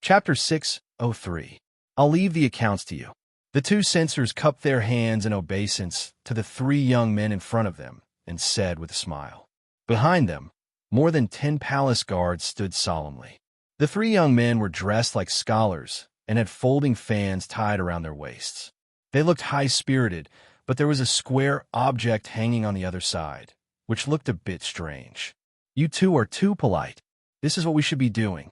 Chapter 603. I'll leave the accounts to you. The two censors cupped their hands in obeisance to the three young men in front of them and said with a smile. Behind them, more than 10 palace guards stood solemnly. The three young men were dressed like scholars and had folding fans tied around their waists. They looked high-spirited, but there was a square object hanging on the other side, which looked a bit strange. You two are too polite. This is what we should be doing.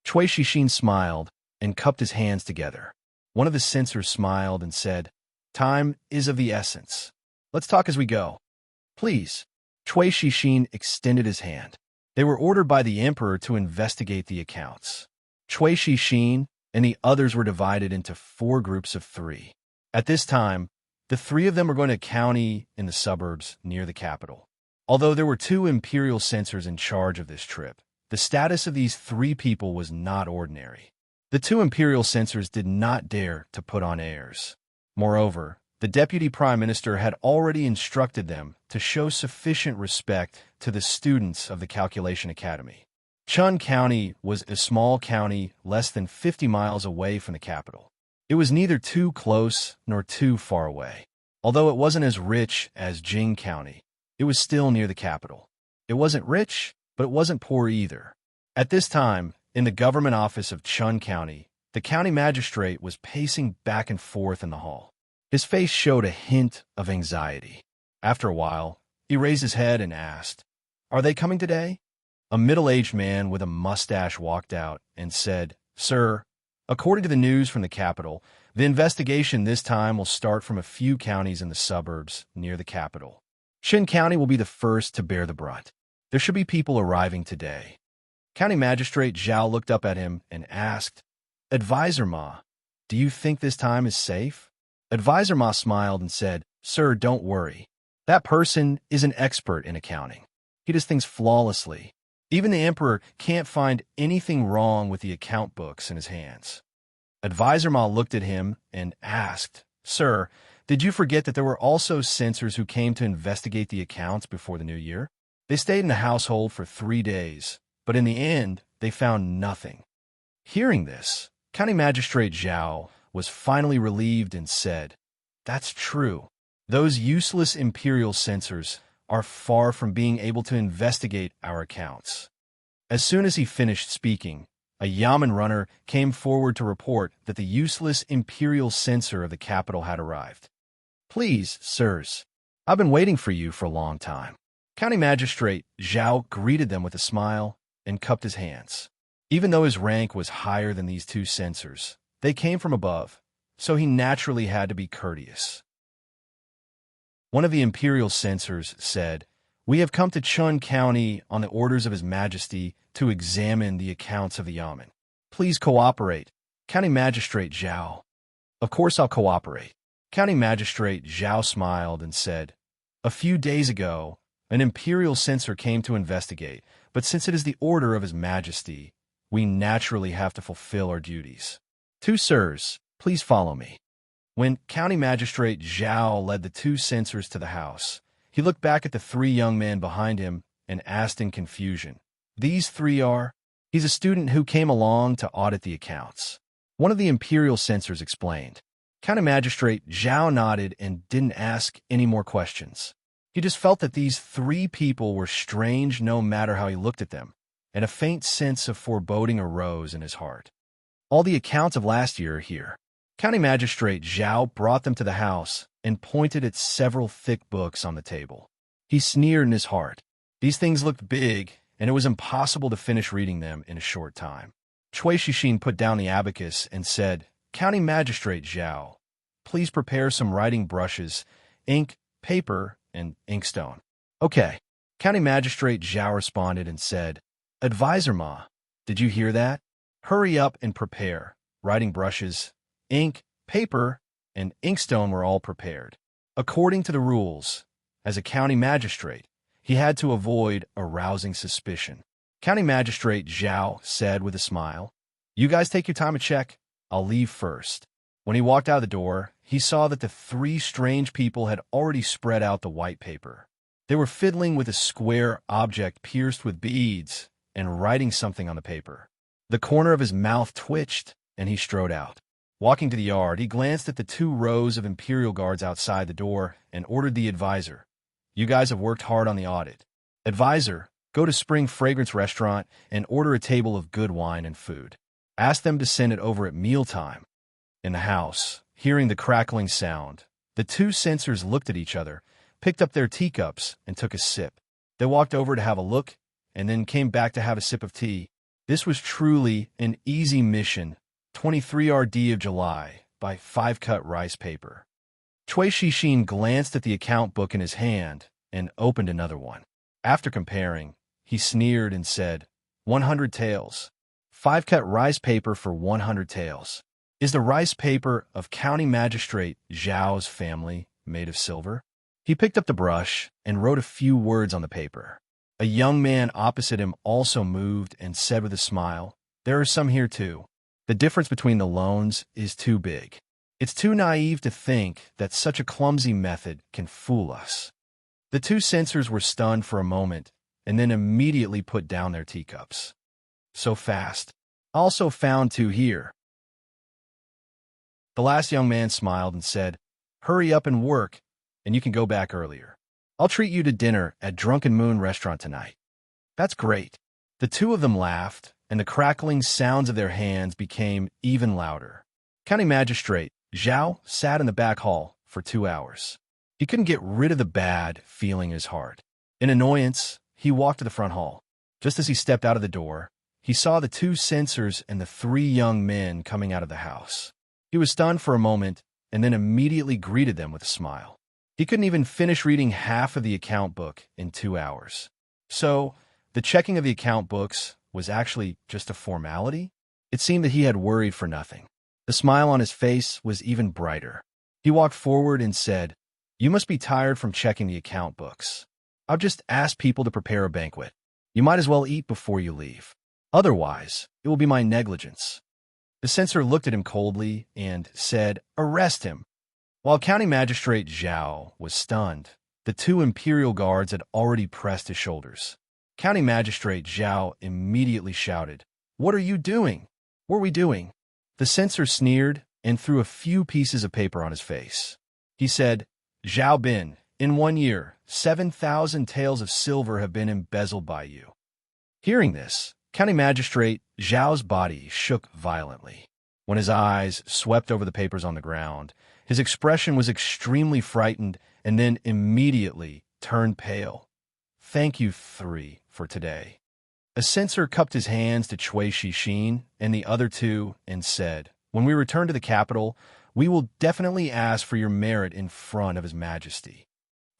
Chui Shixin smiled and cupped his hands together. One of the censors smiled and said, "Time is of the essence. Let's talk as we go." "Please." Chui Shixin extended his hand. They were ordered by the emperor to investigate the accounts. Chui Shixin and the others were divided into 4 groups of 3. At this time, the 3 of them were going to a county in the suburbs near the capital. Although there were 2 imperial censors in charge of this trip, the status of these 3 people was not ordinary. The 2 imperial censors did not dare to put on airs. Moreover, the deputy prime minister had already instructed them to show sufficient respect to the students of the Calculation Academy. Chun County was a small county less than 50 miles away from the capital. It was neither too close nor too far away. Although it wasn't as rich as Jing County, it was still near the capital. It wasn't rich, but it wasn't poor either. At this time, in the government office of Chun County, the county magistrate was pacing back and forth in the hall. His face showed a hint of anxiety. After a while, he raised his head and asked, "Are they coming today?" A middle-aged man with a mustache walked out and said, "Sir, according to the news from the capital, the investigation this time will start from a few counties in the suburbs near the capital. Shin County will be the first to bear the brunt. There should be people arriving today." County Magistrate Zhao looked up at him and asked, "Advisor Ma, do you think this time is safe?" Advisor Ma smiled and said, "Sir, don't worry. That person is an expert in accounting. He does things flawlessly. Even the emperor can't find anything wrong with the account books in his hands." Advisor Ma looked at him and asked, "Sir, did you forget that there were also censors who came to investigate the accounts before the new year? They stayed in the household for 3 days, but in the end, they found nothing." Hearing this, County Magistrate Zhao was finally relieved and said, "That's true. Those useless imperial censors are far from being able to investigate our accounts." As soon as he finished speaking, a yamen runner came forward to report that the useless imperial censor of the capital had arrived. "Please, sirs, I've been waiting for you for a long time." County Magistrate Zhao greeted them with a smile and cupped his hands. Even though his rank was higher than these 2 censors, they came from above, so he naturally had to be courteous. One of the imperial censors said, "We have come to Chun County on the orders of His Majesty to examine the accounts of the yamen. Please cooperate." County Magistrate Zhao, "Of course I'll cooperate." County Magistrate Zhao smiled and said, "A few days ago, an imperial censor came to investigate, but since it is the order of His Majesty, we naturally have to fulfill our duties. 2 sirs, please follow me." When County Magistrate Zhao led the 2 censors to the house, he looked back at the 3 young men behind him and asked in confusion, "These 3 are?" "He's a student who came along to audit the accounts," one of the imperial censors explained. County Magistrate Zhao nodded and didn't ask any more questions. He just felt that these 3 people were strange no matter how he looked at them, and a faint sense of foreboding arose in his heart. "All the accounts of last year are here." County Magistrate Zhao brought them to the house and pointed at several thick books on the table. He sneered in his heart. These things looked big, and it was impossible to finish reading them in a short time. Chui Shixin put down the abacus and said, "County Magistrate Zhao, please prepare some writing brushes, ink, paper, and inkstone." "Okay." County Magistrate Zhao responded and said, "Advisor Ma, did you hear that? Hurry up and prepare. Writing brushes, ink, paper, and inkstone were all prepared." According to the rules, as a county magistrate, he had to avoid arousing suspicion. County Magistrate Zhao said with a smile, "You guys take your time to check. I'll leave first." When he walked out of the door, he saw that the 3 strange people had already spread out the white paper. They were fiddling with a square object pierced with beads and writing something on the paper. The corner of his mouth twitched, and he strode out. Walking to the yard, he glanced at the 2 rows of Imperial guards outside the door and ordered the advisor, "You guys have worked hard on the audit. Advisor, go to Spring Fragrance Restaurant and order a table of good wine and food. Ask them to send it over at mealtime." In the house, hearing the crackling sound, the 2 censors looked at each other, picked up their teacups, and took a sip. They walked over to have a look, and then came back to have a sip of tea. This was truly an easy mission. 23 RD of July by 5-cut rice paper. Chui Shixin glanced at the account book in his hand and opened another one. After comparing, he sneered and said, 100 taels. 5-cut rice paper for 100 taels. Is the rice paper of County Magistrate Zhao's family made of silver? He picked up the brush and wrote a few words on the paper. A young man opposite him also moved and said with a smile, "There are some here too. The difference between the loans is too big. It's too naive to think that such a clumsy method can fool us." The 2 censors were stunned for a moment and then immediately put down their teacups. "So fast. Also found 2 here." The last young man smiled and said, "Hurry up and work, and you can go back earlier. I'll treat you to dinner at Drunken Moon Restaurant tonight." "That's great." The 2 of them laughed, and the crackling sounds of their hands became even louder. County Magistrate Zhao sat in the back hall for 2 hours. He couldn't get rid of the bad feeling in his heart. In annoyance, he walked to the front hall. Just as he stepped out of the door, he saw the 2 censors and the 3 young men coming out of the house. He was stunned for a moment and then immediately greeted them with a smile. He couldn't even finish reading half of the account book in 2 hours. So, the checking of the account books was actually just a formality? It seemed that he had worried for nothing. The smile on his face was even brighter. He walked forward and said, "You must be tired from checking the account books. I've just asked people to prepare a banquet. You might as well eat before you leave. Otherwise, it will be my negligence." The censor looked at him coldly and said, "Arrest him." While County Magistrate Zhao was stunned, the 2 Imperial guards had already pressed his shoulders. County Magistrate Zhao immediately shouted, "What are you doing?" "What are we doing?" The censor sneered and threw a few pieces of paper on his face. He said, "Zhao Bin, in 1 year, 7,000 taels of silver have been embezzled by you." Hearing this, County Magistrate Zhao's body shook violently. When his eyes swept over the papers on the ground, his expression was extremely frightened and then immediately turned pale. "Thank you 3 for today." A censor cupped his hands to Chui Shixin and the other 2 and said, "When we return to the capital, we will definitely ask for your merit in front of His Majesty."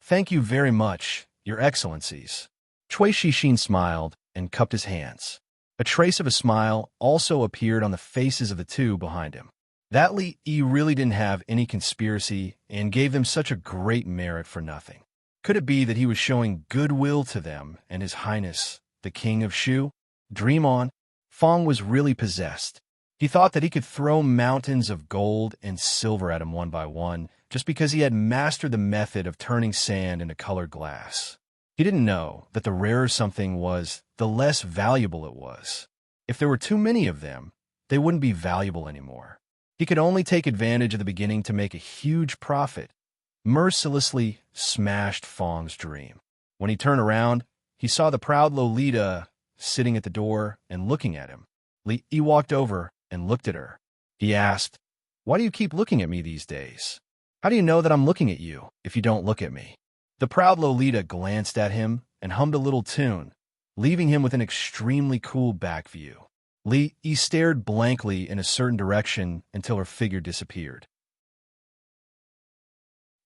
"Thank you very much, Your Excellencies." Chui Shixin smiled and cupped his hands. A trace of a smile also appeared on the faces of the 2 behind him. That Li Yi really didn't have any conspiracy and gave them such a great merit for nothing. Could it be that he was showing goodwill to them and His Highness, the King of Shu? Dream on. Fong was really possessed. He thought that he could throw mountains of gold and silver at him one by one just because he had mastered the method of turning sand into colored glass. He didn't know that the rarer something was, the less valuable it was. If there were too many of them, they wouldn't be valuable anymore. He could only take advantage of the beginning to make a huge profit. Mercilessly smashed Fong's dream. When he turned around, he saw the proud Lolita sitting at the door and looking at him. Li Yi walked over and looked at her. He asked, "Why do you keep looking at me these days? How do you know that I'm looking at you if you don't look at me?" The proud Lolita glanced at him and hummed a little tune, leaving him with an extremely cool back view. Li Yi stared blankly in a certain direction until her figure disappeared.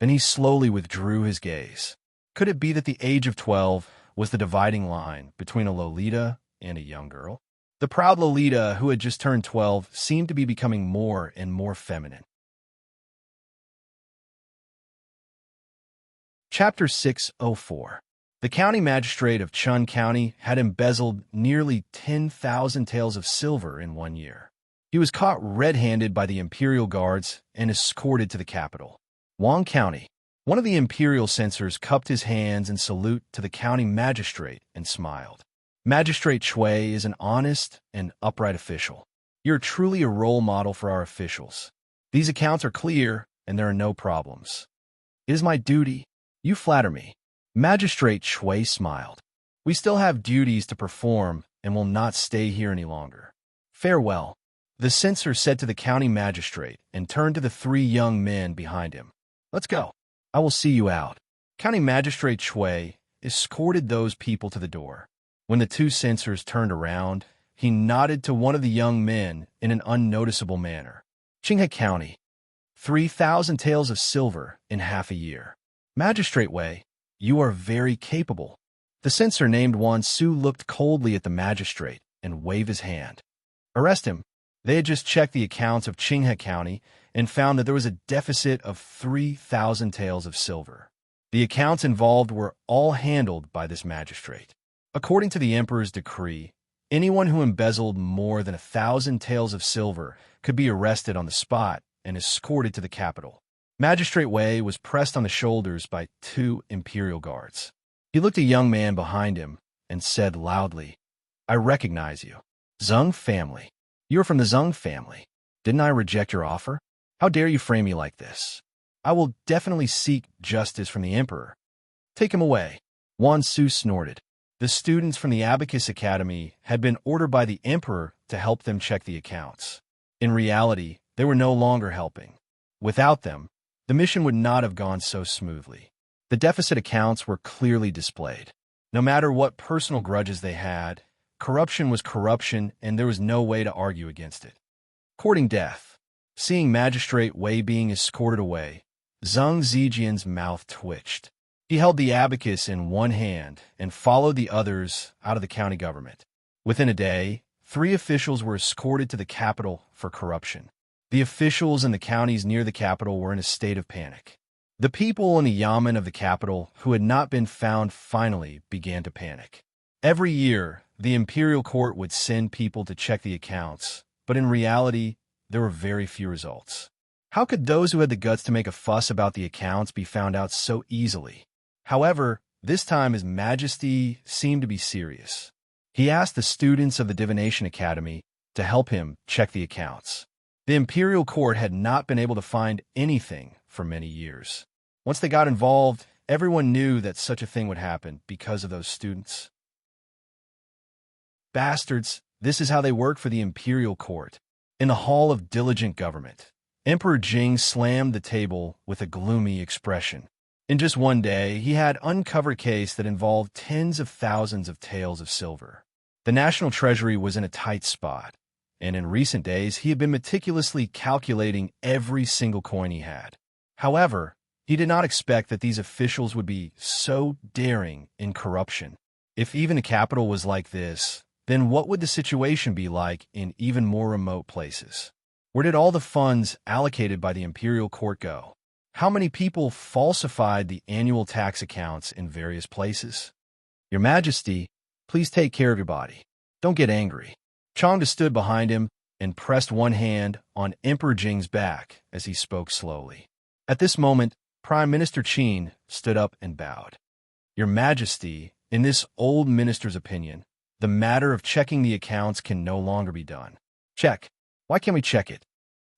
Then he slowly withdrew his gaze. Could it be that the age of 12 was the dividing line between a Lolita and a young girl? The proud Lolita, who had just turned 12, seemed to be becoming more and more feminine. Chapter 604. The county magistrate of Chun County had embezzled nearly 10,000 taels of silver in 1 year. He was caught red-handed by the Imperial Guards and escorted to the capital. Wang County. One of the Imperial censors cupped his hands in salute to the county magistrate and smiled. Magistrate Shui is an honest and upright official. You're truly a role model for our officials. These accounts are clear, and there are no problems. It is my duty. You flatter me. Magistrate Shui smiled. We still have duties to perform and will not stay here any longer. Farewell. The censor said to the county magistrate and turned to the three young men behind him. Let's go. I will see you out. County Magistrate Shui escorted those people to the door. When the two censors turned around, he nodded to one of the young men in an unnoticeable manner. Qinghe County, 3,000 taels of silver in half a year. Magistrate Wei, you are very capable. The censor named Wan Su looked coldly at the magistrate and waved his hand. Arrest him. They had just checked the accounts of Qinghe County and found that there was a deficit of 3,000 taels of silver. The accounts involved were all handled by this magistrate. According to the emperor's decree, anyone who embezzled more than 1,000 taels of silver could be arrested on the spot and escorted to the capital. Magistrate Wei was pressed on the shoulders by two imperial guards. He looked at a young man behind him and said loudly, I recognize you. Zheng family. You're from the Zheng family. Didn't I reject your offer? How dare you frame me like this? I will definitely seek justice from the emperor. Take him away. Wan Su snorted. The students from the Abacus Academy had been ordered by the emperor to help them check the accounts. In reality, they were no longer helping. Without them, the mission would not have gone so smoothly. The deficit accounts were clearly displayed. No matter what personal grudges they had, corruption was corruption and there was no way to argue against it. Courting death. Seeing Magistrate Wei being escorted away, Zheng Zijian's mouth twitched. He held the abacus in one hand and followed the others out of the county government. Within a day, 3 officials were escorted to the capital for corruption. The officials in the counties near the capital were in a state of panic. The people in the yamen of the capital who had not been found finally began to panic. Every year, the imperial court would send people to check the accounts, but in reality, there were very few results. How could those who had the guts to make a fuss about the accounts be found out so easily? However, this time His Majesty seemed to be serious. He asked the students of the Divination Academy to help him check the accounts. The imperial court had not been able to find anything for many years. Once they got involved, everyone knew that such a thing would happen because of those students. Bastards, this is how they work for the imperial court. In the hall of diligent government, Emperor Jing slammed the table with a gloomy expression. In just one day, he had uncovered a case that involved tens of thousands of taels of silver. The national treasury was in a tight spot, and in recent days, he had been meticulously calculating every single coin he had. However, he did not expect that these officials would be so daring in corruption. If even the capital was like this, then what would the situation be like in even more remote places? Where did all the funds allocated by the imperial court go? How many people falsified the annual tax accounts in various places? Your Majesty, please take care of your body. Don't get angry. Changde stood behind him and pressed one hand on Emperor Jing's back as he spoke slowly. At this moment, Prime Minister Qin stood up and bowed. Your Majesty, in this old minister's opinion, the matter of checking the accounts can no longer be done. Check. Why can't we check it?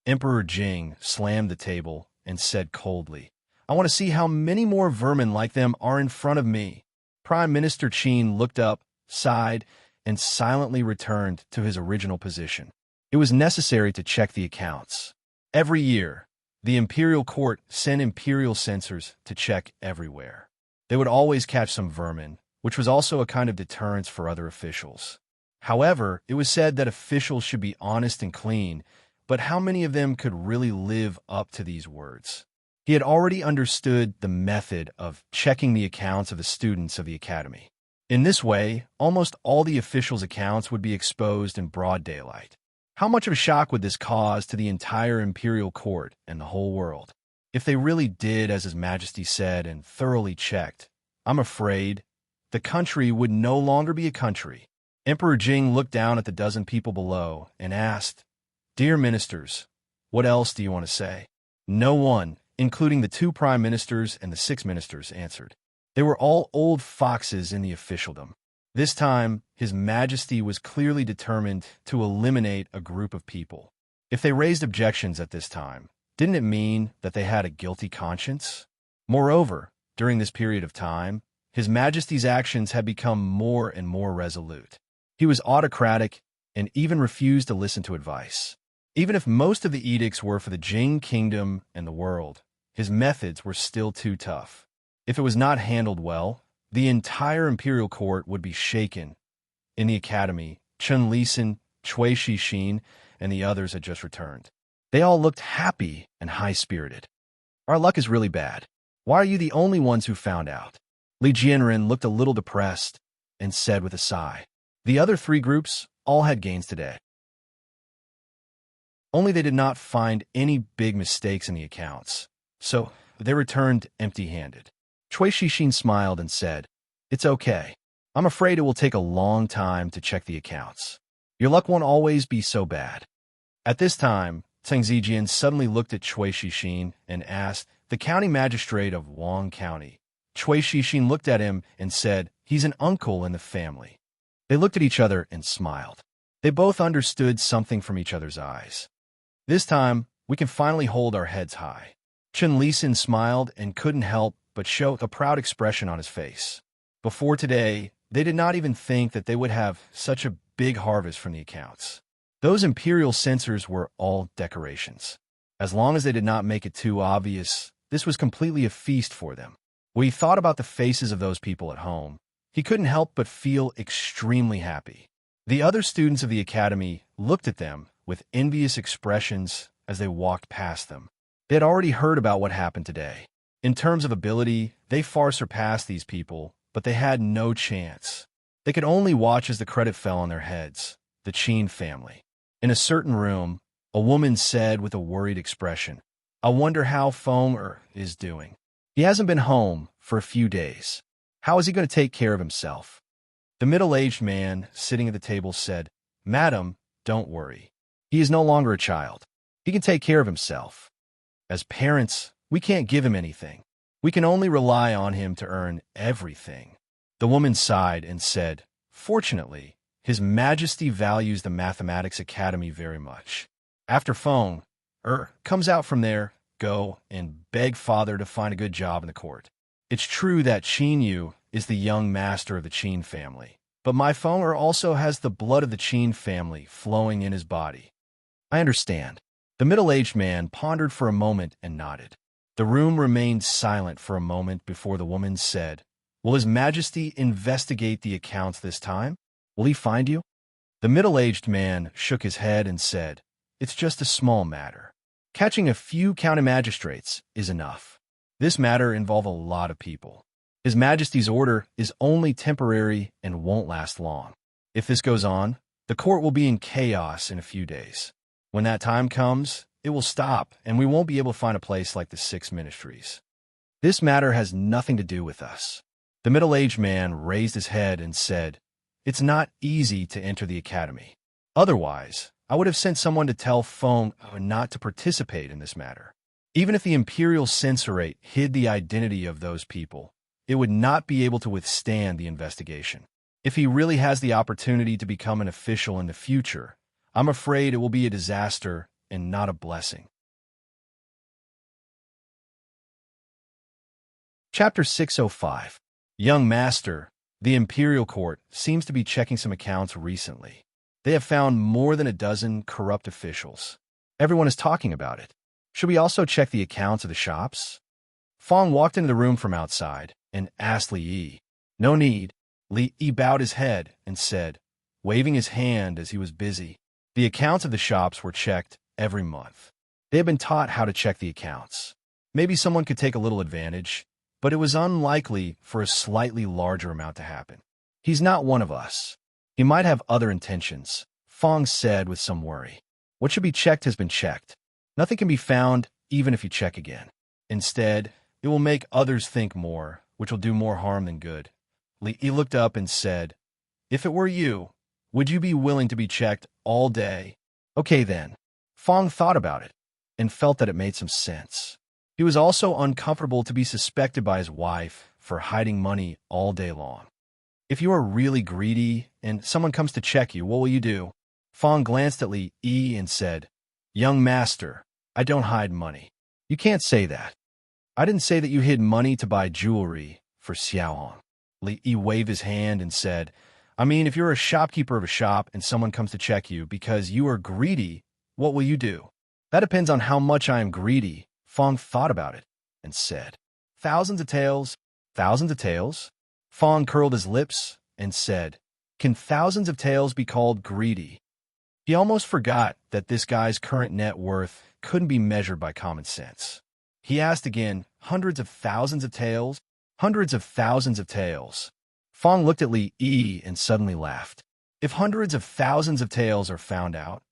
Emperor Jing slammed the table and said coldly, I want to see how many more vermin like them are in front of me. Prime Minister Qin looked up, sighed, and silently returned to his original position. It was necessary to check the accounts. Every year, the imperial court sent imperial censors to check everywhere. They would always catch some vermin, which was also a kind of deterrence for other officials. However, it was said that officials should be honest and clean, but how many of them could really live up to these words? He had already understood the method of checking the accounts of the students of the academy. In this way, almost all the officials' accounts would be exposed in broad daylight. How much of a shock would this cause to the entire imperial court and the whole world? If they really did as His Majesty said and thoroughly checked, I'm afraid the country would no longer be a country. Emperor Jing looked down at the dozen people below and asked, Dear ministers, what else do you want to say? No one, including the 2 prime ministers and the 6 ministers, answered. They were all old foxes in the officialdom. This time, His Majesty was clearly determined to eliminate a group of people. If they raised objections at this time, didn't it mean that they had a guilty conscience? Moreover, during this period of time, His Majesty's actions had become more and more resolute. He was autocratic and even refused to listen to advice. Even if most of the edicts were for the Jing kingdom and the world, his methods were still too tough. If it was not handled well, the entire imperial court would be shaken. In the academy, Chen Lisan, Cui Shixin, and the others had just returned. They all looked happy and high-spirited. Our luck is really bad. Why are you the only ones who found out? Li Jianren looked a little depressed and said with a sigh. The other three groups all had gains today. Only they did not find any big mistakes in the accounts, so they returned empty-handed. Cui Shixin smiled and said, "It's okay. I'm afraid it will take a long time to check the accounts. Your luck won't always be so bad." At this time, Zheng Zijian suddenly looked at Cui Shixin and asked, "The county magistrate of Wang County." Cui Shixin looked at him and said, "He's an uncle in the family." They looked at each other and smiled. They both understood something from each other's eyes. This time, we can finally hold our heads high. Chen Lisan smiled and couldn't help but show a proud expression on his face. Before today, they did not even think that they would have such a big harvest from the accounts. Those imperial censors were all decorations. As long as they did not make it too obvious, this was completely a feast for them. When he thought about the faces of those people at home, he couldn't help but feel extremely happy. The other students of the academy looked at them with envious expressions as they walked past them. They had already heard about what happened today. In terms of ability, they far surpassed these people, but they had no chance. They could only watch as the credit fell on their heads, the Qin family. In a certain room, a woman said with a worried expression, "I wonder how Feng is doing. He hasn't been home for a few days. How is he going to take care of himself?" The middle-aged man sitting at the table said, "Madam, don't worry. He is no longer a child. He can take care of himself. As parents, we can't give him anything. We can only rely on him to earn everything." The woman sighed and said, "Fortunately, His Majesty values the Mathematics Academy very much. After Feng comes out from there, go and beg father to find a good job in the court. It's true that Qin Yu is the young master of the Qin family, but my Feng also has the blood of the Qin family flowing in his body." "I understand." The middle-aged man pondered for a moment and nodded. The room remained silent for a moment before the woman said, "Will His Majesty investigate the accounts this time? Will he find you?" The middle-aged man shook his head and said, "It's just a small matter. Catching a few county magistrates is enough. This matter involves a lot of people. His Majesty's order is only temporary and won't last long. If this goes on, the court will be in chaos in a few days. When that time comes, it will stop, and we won't be able to find a place like the 6 ministries. This matter has nothing to do with us." The middle-aged man raised his head and said, "It's not easy to enter the academy. Otherwise, I would have sent someone to tell Feng not to participate in this matter. Even if the imperial censorate hid the identity of those people, it would not be able to withstand the investigation. If he really has the opportunity to become an official in the future, I'm afraid it will be a disaster and not a blessing." Chapter 605. Young Master, the Imperial Court seems to be checking some accounts recently. They have found more than a dozen corrupt officials. Everyone is talking about it. Should we also check the accounts of the shops? Feng walked into the room from outside and asked Li Yi. "No need." Li Yi bowed his head and said, waving his hand as he was busy. The accounts of the shops were checked every month. They had been taught how to check the accounts. Maybe someone could take a little advantage, but it was unlikely for a slightly larger amount to happen. "He's not one of us. He might have other intentions," Feng said with some worry. "What should be checked has been checked. Nothing can be found even if you check again. Instead, it will make others think more, which will do more harm than good." Li Yi looked up and said, "If it were you, would you be willing to be checked all day?" "Okay then." Feng thought about it and felt that it made some sense. He was also uncomfortable to be suspected by his wife for hiding money all day long. If you are really greedy and someone comes to check you, what will you do? Fong glanced at Li Yi and said, Young master, I don't hide money. You can't say that. I didn't say that you hid money to buy jewelry for Xiaohong. Li Yi waved his hand and said, I mean, if you're a shopkeeper of a shop and someone comes to check you because you are greedy, what will you do? That depends on how much I am greedy. Fong thought about it and said, Thousands of taels, thousands of taels? Fong curled his lips and said, Can thousands of taels be called greedy? He almost forgot that this guy's current net worth couldn't be measured by common sense. He asked again, Hundreds of thousands of taels? Hundreds of thousands of taels. Fong looked at Li Yi and suddenly laughed. If hundreds of thousands of taels are found out,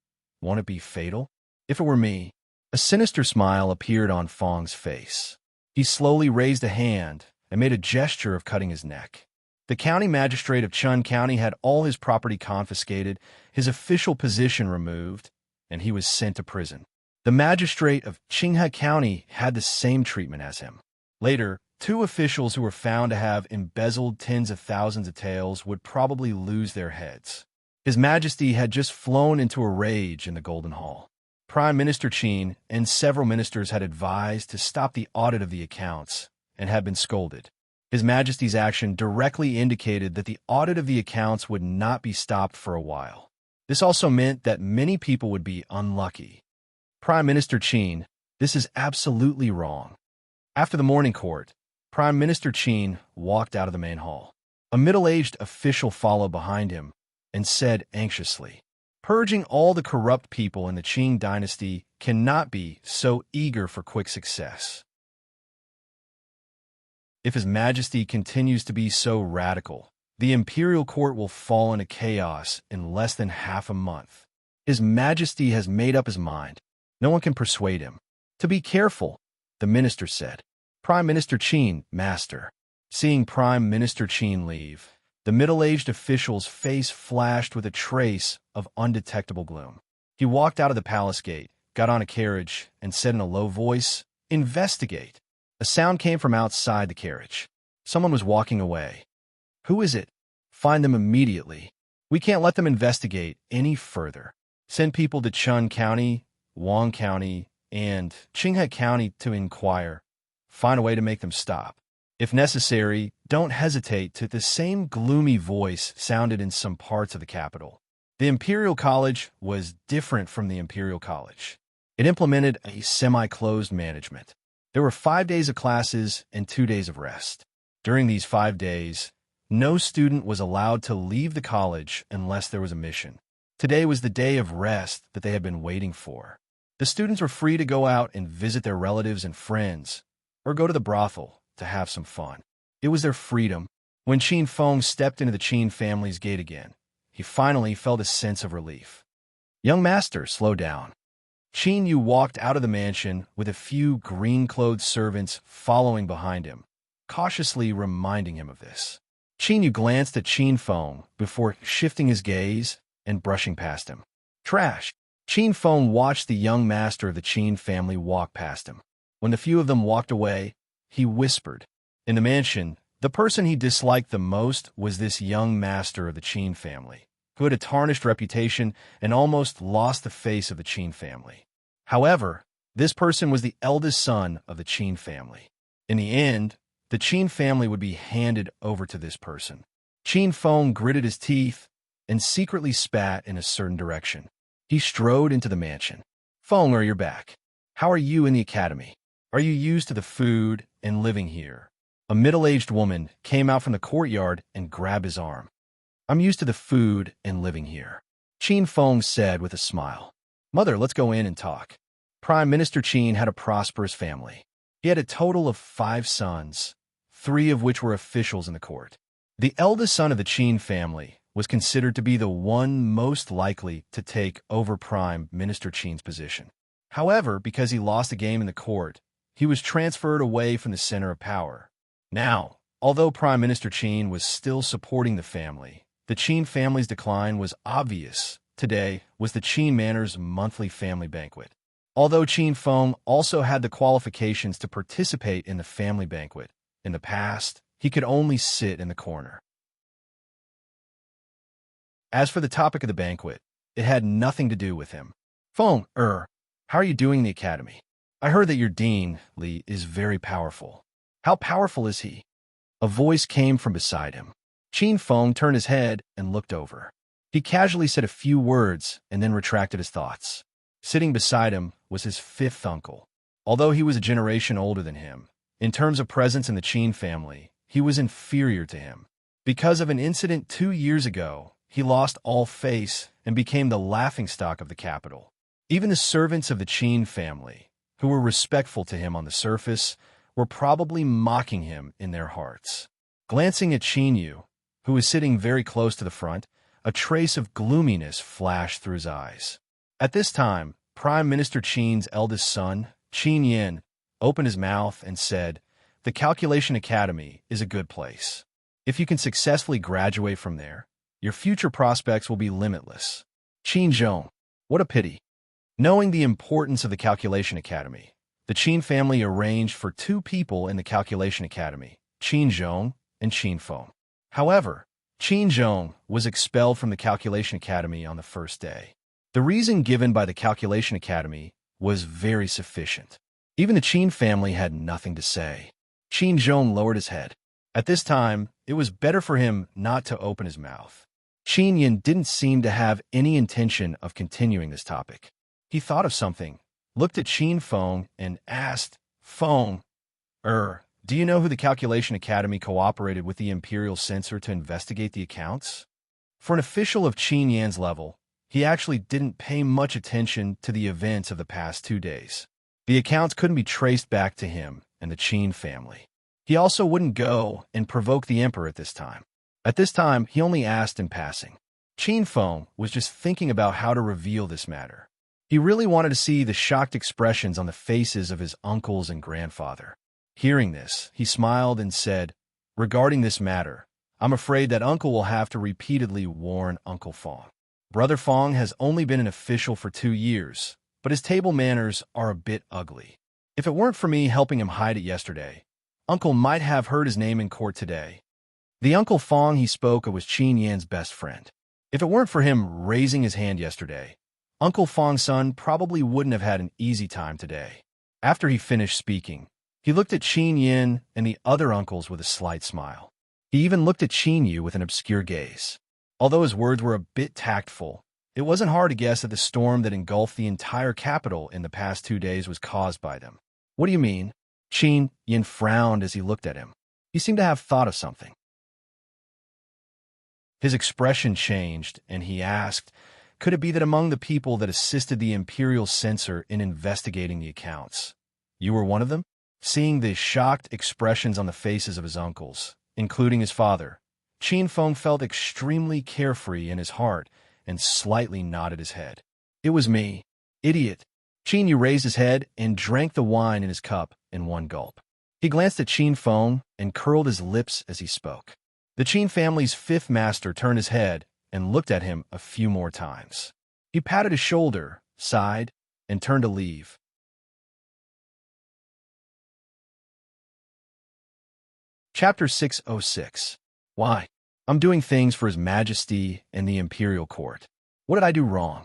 won't it be fatal? If it were me. A sinister smile appeared on Fong's face. He slowly raised a hand and made a gesture of cutting his neck. The county magistrate of Chun County had all his property confiscated, his official position removed, and he was sent to prison. The magistrate of Qinghe County had the same treatment as him. Later, 2 officials who were found to have embezzled tens of thousands of taels would probably lose their heads. His Majesty had just flown into a rage in the Golden Hall. Prime Minister Qin and several ministers had advised to stop the audit of the accounts and had been scolded. His Majesty's action directly indicated that the audit of the accounts would not be stopped for a while. This also meant that many people would be unlucky. Prime Minister Qin, this is absolutely wrong. After the morning court, Prime Minister Qin walked out of the main hall. A middle-aged official followed behind him and said anxiously, Purging all the corrupt people in the Qing dynasty cannot be so eager for quick success. If His Majesty continues to be so radical, the imperial court will fall into chaos in less than half a month. His Majesty has made up his mind. No one can persuade him. To be careful, the minister said. Prime Minister Qin, master. Seeing Prime Minister Qin leave, the middle-aged official's face flashed with a trace of undetectable gloom. He walked out of the palace gate, got on a carriage, and said in a low voice, Investigate. A sound came from outside the carriage. Someone was walking away. Who is it? Find them immediately. We can't let them investigate any further. Send people to Chun County, Wang County, and Qinghe County to inquire. Find a way to make them stop. If necessary, don't hesitate to. The same gloomy voice sounded in some parts of the capital. The Imperial College was different from the Imperial College. It implemented a semi-closed management. There were 5 days of classes and 2 days of rest. During these 5 days, no student was allowed to leave the college unless there was a mission. Today was the day of rest that they had been waiting for. The students were free to go out and visit their relatives and friends, or go to the brothel to have some fun. It was their freedom. When Qin Feng stepped into the Qin family's gate again, he finally felt a sense of relief. Young master, slow down. Qin Yu walked out of the mansion with a few green-clothed servants following behind him, cautiously reminding him of this. Qin Yu glanced at Qin Feng before shifting his gaze and brushing past him. Trash! Qin Feng watched the young master of the Qin family walk past him. When the few of them walked away, he whispered. In the mansion, the person he disliked the most was this young master of the Qin family, who had a tarnished reputation and almost lost the face of the Qin family. However, this person was the eldest son of the Qin family. In the end, the Qin family would be handed over to this person. Qin Feng gritted his teeth and secretly spat in a certain direction. He strode into the mansion. Feng, you're back. How are you in the academy? Are you used to the food and living here? A middle-aged woman came out from the courtyard and grabbed his arm. I'm used to the food and living here, Qin Feng said with a smile. Mother, let's go in and talk. Prime Minister Qin had a prosperous family. He had a total of 5 sons, 3 of which were officials in the court. The eldest son of the Qin family was considered to be the one most likely to take over Prime Minister Qin's position. However, because he lost a game in the court, he was transferred away from the center of power. Now, although Prime Minister Qin was still supporting the family, the Qin family's decline was obvious. Today was the Qin Manor's monthly family banquet. Although Qin Feng also had the qualifications to participate in the family banquet, in the past, he could only sit in the corner. As for the topic of the banquet, it had nothing to do with him. Feng, how are you doing in the academy? I heard that your dean, Li, is very powerful. How powerful is he? A voice came from beside him. Qin Feng turned his head and looked over. He casually said a few words and then retracted his thoughts. Sitting beside him was his fifth uncle. Although he was a generation older than him, in terms of presence in the Qin family, he was inferior to him. Because of an incident 2 years ago, he lost all face and became the laughingstock of the capital. Even the servants of the Qin family, who were respectful to him on the surface, were probably mocking him in their hearts. Glancing at Qin Yu, who was sitting very close to the front, a trace of gloominess flashed through his eyes. At this time, Prime Minister Qin's eldest son, Qin Yin, opened his mouth and said, "The Calculation Academy is a good place. If you can successfully graduate from there, your future prospects will be limitless." Qin Zhong, what a pity. Knowing the importance of the Calculation Academy, the Qin family arranged for 2 people in the Calculation Academy, Qin Zhong and Qin Feng. However, Qin Zhong was expelled from the Calculation Academy on the first day. The reason given by the Calculation Academy was very sufficient. Even the Qin family had nothing to say. Qin Zhong lowered his head. At this time, it was better for him not to open his mouth. Qin Yin didn't seem to have any intention of continuing this topic. He thought of something, looked at Qin Feng, and asked, "Feng, do you know who the Calculation Academy cooperated with the Imperial Censor to investigate the accounts?" For an official of Qin Yan's level, he actually didn't pay much attention to the events of the past 2 days. The accounts couldn't be traced back to him and the Qin family. He also wouldn't go and provoke the emperor at this time. At this time, he only asked in passing. Qin Feng was just thinking about how to reveal this matter. He really wanted to see the shocked expressions on the faces of his uncles and grandfather. Hearing this, he smiled and said, "Regarding this matter, I'm afraid that Uncle will have to repeatedly warn Uncle Feng. Brother Feng has only been an official for 2 years, but his table manners are a bit ugly. If it weren't for me helping him hide it yesterday, Uncle might have heard his name in court today." The Uncle Feng he spoke of was Qin Yan's best friend. If it weren't for him raising his hand yesterday, Uncle Feng's son probably wouldn't have had an easy time today. After he finished speaking, he looked at Qin Yin and the other uncles with a slight smile. He even looked at Qin Yu with an obscure gaze. Although his words were a bit tactful, it wasn't hard to guess that the storm that engulfed the entire capital in the past 2 days was caused by them. "What do you mean?" Qin Yin frowned as he looked at him. He seemed to have thought of something. His expression changed, and he asked, "Could it be that among the people that assisted the Imperial Censor in investigating the accounts, you were one of them?" Seeing the shocked expressions on the faces of his uncles, including his father, Qin Feng felt extremely carefree in his heart and slightly nodded his head. "It was me. Idiot." Qin Yu raised his head and drank the wine in his cup in one gulp. He glanced at Qin Feng and curled his lips as he spoke. The Qin family's 5th master turned his head and looked at him a few more times. He patted his shoulder, sighed, and turned to leave. Chapter 606. Why? I'm doing things for His Majesty and the Imperial Court. What did I do wrong?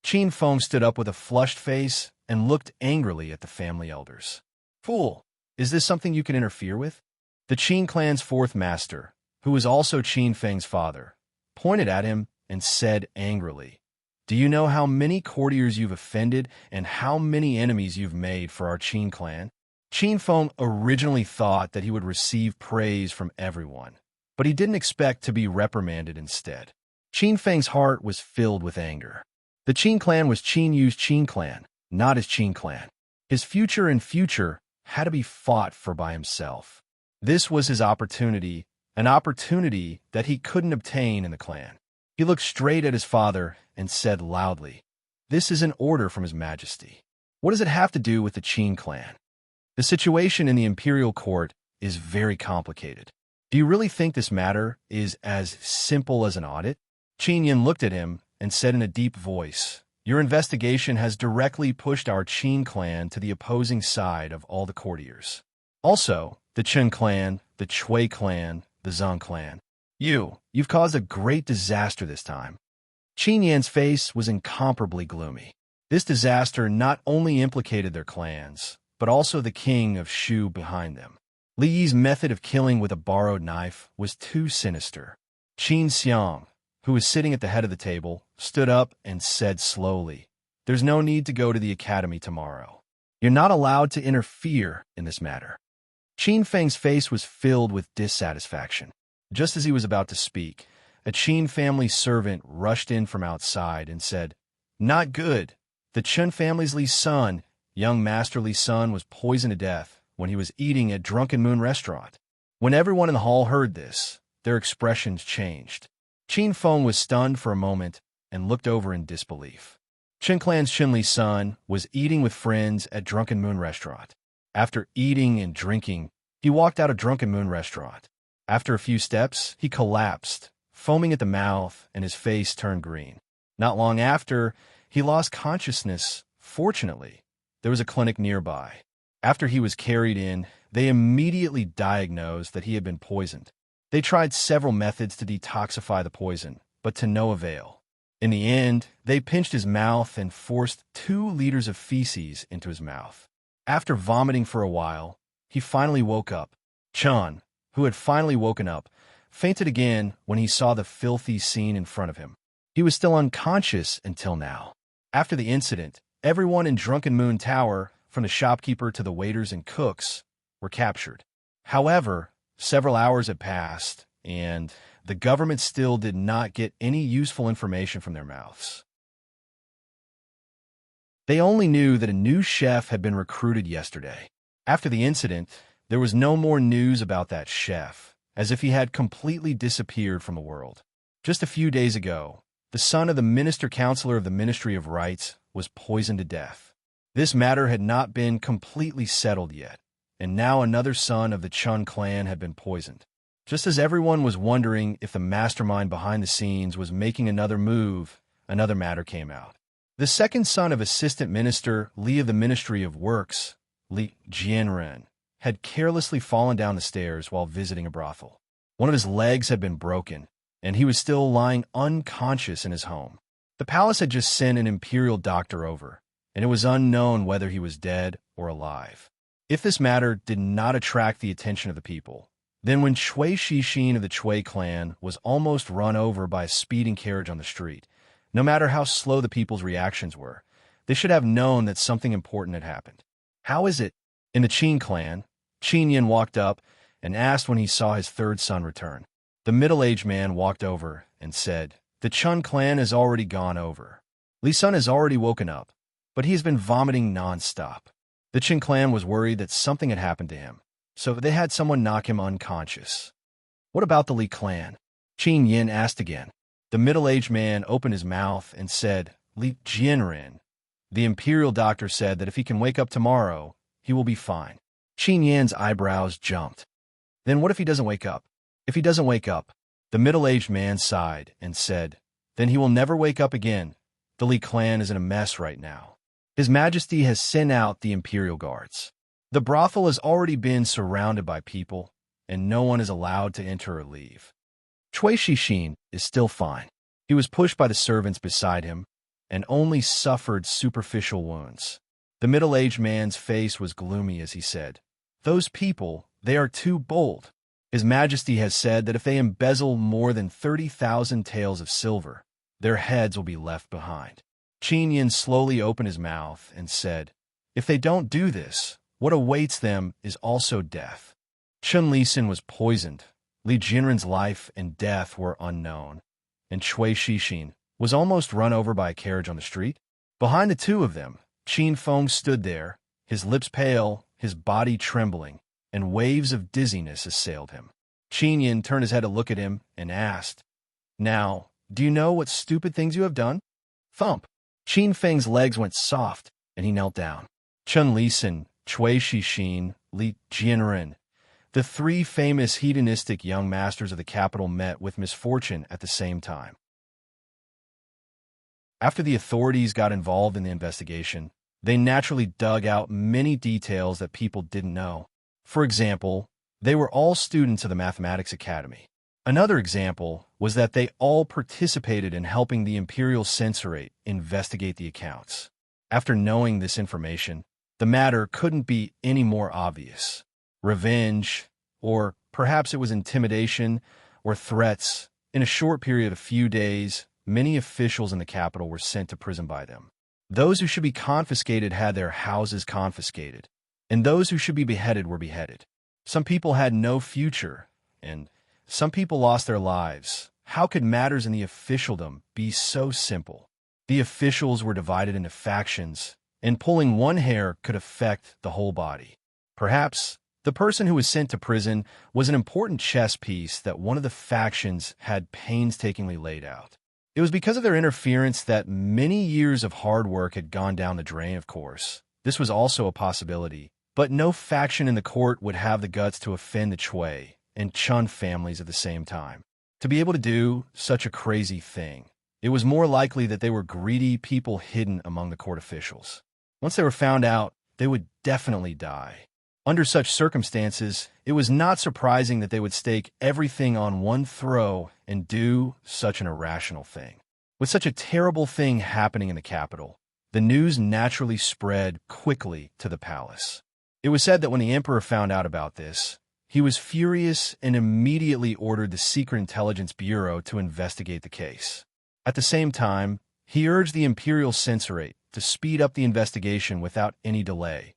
Qin Feng stood up with a flushed face and looked angrily at the family elders. "Fool, is this something you can interfere with?" The Qin clan's 4th master, who was also Qin Feng's father, pointed at him and said angrily, "Do you know how many courtiers you've offended and how many enemies you've made for our Qin clan?" Qin Feng originally thought that he would receive praise from everyone, but he didn't expect to be reprimanded instead. Qin Feng's heart was filled with anger. The Qin clan was Qin Yu's Qin clan, not his Qin clan. His future had to be fought for by himself. This was his opportunity, an opportunity that he couldn't obtain in the clan. He looked straight at his father and said loudly, "This is an order from His Majesty. What does it have to do with the Qin clan? The situation in the Imperial Court is very complicated. Do you really think this matter is as simple as an audit?" Qin Yin looked at him and said in a deep voice, "Your investigation has directly pushed our Qin clan to the opposing side of all the courtiers. Also, the Chen clan, the Chui clan, the Zhang clan. You've caused a great disaster this time." Qin Yan's face was incomparably gloomy. This disaster not only implicated their clans, but also the king of Shu behind them. Li Yi's method of killing with a borrowed knife was too sinister. Qin Xiang, who was sitting at the head of the table, stood up and said slowly, "There's no need to go to the academy tomorrow. You're not allowed to interfere in this matter." Qin Feng's face was filled with dissatisfaction. Just as he was about to speak, a Qin family servant rushed in from outside and said, "Not good. The Chen family's Li Sun, young Master Li Sun, was poisoned to death when he was eating at Drunken Moon restaurant." When everyone in the hall heard this, their expressions changed. Qin Feng was stunned for a moment and looked over in disbelief. Chen Clan's Chen Li Sun was eating with friends at Drunken Moon restaurant. After eating and drinking, he walked out of Drunken Moon restaurant. After a few steps, he collapsed, foaming at the mouth, and his face turned green. Not long after, he lost consciousness. Fortunately, there was a clinic nearby. After he was carried in, they immediately diagnosed that he had been poisoned. They tried several methods to detoxify the poison, but to no avail. In the end, they pinched his mouth and forced 2 liters of feces into his mouth. After vomiting for a while, he finally woke up. Chun, who had finally woken up, fainted again when he saw the filthy scene in front of him. He was still unconscious until now. After the incident, everyone in Drunken Moon Tower, from the shopkeeper to the waiters and cooks, were captured. However, several hours had passed, and the government still did not get any useful information from their mouths. They only knew that a new chef had been recruited yesterday. After the incident, there was no more news about that chef, as if he had completely disappeared from the world. Just a few days ago, the son of the minister-counselor of the Ministry of Rights was poisoned to death. This matter had not been completely settled yet, and now another son of the Chun clan had been poisoned. Just as everyone was wondering if the mastermind behind the scenes was making another move, another matter came out. The second son of Assistant Minister Li of the Ministry of Works, Li Jianren, had carelessly fallen down the stairs while visiting a brothel. One of his legs had been broken, and he was still lying unconscious in his home. The palace had just sent an imperial doctor over, and it was unknown whether he was dead or alive. If this matter did not attract the attention of the people, then when Chui Shixin of the Chui clan was almost run over by a speeding carriage on the street, no matter how slow the people's reactions were, they should have known that something important had happened. "How is it?" In the Qin clan, Qin Yin walked up and asked when he saw his third son return. The middle-aged man walked over and said, "The Chun clan has already gone over. Li Sun has already woken up, but he has been vomiting non-stop." The Qin clan was worried that something had happened to him, so they had someone knock him unconscious. "What about the Li clan?" Qin Yin asked again. The middle-aged man opened his mouth and said, "Li Jianren. The imperial doctor said that if he can wake up tomorrow, he will be fine." Qin Yan's eyebrows jumped. "Then what if he doesn't wake up?" "If he doesn't wake up," the middle-aged man sighed and said, "then he will never wake up again. The Li clan is in a mess right now. His Majesty has sent out the imperial guards. The brothel has already been surrounded by people, and no one is allowed to enter or leave. Chui Shixin is still fine. He was pushed by the servants beside him and only suffered superficial wounds." The middle-aged man's face was gloomy as he said, "Those people, they are too bold. His Majesty has said that if they embezzle more than 30,000 taels of silver, their heads will be left behind." Qin Yin slowly opened his mouth and said, "If they don't do this, what awaits them is also death." Chen Lisin was poisoned. Li Jinren's life and death were unknown, and Chui Shixin was almost run over by a carriage on the street. Behind the two of them, Qin Feng stood there, his lips pale, his body trembling, and waves of dizziness assailed him. Qin Yin turned his head to look at him and asked, "Now, do you know what stupid things you have done?" Thump! Qin Feng's legs went soft, and he knelt down. Chen Lisin, Chui Shixin, Li Jianren, the 3 famous hedonistic young masters of the capital met with misfortune at the same time. After the authorities got involved in the investigation, they naturally dug out many details that people didn't know. For example, they were all students of the Mathematics Academy. Another example was that they all participated in helping the Imperial Censorate investigate the accounts. After knowing this information, the matter couldn't be any more obvious. Revenge, or perhaps it was intimidation or threats. In a short period of few days, many officials in the capital were sent to prison by them. Those who should be confiscated had their houses confiscated, and those who should be beheaded were beheaded. Some people had no future, and some people lost their lives. How could matters in the officialdom be so simple? The officials were divided into factions, and pulling one hair could affect the whole body. Perhaps the person who was sent to prison was an important chess piece that one of the factions had painstakingly laid out. It was because of their interference that many years of hard work had gone down the drain, of course. This was also a possibility, but no faction in the court would have the guts to offend the Chui and Chun families at the same time. To be able to do such a crazy thing, it was more likely that they were greedy people hidden among the court officials. Once they were found out, they would definitely die. Under such circumstances, it was not surprising that they would stake everything on one throw and do such an irrational thing. With such a terrible thing happening in the capital, the news naturally spread quickly to the palace. It was said that when the emperor found out about this, he was furious and immediately ordered the Secret Intelligence Bureau to investigate the case. At the same time, he urged the Imperial Censorate to speed up the investigation without any delay.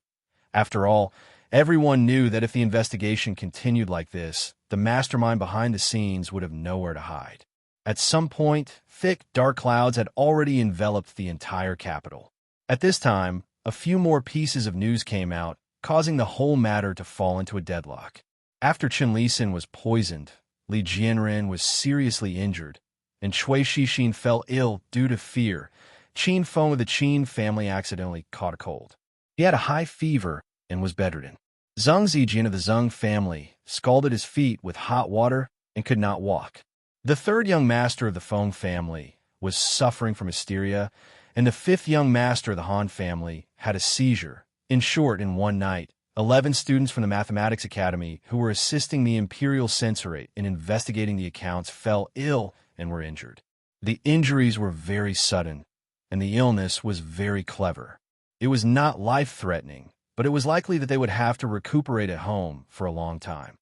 After all, everyone knew that if the investigation continued like this, the mastermind behind the scenes would have nowhere to hide. At some point, thick, dark clouds had already enveloped the entire capital. At this time, a few more pieces of news came out, causing the whole matter to fall into a deadlock. After Chen Lisin was poisoned, Li Jianren was seriously injured, and Cui Shixin fell ill due to fear. Qin Feng of the Qin family accidentally caught a cold. He had a high fever and was bedridden. Zheng Zijin of the Zheng family scalded his feet with hot water and could not walk. The third young master of the Feng family was suffering from hysteria, and the fifth young master of the Han family had a seizure. In short, in one night, 11 students from the Mathematics Academy who were assisting the Imperial Censorate in investigating the accounts fell ill and were injured. The injuries were very sudden, and the illness was very clever. It was not life-threatening, but it was likely that they would have to recuperate at home for a long time.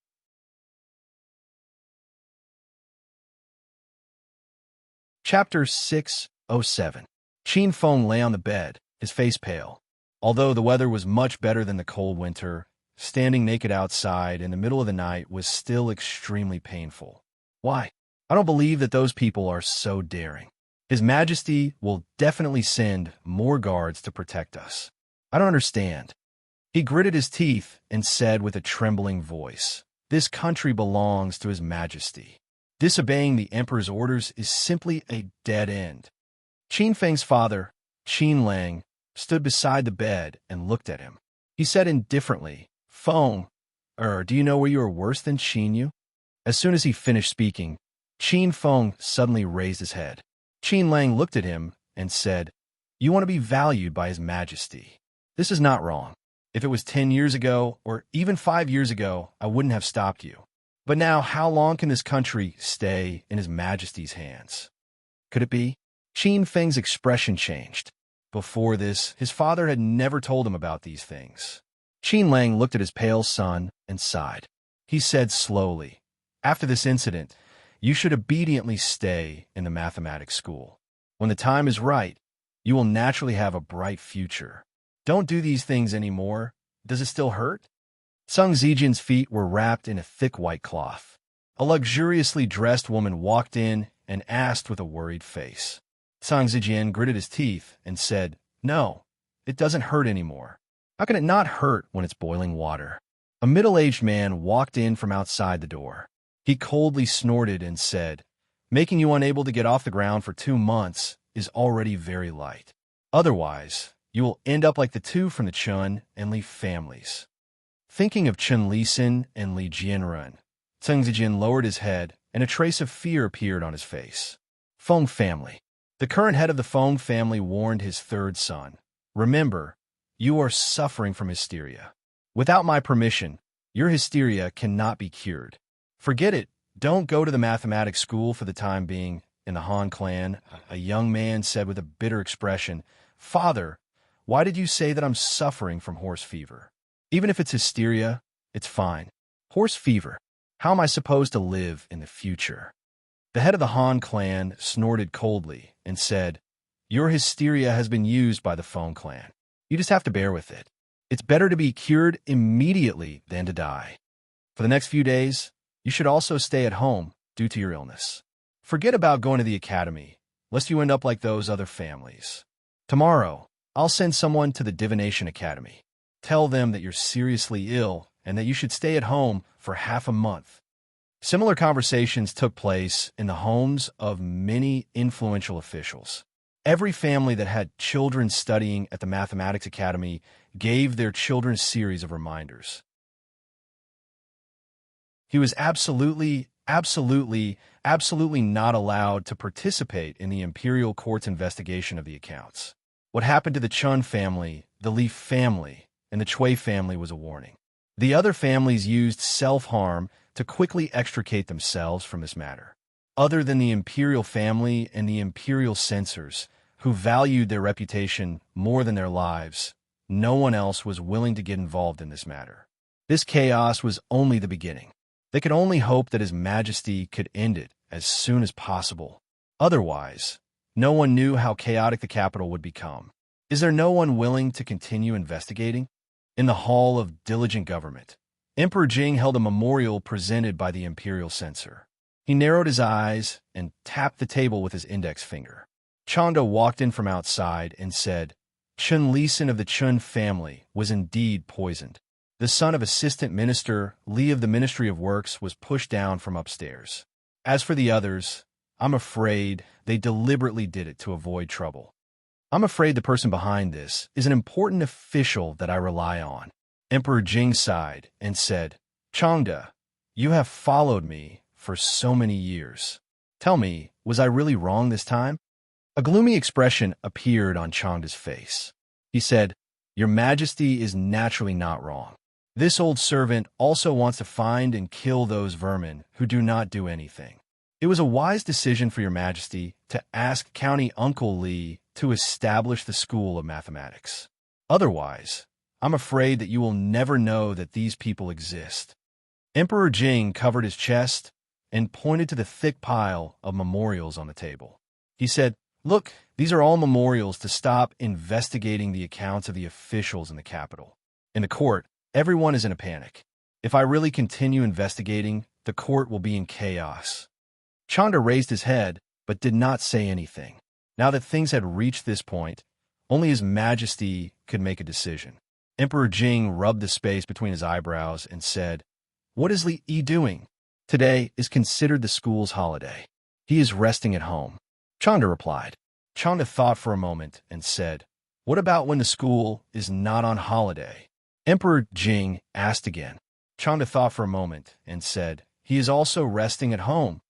Chapter 607. Qin Feng lay on the bed, his face pale. Although the weather was much better than the cold winter, standing naked outside in the middle of the night was still extremely painful. Why? I don't believe that those people are so daring. His Majesty will definitely send more guards to protect us. I don't understand. He gritted his teeth and said with a trembling voice, "This country belongs to His Majesty. Disobeying the Emperor's orders is simply a dead end." Qin Feng's father, Qin Lang, stood beside the bed and looked at him. He said indifferently, "Feng, do you know where you are worse than Qin Yu?" As soon as he finished speaking, Qin Feng suddenly raised his head. Qin Lang looked at him and said, "You want to be valued by His Majesty. This is not wrong. If it was 10 years ago, or even 5 years ago, I wouldn't have stopped you. But now, how long can this country stay in His Majesty's hands? Could it be?" Qin Feng's expression changed. Before this, his father had never told him about these things. Qin Lang looked at his pale son and sighed. He said slowly, "After this incident, you should obediently stay in the mathematics school. When the time is right, you will naturally have a bright future. Don't do these things anymore. Does it still hurt?" Zheng Zijin's feet were wrapped in a thick white cloth. A luxuriously dressed woman walked in and asked with a worried face. Zheng Zijin gritted his teeth and said, "No, it doesn't hurt anymore. How can it not hurt when it's boiling water?" A middle-aged man walked in from outside the door. He coldly snorted and said, "Making you unable to get off the ground for 2 months is already very light. Otherwise, you will end up like the two from the Chun and Li families." Thinking of Chen Lisin and Li Jianren, Zheng Zijin lowered his head, and a trace of fear appeared on his face. Feng family. The current head of the Feng family warned his third son, "Remember, you are suffering from hysteria. Without my permission, your hysteria cannot be cured. Forget it Don't go to the mathematics school for the time being. In the Han clan, a young man said with a bitter expression, "Father, why did you say that I'm suffering from horse fever? Even if it's hysteria, it's fine. Horse fever. How am I supposed to live in the future?" The head of the Han clan snorted coldly and said, "Your hysteria has been used by the Phone clan. You just have to bear with it. It's better to be cured immediately than to die. For the next few days, you should also stay at home due to your illness. Forget about going to the academy, lest you end up like those other families. Tomorrow, I'll send someone to the Divination Academy. Tell them that you're seriously ill and that you should stay at home for half a month." Similar conversations took place in the homes of many influential officials. Every family that had children studying at the Mathematics Academy gave their children a series of reminders. He was absolutely not allowed to participate in the imperial court's investigation of the accounts. What happened to the Chun family, the Li family, and the Chui family was a warning. The other families used self-harm to quickly extricate themselves from this matter. Other than the imperial family and the imperial censors, who valued their reputation more than their lives, no one else was willing to get involved in this matter. This chaos was only the beginning. They could only hope that His Majesty could end it as soon as possible. Otherwise, no one knew how chaotic the capital would become. Is there no one willing to continue investigating? In the Hall of Diligent Government, Emperor Jing held a memorial presented by the imperial censor. He narrowed his eyes and tapped the table with his index finger. Chanda walked in from outside and said, "Chun Lisan of the Chun family was indeed poisoned." The son of Assistant Minister Li of the Ministry of Works was pushed down from upstairs. As for the others, I'm afraid they deliberately did it to avoid trouble. I'm afraid the person behind this is an important official that I rely on. Emperor Jing sighed and said, "Changda, you have followed me for so many years. Tell me, was I really wrong this time?" A gloomy expression appeared on Changda's face. He said, "Your Majesty is naturally not wrong. This old servant also wants to find and kill those vermin who do not do anything. It was a wise decision for Your Majesty to ask County Uncle Li to establish the School of Mathematics. Otherwise, I'm afraid that you will never know that these people exist." Emperor Jing covered his chest and pointed to the thick pile of memorials on the table. He said, "Look, these are all memorials to stop investigating the accounts of the officials in the capital. In the court, everyone is in a panic. If I really continue investigating, the court will be in chaos." Chanda raised his head, but did not say anything. Now that things had reached this point, only His Majesty could make a decision. Emperor Jing rubbed the space between his eyebrows and said, "What is Li Yi doing? Today is considered the school's holiday. He is resting at home." Chanda replied. Chanda thought for a moment and said, "What about when the school is not on holiday?" Emperor Jing asked again. Chanda thought for a moment and said, "He is also resting at home.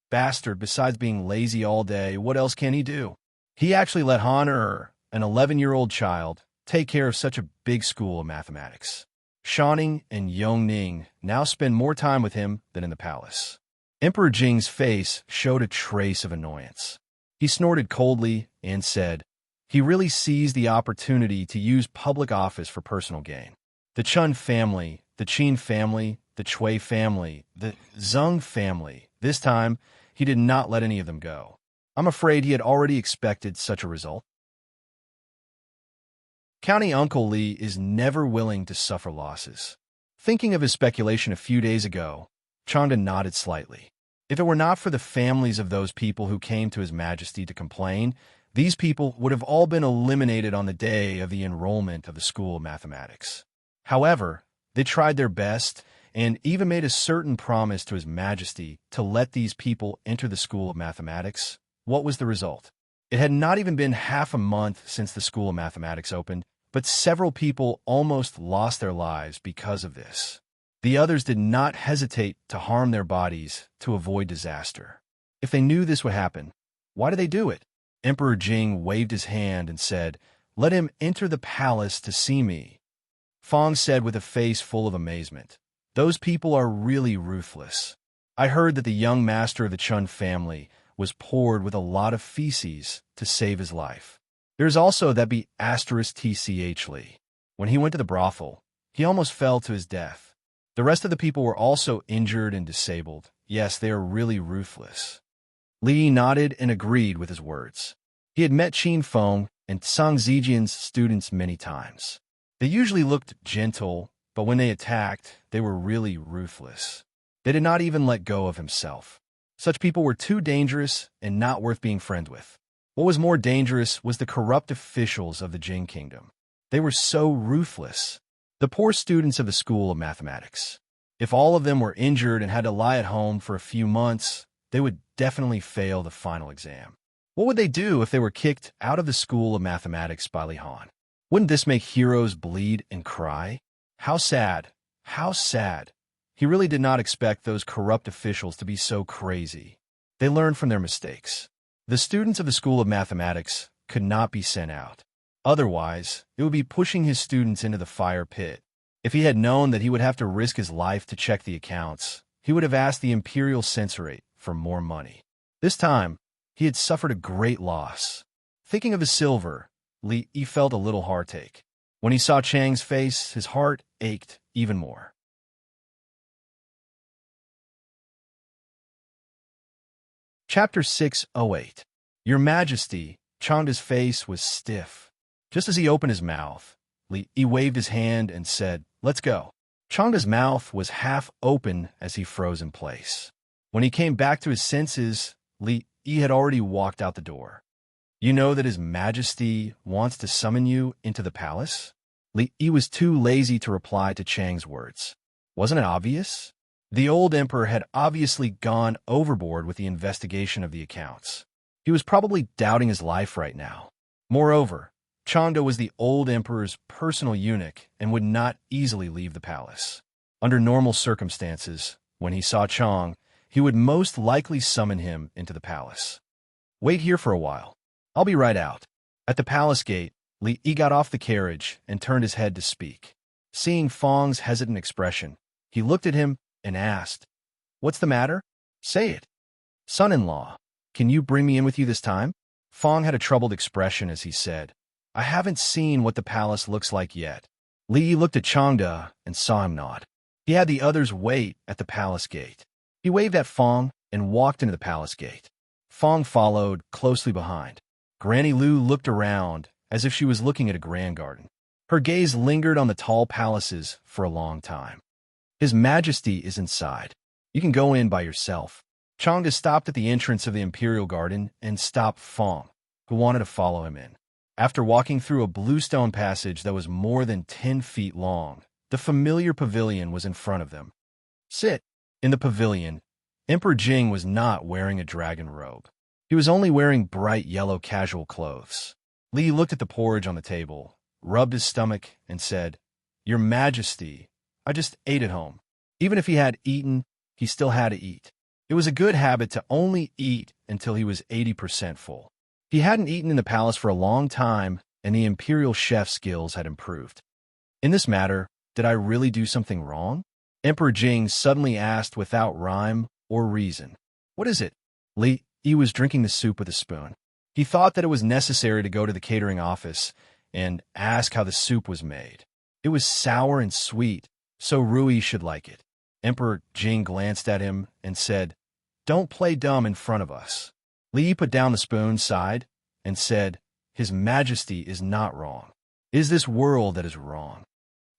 Bastard, besides being lazy all day, what else can he do? He actually let Han an 11-year-old child, take care of such a big school of mathematics. Shanning and Yongning now spend more time with him than in the palace." Emperor Jing's face showed a trace of annoyance. He snorted coldly and said, "He really seized the opportunity to use public office for personal gain. The Chun family, the Qin family, the Chui family, the Zheng family. This time, he did not let any of them go. I'm afraid he had already expected such a result." County Uncle Li is never willing to suffer losses. Thinking of his speculation a few days ago, Chanda nodded slightly. If it were not for the families of those people who came to His Majesty to complain, these people would have all been eliminated on the day of the enrollment of the School of Mathematics. However, they tried their best and even made a certain promise to His Majesty to let these people enter the School of Mathematics. What was the result? It had not even been half a month since the School of Mathematics opened, but several people almost lost their lives because of this. The others did not hesitate to harm their bodies to avoid disaster. If they knew this would happen, why did they do it? Emperor Jing waved his hand and said, "Let him enter the palace to see me." Fong said with a face full of amazement, "Those people are really ruthless. I heard that the young master of the Chun family was poured with a lot of feces to save his life. There's also that be asterisk TCH Lee. When he went to the brothel, he almost fell to his death. The rest of the people were also injured and disabled. Yes, they are really ruthless. Li nodded and agreed with his words. He had met Qin Feng and Sang Zijian's students many times. They usually looked gentle, but when they attacked, they were really ruthless. They did not even let go of himself. Such people were too dangerous and not worth being friends with. What was more dangerous was the corrupt officials of the Jing Kingdom. They were so ruthless. The poor students of the School of Mathematics. If all of them were injured and had to lie at home for a few months, they would definitely fail the final exam. What would they do if they were kicked out of the School of Mathematics by Li Han? Wouldn't this make heroes bleed and cry? How sad. How sad. He really did not expect those corrupt officials to be so crazy. They learned from their mistakes. The students of the School of Mathematics could not be sent out. Otherwise, it would be pushing his students into the fire pit. If he had known that he would have to risk his life to check the accounts, he would have asked the Imperial Censorate for more money. This time, he had suffered a great loss. Thinking of his silver, Li felt a little heartache. When he saw Chang's face, his heart ached even more. Chapter 608. Your Majesty, Changda's face was stiff. Just as he opened his mouth, Li waved his hand and said, "Let's go." Changda's mouth was half open as he froze in place. When he came back to his senses, Li had already walked out the door. "You know that His Majesty wants to summon you into the palace?" Li was too lazy to reply to Chang's words. Wasn't it obvious? The old emperor had obviously gone overboard with the investigation of the accounts. He was probably doubting his life right now. Moreover, Changda was the old emperor's personal eunuch and would not easily leave the palace. Under normal circumstances, when he saw Chang, he would most likely summon him into the palace. "Wait here for a while. I'll be right out." At the palace gate, Li got off the carriage and turned his head to speak. Seeing Feng's hesitant expression, he looked at him and asked, "What's the matter? Say it." "Son-in-law, can you bring me in with you this time?" Feng had a troubled expression as he said, "I haven't seen what the palace looks like yet." Li looked at Changda and saw him nod. He had the others wait at the palace gate. He waved at Feng and walked into the palace gate. Feng followed closely behind. Granny Lu looked around as if she was looking at a grand garden. Her gaze lingered on the tall palaces for a long time. "His Majesty is inside. You can go in by yourself." Changda stopped at the entrance of the Imperial Garden and stopped Feng, who wanted to follow him in. After walking through a bluestone passage that was more than 10 feet long, the familiar pavilion was in front of them. "Sit." In the pavilion, Emperor Jing was not wearing a dragon robe. He was only wearing bright yellow casual clothes. Li looked at the porridge on the table, rubbed his stomach, and said, "Your Majesty, I just ate at home." Even if he had eaten, he still had to eat. It was a good habit to only eat until he was 80% full. He hadn't eaten in the palace for a long time, and the imperial chef's skills had improved. "In this matter, did I really do something wrong?" Emperor Jing suddenly asked without rhyme or reason. "What is it?" Li was drinking the soup with a spoon. He thought that it was necessary to go to the catering office and ask how the soup was made. It was sour and sweet, so Rui should like it. Emperor Jing glanced at him and said, "Don't play dumb in front of us." Li put down the spoon, sighed, and said, "His Majesty is not wrong. It is this world that is wrong.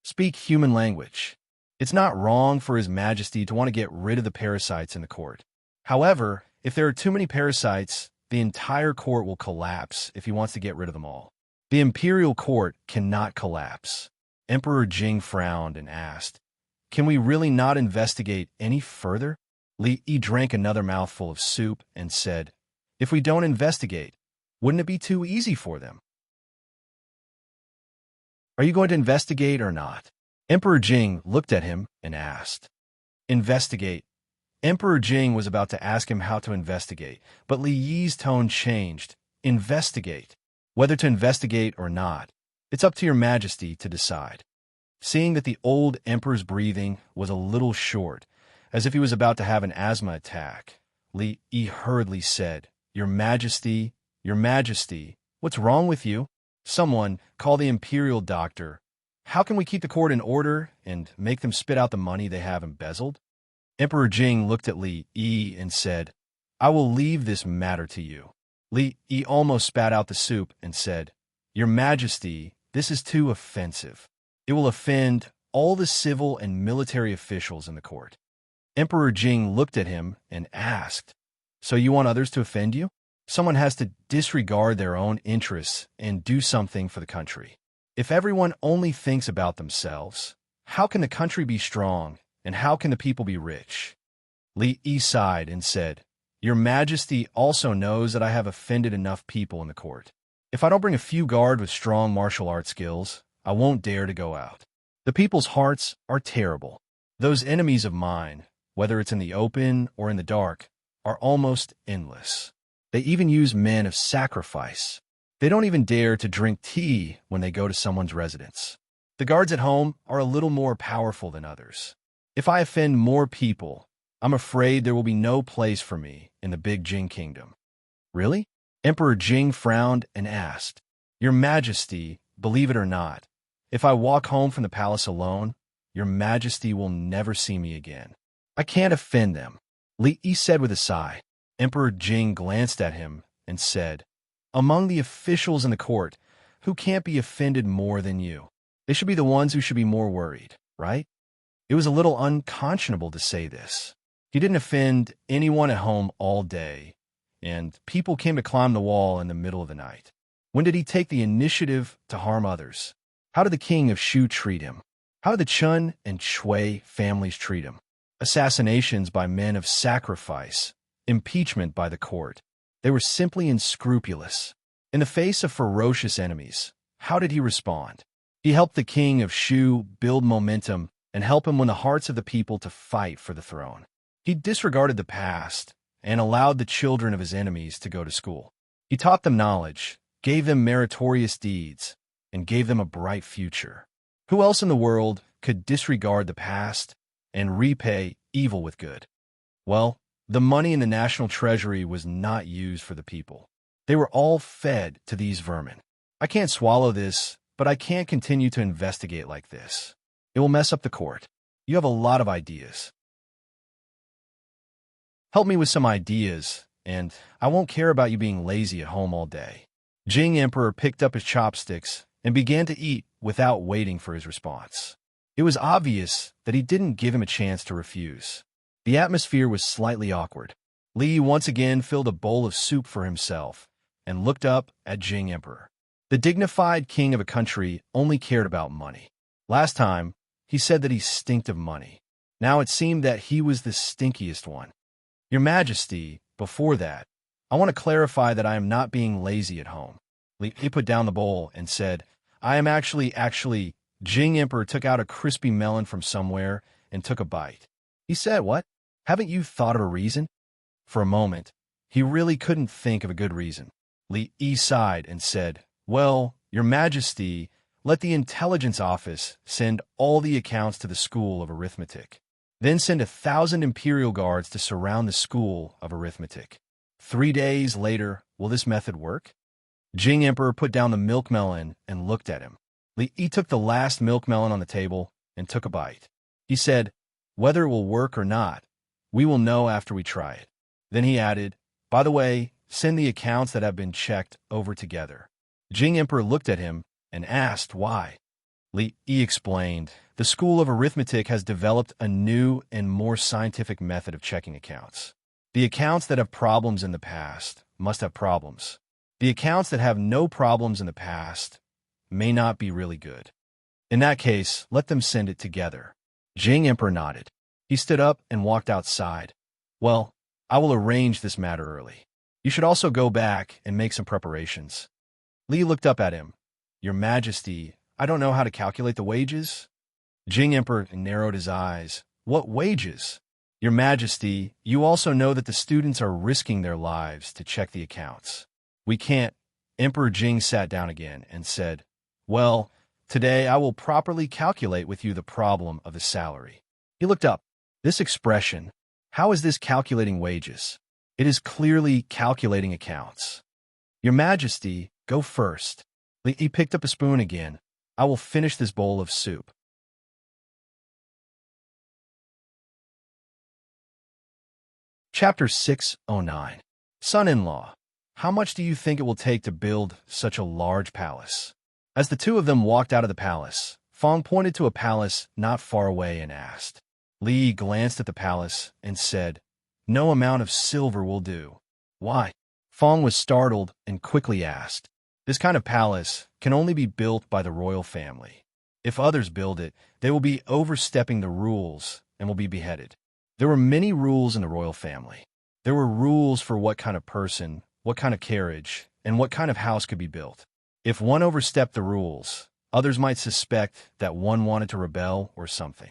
Speak human language. It's not wrong for His Majesty to want to get rid of the parasites in the court. However, if there are too many parasites, the entire court will collapse if he wants to get rid of them all. The imperial court cannot collapse." Emperor Jing frowned and asked, "Can we really not investigate any further?" Li drank another mouthful of soup and said, "If we don't investigate, wouldn't it be too easy for them?" "Are you going to investigate or not?" Emperor Jing looked at him and asked. "Investigate." Emperor Jing was about to ask him how to investigate, but Li Yi's tone changed. "Investigate. Whether to investigate or not, it's up to your Majesty to decide." Seeing that the old emperor's breathing was a little short, As if he was about to have an asthma attack, Li Yi hurriedly said, Your Majesty, Your Majesty, what's wrong with you? Someone, call the imperial doctor. How can we keep the court in order and make them spit out the money they have embezzled? Emperor Jing looked at Li Yi and said, I will leave this matter to you. Li Yi almost spat out the soup and said, Your Majesty, this is too offensive. It will offend all the civil and military officials in the court. Emperor Jing looked at him and asked, So you want others to offend you? Someone has to disregard their own interests and do something for the country. If everyone only thinks about themselves, how can the country be strong and how can the people be rich? Li Yi sighed and said, Your Majesty also knows that I have offended enough people in the court. If I don't bring a few guards with strong martial arts skills, I won't dare to go out. The people's hearts are terrible. Those enemies of mine, whether it's in the open or in the dark, are almost endless. They even use men of sacrifice. They don't even dare to drink tea when they go to someone's residence. The guards at home are a little more powerful than others. If I offend more people, I'm afraid there will be no place for me in the big Jing kingdom. Really? Emperor Jing frowned and asked, Your Majesty, believe it or not, if I walk home from the palace alone, Your Majesty will never see me again. I can't offend them. Li Yi said with a sigh. Emperor Jing glanced at him and said, Among the officials in the court, who can't be offended more than you? They should be the ones who should be more worried, right? It was a little unconscionable to say this. He didn't offend anyone at home all day, and people came to climb the wall in the middle of the night. When did he take the initiative to harm others? How did the king of Shu treat him? How did the Chun and Shui families treat him? Assassinations by men of sacrifice, impeachment by the court. They were simply unscrupulous. In the face of ferocious enemies, how did he respond? He helped the king of Shu build momentum and help him win the hearts of the people to fight for the throne. He disregarded the past and allowed the children of his enemies to go to school. He taught them knowledge, gave them meritorious deeds, and gave them a bright future. Who else in the world could disregard the past and repay evil with good? Well, the money in the national treasury was not used for the people. They were all fed to these vermin. I can't swallow this, but I can't continue to investigate like this. It will mess up the court. You have a lot of ideas. Help me with some ideas, and I won't care about you being lazy at home all day. Jing Emperor picked up his chopsticks and began to eat without waiting for his response. It was obvious that he didn't give him a chance to refuse. The atmosphere was slightly awkward. Li once again filled a bowl of soup for himself and looked up at Jing Emperor. The dignified king of a country only cared about money. Last time, he said that he stinked of money. Now it seemed that he was the stinkiest one. Your Majesty, before that, I want to clarify that I am not being lazy at home. He put down the bowl and said, I am actually, Jing Emperor took out a crispy melon from somewhere and took a bite. He said, What? Haven't you thought of a reason? For a moment, he really couldn't think of a good reason. Li Yi sighed and said, Well, Your Majesty, let the intelligence office send all the accounts to the school of arithmetic. Then send 1,000 imperial guards to surround the school of arithmetic. 3 days later, will this method work? Jing Emperor put down the milk melon and looked at him. Li Yi took the last milk melon on the table and took a bite. He said, Whether it will work or not, we will know after we try it. Then he added, By the way, send the accounts that have been checked over together. Jing Emperor looked at him and asked why. Li Yi explained, The school of arithmetic has developed a new and more scientific method of checking accounts. The accounts that have problems in the past must have problems. The accounts that have no problems in the past may not be really good. In that case, let them send it together. Jing Emperor nodded. He stood up and walked outside. Well, I will arrange this matter early. You should also go back and make some preparations. Li looked up at him. Your Majesty, I don't know how to calculate the wages. Jing Emperor narrowed his eyes. What wages? Your Majesty, you also know that the students are risking their lives to check the accounts. We can't. Emperor Jing sat down again and said, Well, today I will properly calculate with you the problem of the salary. He looked up. This expression, how is this calculating wages? It is clearly calculating accounts. Your Majesty, go first. He picked up a spoon again. I will finish this bowl of soup. Chapter 609. Son-in-law, how much do you think it will take to build such a large palace? As the two of them walked out of the palace, Fong pointed to a palace not far away and asked. Li glanced at the palace and said, No amount of silver will do. Why? Fong was startled and quickly asked. This kind of palace can only be built by the royal family. If others build it, they will be overstepping the rules and will be beheaded. There were many rules in the royal family. There were rules for what kind of person, what kind of carriage, and what kind of house could be built. If one overstepped the rules, others might suspect that one wanted to rebel or something.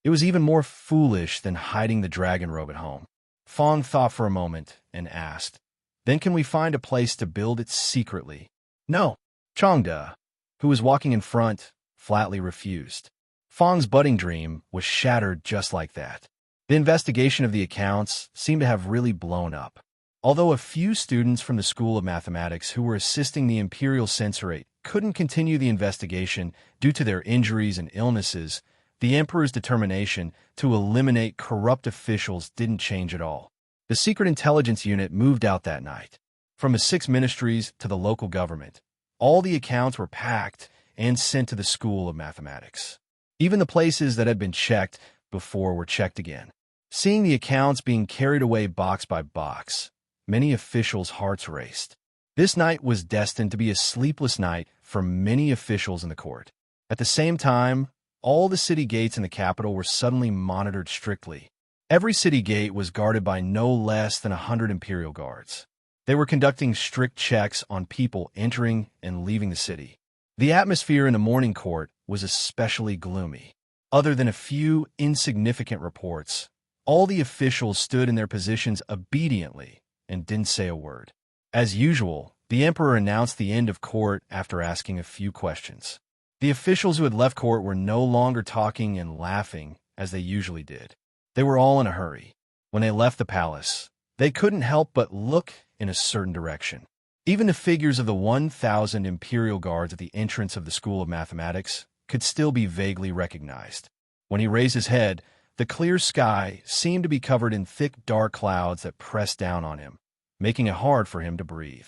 It was even more foolish than hiding the dragon robe at home. Fong thought for a moment and asked, Then can we find a place to build it secretly? No. Changde, who was walking in front, flatly refused. Fong's budding dream was shattered just like that. The investigation of the accounts seemed to have really blown up. Although a few students from the School of Mathematics who were assisting the Imperial Censorate couldn't continue the investigation due to their injuries and illnesses, the Emperor's determination to eliminate corrupt officials didn't change at all. The Secret Intelligence Unit moved out that night. From the 6 ministries to the local government, all the accounts were packed and sent to the School of Mathematics. Even the places that had been checked before were checked again. Seeing the accounts being carried away box by box, many officials' hearts raced. This night was destined to be a sleepless night for many officials in the court. At the same time, all the city gates in the capital were suddenly monitored strictly. Every city gate was guarded by no less than 100 Imperial guards. They were conducting strict checks on people entering and leaving the city. The atmosphere in the morning court was especially gloomy. Other than a few insignificant reports, all the officials stood in their positions obediently and didn't say a word. As usual, the Emperor announced the end of court after asking a few questions. The officials who had left court were no longer talking and laughing as they usually did. They were all in a hurry. When they left the palace, they couldn't help but look in a certain direction. Even the figures of the 1,000 Imperial guards at the entrance of the School of Mathematics could still be vaguely recognized. When he raised his head, the clear sky seemed to be covered in thick, dark clouds that pressed down on him, making it hard for him to breathe.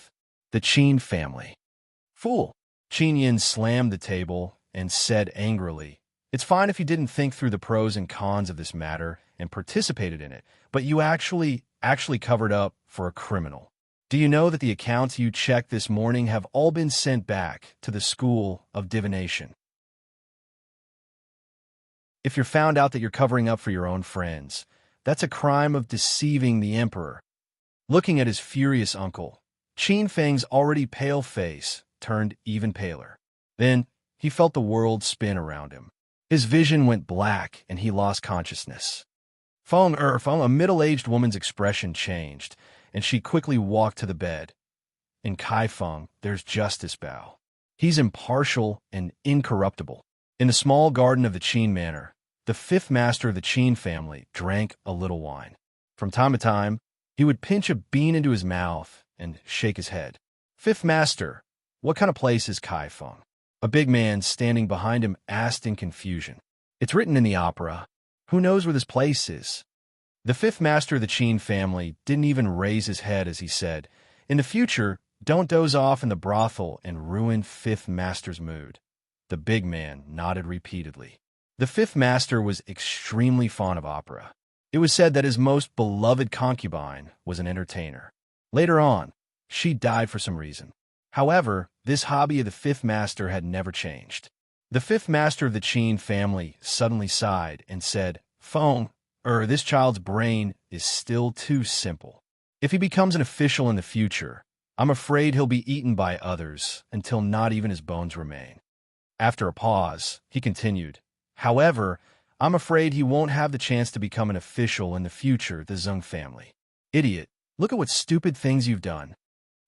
The Qin family. Fool! Qin Yin slammed the table and said angrily, It's fine if you didn't think through the pros and cons of this matter and participated in it, but you actually covered up for a criminal. Do you know that the accounts you checked this morning have all been sent back to the School of Divination? If you're found out that you're covering up for your own friends, that's a crime of deceiving the Emperor. Looking at his furious uncle, Qin Feng's already pale face turned even paler. Then he felt the world spin around him. His vision went black and he lost consciousness. Feng, a middle-aged woman's expression changed, and she quickly walked to the bed. In Kai Feng, there's Justice Bao. He's impartial and incorruptible. In the small garden of the Qin Manor, the 5th master of the Qin family drank a little wine. From time to time, he would pinch a bean into his mouth and shake his head. 5th master, what kind of place is Kai Feng? A big man standing behind him asked in confusion. It's written in the opera. Who knows where this place is? The 5th master of the Qin family didn't even raise his head as he said, In the future, don't doze off in the brothel and ruin 5th master's mood. The big man nodded repeatedly. The 5th master was extremely fond of opera. It was said that his most beloved concubine was an entertainer. Later on, she died for some reason. However, this hobby of the 5th master had never changed. The 5th master of the Qin family suddenly sighed and said, Feng, this child's brain is still too simple. If he becomes an official in the future, I'm afraid he'll be eaten by others until not even his bones remain. After a pause, he continued, However, I'm afraid he won't have the chance to become an official in the future, the Zeng family. Idiot, look at what stupid things you've done.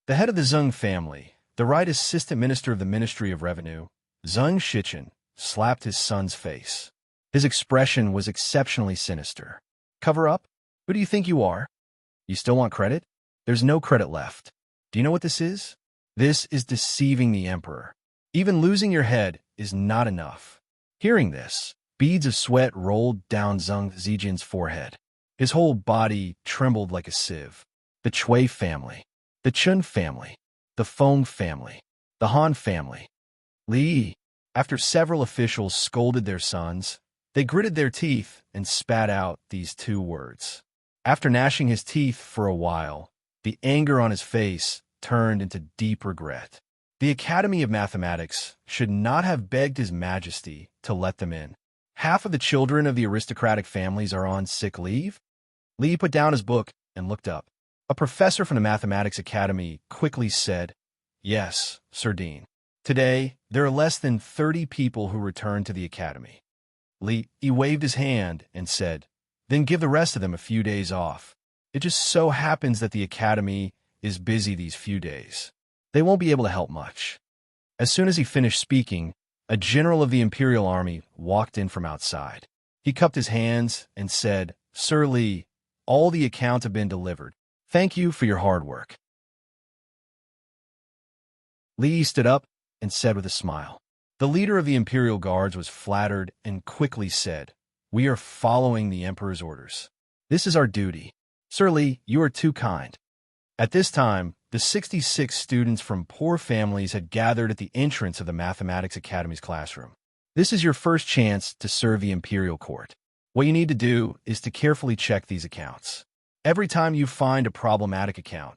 The head of the Zeng family, the right assistant minister of the Ministry of Revenue, Zeng Shichen, slapped his son's face. His expression was exceptionally sinister. Cover up? Who do you think you are? You still want credit? There's no credit left. Do you know what this is? This is deceiving the emperor. Even losing your head is not enough. Hearing this, beads of sweat rolled down Zheng Zijin's forehead. His whole body trembled like a sieve. The Chui family, the Chun family, the Feng family, the Han family. Li. After several officials scolded their sons, they gritted their teeth and spat out these two words. After gnashing his teeth for a while, the anger on his face turned into deep regret. The Academy of Mathematics should not have begged His Majesty to let them in. Half of the children of the aristocratic families are on sick leave? Li put down his book and looked up. A professor from the Mathematics Academy quickly said, "Yes, Sir Dean. Today, there are less than 30 people who returned to the Academy." He waved his hand and said, "Then give the rest of them a few days off. It just so happens that the Academy is busy these few days. They won't be able to help much." As soon as he finished speaking, a general of the Imperial Army walked in from outside. He cupped his hands and said, "Sir Li, all the accounts have been delivered. Thank you for your hard work." Li stood up and said with a smile. The leader of the Imperial Guards was flattered and quickly said, "We are following the Emperor's orders. This is our duty. Sir Li, you are too kind." At this time, the 66 students from poor families had gathered at the entrance of the Mathematics Academy's classroom. This is your first chance to serve the Imperial Court. What you need to do is to carefully check these accounts. Every time you find a problematic account,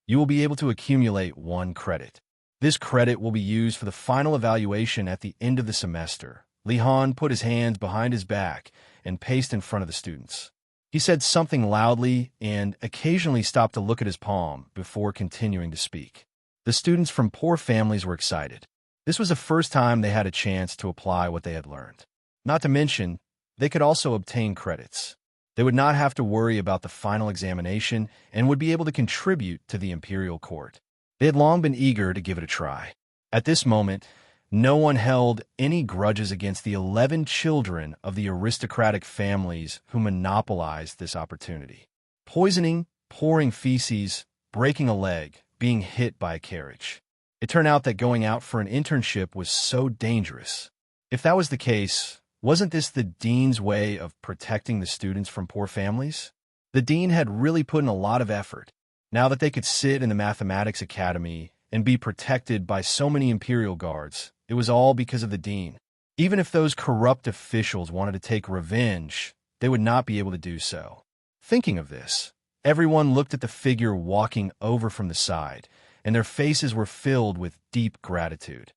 you will be able to accumulate 1 credit. This credit will be used for the final evaluation at the end of the semester. Li Han put his hands behind his back and paced in front of the students. He said something loudly and occasionally stopped to look at his palm before continuing to speak. The students from poor families were excited. This was the first time they had a chance to apply what they had learned. Not to mention, they could also obtain credits. They would not have to worry about the final examination and would be able to contribute to the Imperial Court. They had long been eager to give it a try. At this moment, no one held any grudges against the 11 children of the aristocratic families who monopolized this opportunity. Poisoning, pouring feces, breaking a leg, being hit by a carriage. It turned out that going out for an internship was so dangerous. If that was the case, wasn't this the dean's way of protecting the students from poor families? The dean had really put in a lot of effort. Now that they could sit in the Mathematics Academy and be protected by so many Imperial Guards, it was all because of the dean. Even if those corrupt officials wanted to take revenge, they would not be able to do so. Thinking of this, everyone looked at the figure walking over from the side, and their faces were filled with deep gratitude.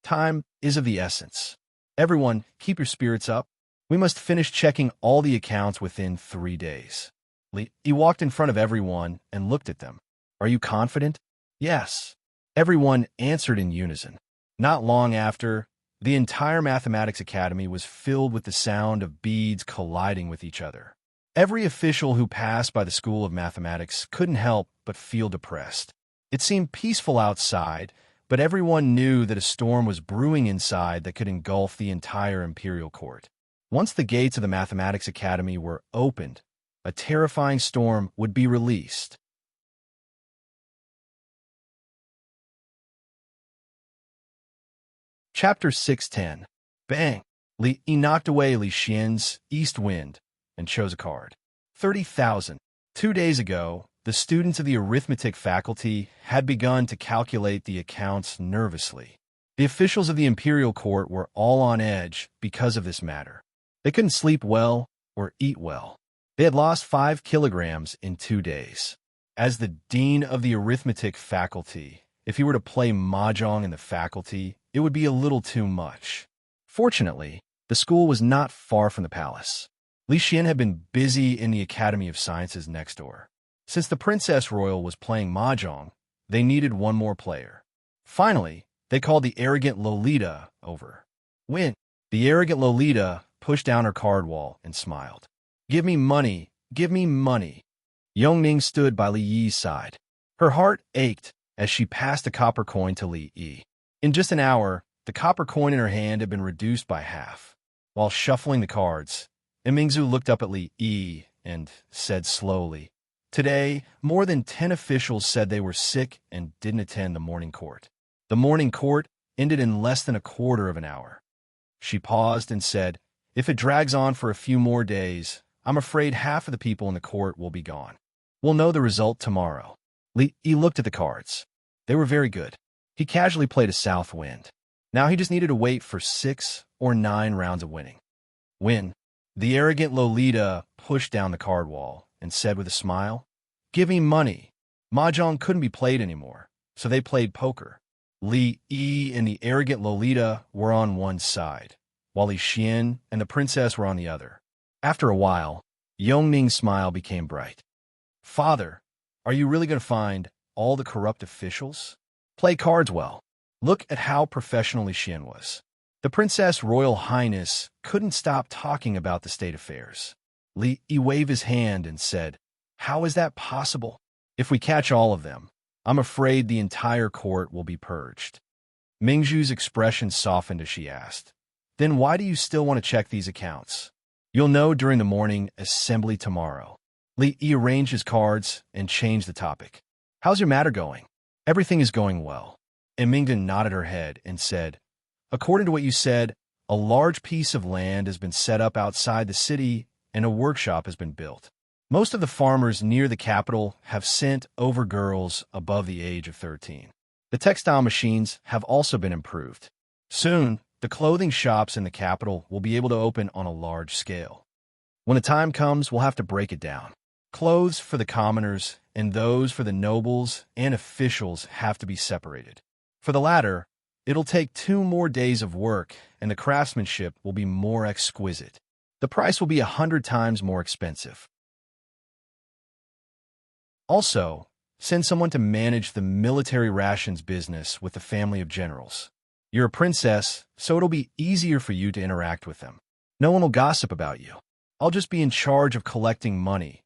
Time is of the essence. Everyone, keep your spirits up. We must finish checking all the accounts within 3 days. He walked in front of everyone and looked at them. Are you confident? Yes. Everyone answered in unison. Not long after, the entire Mathematics Academy was filled with the sound of beads colliding with each other. Every official who passed by the School of Mathematics couldn't help but feel depressed. It seemed peaceful outside, but everyone knew that a storm was brewing inside that could engulf the entire Imperial Court. Once the gates of the Mathematics Academy were opened, a terrifying storm would be released. Chapter 610. Bang! Li knocked away Li Xian's East Wind and chose a card. 30,000. 2 days ago, the students of the arithmetic faculty had begun to calculate the accounts nervously. The officials of the Imperial Court were all on edge because of this matter. They couldn't sleep well or eat well. They had lost 5 kilograms in 2 days. As the dean of the arithmetic faculty, if he were to play mahjong in the faculty, it would be a little too much. Fortunately, the school was not far from the palace. Li Xian had been busy in the Academy of Sciences next door. Since the Princess Royal was playing mahjong, they needed one more player. Finally, they called the arrogant Lolita over. Win. The arrogant Lolita pushed down her card wall and smiled. Give me money, give me money. Yongning stood by Li Yi's side. Her heart ached as she passed a copper coin to Li Yi. In just an hour, the copper coin in her hand had been reduced by half. While shuffling the cards, Mingzu looked up at Li Yi and said slowly, "Today, more than 10 officials said they were sick and didn't attend the morning court. The morning court ended in less than a quarter of an hour." She paused and said, "If it drags on for a few more days, I'm afraid half of the people in the court will be gone. We'll know the result tomorrow." He looked at the cards. They were very good. He casually played a south wind. Now he just needed to wait for 6 or 9 rounds of winning. Win. The arrogant Lolita pushed down the card wall and said with a smile, "Give me money." Mahjong couldn't be played anymore, so they played poker. Li Yi and the arrogant Lolita were on one side, while Li Xian and the princess were on the other. After a while, Yongning's smile became bright. "Father, are you really going to find all the corrupt officials? Play cards well." Look at how professional Li Xian was. The Princess Royal Highness couldn't stop talking about the state affairs. Li Yi waved his hand and said, "How is that possible? If we catch all of them, I'm afraid the entire court will be purged." Mingzhu's expression softened as she asked, "Then why do you still want to check these accounts? You'll know during the morning assembly tomorrow." Li Yi arranged his cards and changed the topic. "How's your matter going?" "Everything is going well." And Mingden nodded her head and said, "According to what you said, a large piece of land has been set up outside the city and a workshop has been built. Most of the farmers near the capital have sent over girls above the age of 13. The textile machines have also been improved. Soon, the clothing shops in the capital will be able to open on a large scale. When the time comes, we'll have to break it down. Clothes for the commoners and those for the nobles and officials have to be separated. For the latter, it'll take 2 more days of work, and the craftsmanship will be more exquisite. The price will be 100 times more expensive. Also, send someone to manage the military rations business with the family of generals. You're a princess, so it'll be easier for you to interact with them. No one will gossip about you. I'll just be in charge of collecting money."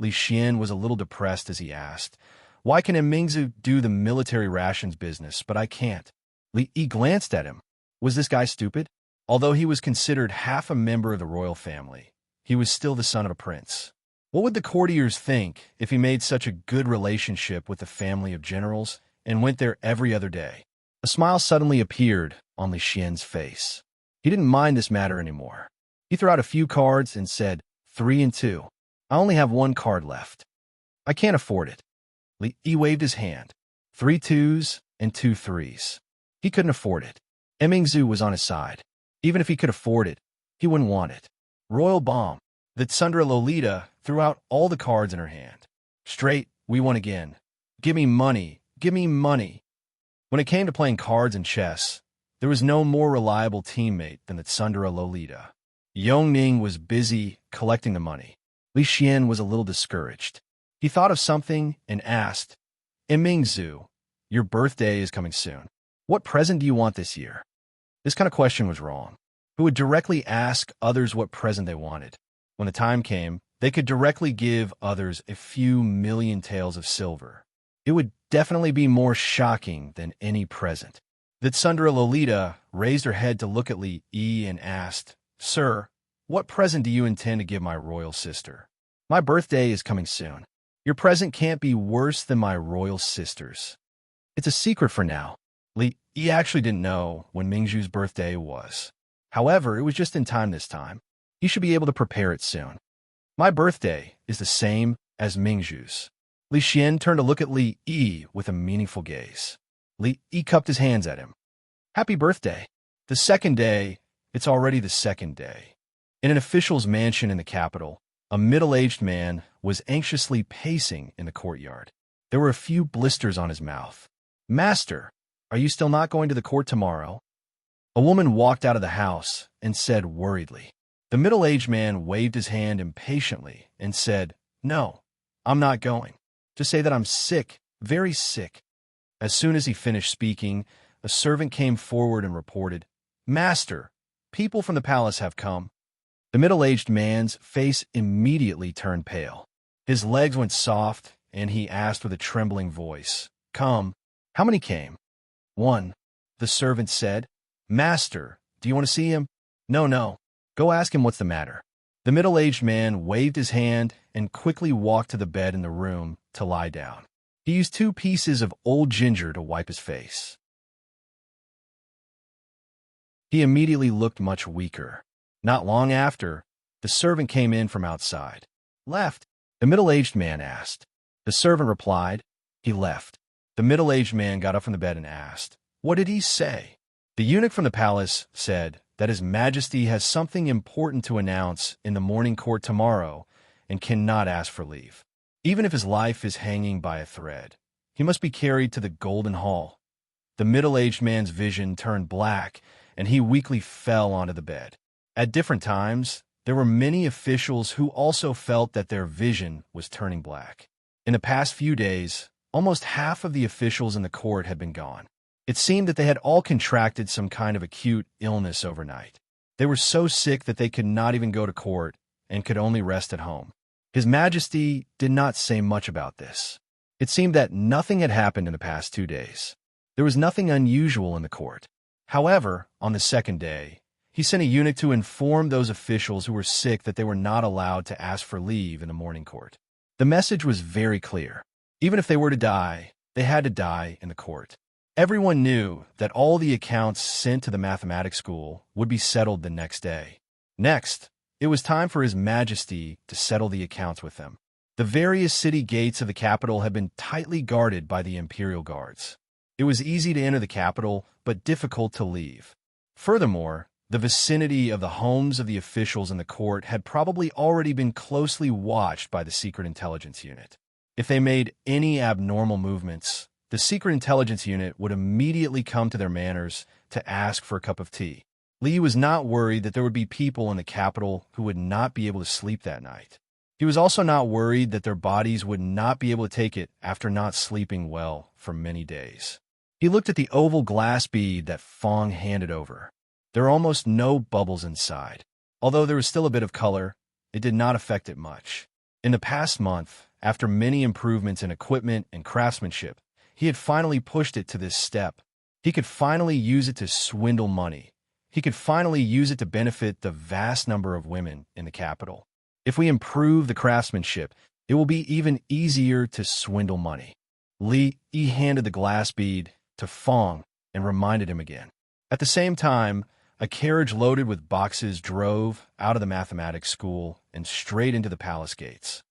Li Xian was a little depressed as he asked, "Why can Mingzhu do the military rations business, but I can't?" Li Yi glanced at him. Was this guy stupid? Although he was considered half a member of the royal family, he was still the son of a prince. What would the courtiers think if he made such a good relationship with the family of generals and went there every other day? A smile suddenly appeared on Li Xian's face. He didn't mind this matter anymore. He threw out a few cards and said, 3 and 2. I only have 1 card left. I can't afford it." Li Yi waved his hand. 3 2s and 2 3s. He couldn't afford it. Mingzhu was on his side. Even if he could afford it, he wouldn't want it. Royal bomb. The Tsundra Lolita threw out all the cards in her hand. "Straight, we won again. Give me money. Give me money." When it came to playing cards and chess, there was no more reliable teammate than the Tsundra Lolita. Yongning was busy collecting the money. Li Xian was a little discouraged. He thought of something and asked, "Mingzhu, your birthday is coming soon. What present do you want this year?" This kind of question was wrong. Who would directly ask others what present they wanted? When the time came, they could directly give others a few million taels of silver. It would definitely be more shocking than any present. The Tsundra Lolita raised her head to look at Li Yi and asked, "Sir, what present do you intend to give my royal sister?" "My birthday is coming soon. Your present can't be worse than my royal sister's." "It's a secret for now." Li Yi actually didn't know when Mingzhu's birthday was. However, it was just in time this time. He should be able to prepare it soon. "My birthday is the same as Mingzhu's." Li Xian turned to look at Li Yi with a meaningful gaze. Li Yi cupped his hands at him. "Happy birthday." The second day, it's already the second day. In an official's mansion in the capital, a middle-aged man was anxiously pacing in the courtyard. There were a few blisters on his mouth. "Master, are you still not going to the court tomorrow?" A woman walked out of the house and said worriedly. The middle-aged man waved his hand impatiently and said, "No, I'm not going. Just say that I'm sick, very sick." As soon as he finished speaking, a servant came forward and reported, "Master, people from the palace have come." The middle-aged man's face immediately turned pale. His legs went soft, and he asked with a trembling voice, "Come." "How many came?" "1." The servant said. "Master, do you want to see him?" "No, no. Go ask him what's the matter." The middle-aged man waved his hand and quickly walked to the bed in the room to lie down. He used 2 pieces of old ginger to wipe his face. He immediately looked much weaker. Not long after, the servant came in from outside. "Left?" the middle-aged man asked. The servant replied, "He left." The middle-aged man got up from the bed and asked, "What did he say?" The eunuch from the palace said that His Majesty has something important to announce in the morning court tomorrow and cannot ask for leave. Even if his life is hanging by a thread, he must be carried to the Golden Hall. The middle-aged man's vision turned black, and he weakly fell onto the bed. At different times, there were many officials who also felt that their vision was turning black. In the past few days, almost half of the officials in the court had been gone. It seemed that they had all contracted some kind of acute illness overnight. They were so sick that they could not even go to court and could only rest at home. His Majesty did not say much about this. It seemed that nothing had happened in the past 2 days. There was nothing unusual in the court. However, on the second day, he sent a eunuch to inform those officials who were sick that they were not allowed to ask for leave in the morning court. The message was very clear. Even if they were to die, they had to die in the court. Everyone knew that all the accounts sent to the mathematics school would be settled the next day. Next, it was time for His Majesty to settle the accounts with them. The various city gates of the capital had been tightly guarded by the imperial guards. It was easy to enter the capital, but difficult to leave. Furthermore, the vicinity of the homes of the officials in the court had probably already been closely watched by the Secret Intelligence Unit. If they made any abnormal movements, the Secret Intelligence Unit would immediately come to their manors to ask for a cup of tea. Li was not worried that there would be people in the capital who would not be able to sleep that night. He was also not worried that their bodies would not be able to take it after not sleeping well for many days. He looked at the oval glass bead that Fong handed over. There were almost no bubbles inside. Although there was still a bit of color, it did not affect it much. In the past month, after many improvements in equipment and craftsmanship, he had finally pushed it to this step. He could finally use it to swindle money. He could finally use it to benefit the vast number of women in the capital. If we improve the craftsmanship, it will be even easier to swindle money. Li handed the glass bead to Fong and reminded him again. At the same time, a carriage loaded with boxes drove out of the mathematics school and straight into the palace gates.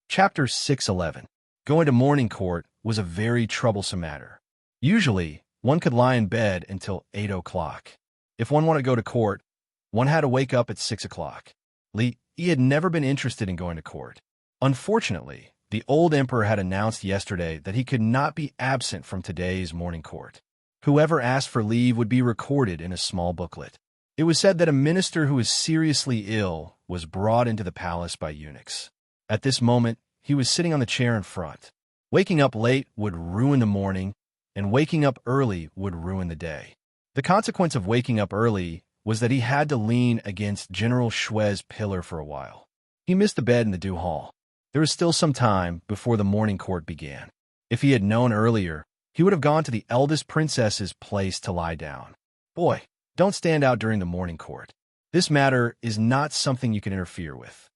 Chapter 611. Going to morning court was a very troublesome matter. Usually, one could lie in bed until 8 o'clock. If one wanted to go to court, one had to wake up at 6 o'clock. Li had never been interested in going to court. Unfortunately, the old emperor had announced yesterday that he could not be absent from today's morning court. Whoever asked for leave would be recorded in a small booklet. It was said that a minister who was seriously ill was brought into the palace by eunuchs. At this moment, he was sitting on the chair in front. Waking up late would ruin the morning, and waking up early would ruin the day. The consequence of waking up early was that he had to lean against General Shue's pillar for a while. He missed the bed in the Dew Hall. There was still some time before the morning court began. If he had known earlier, he would have gone to the eldest princess's place to lie down. Boy, don't stand out during the morning court. This matter is not something you can interfere with.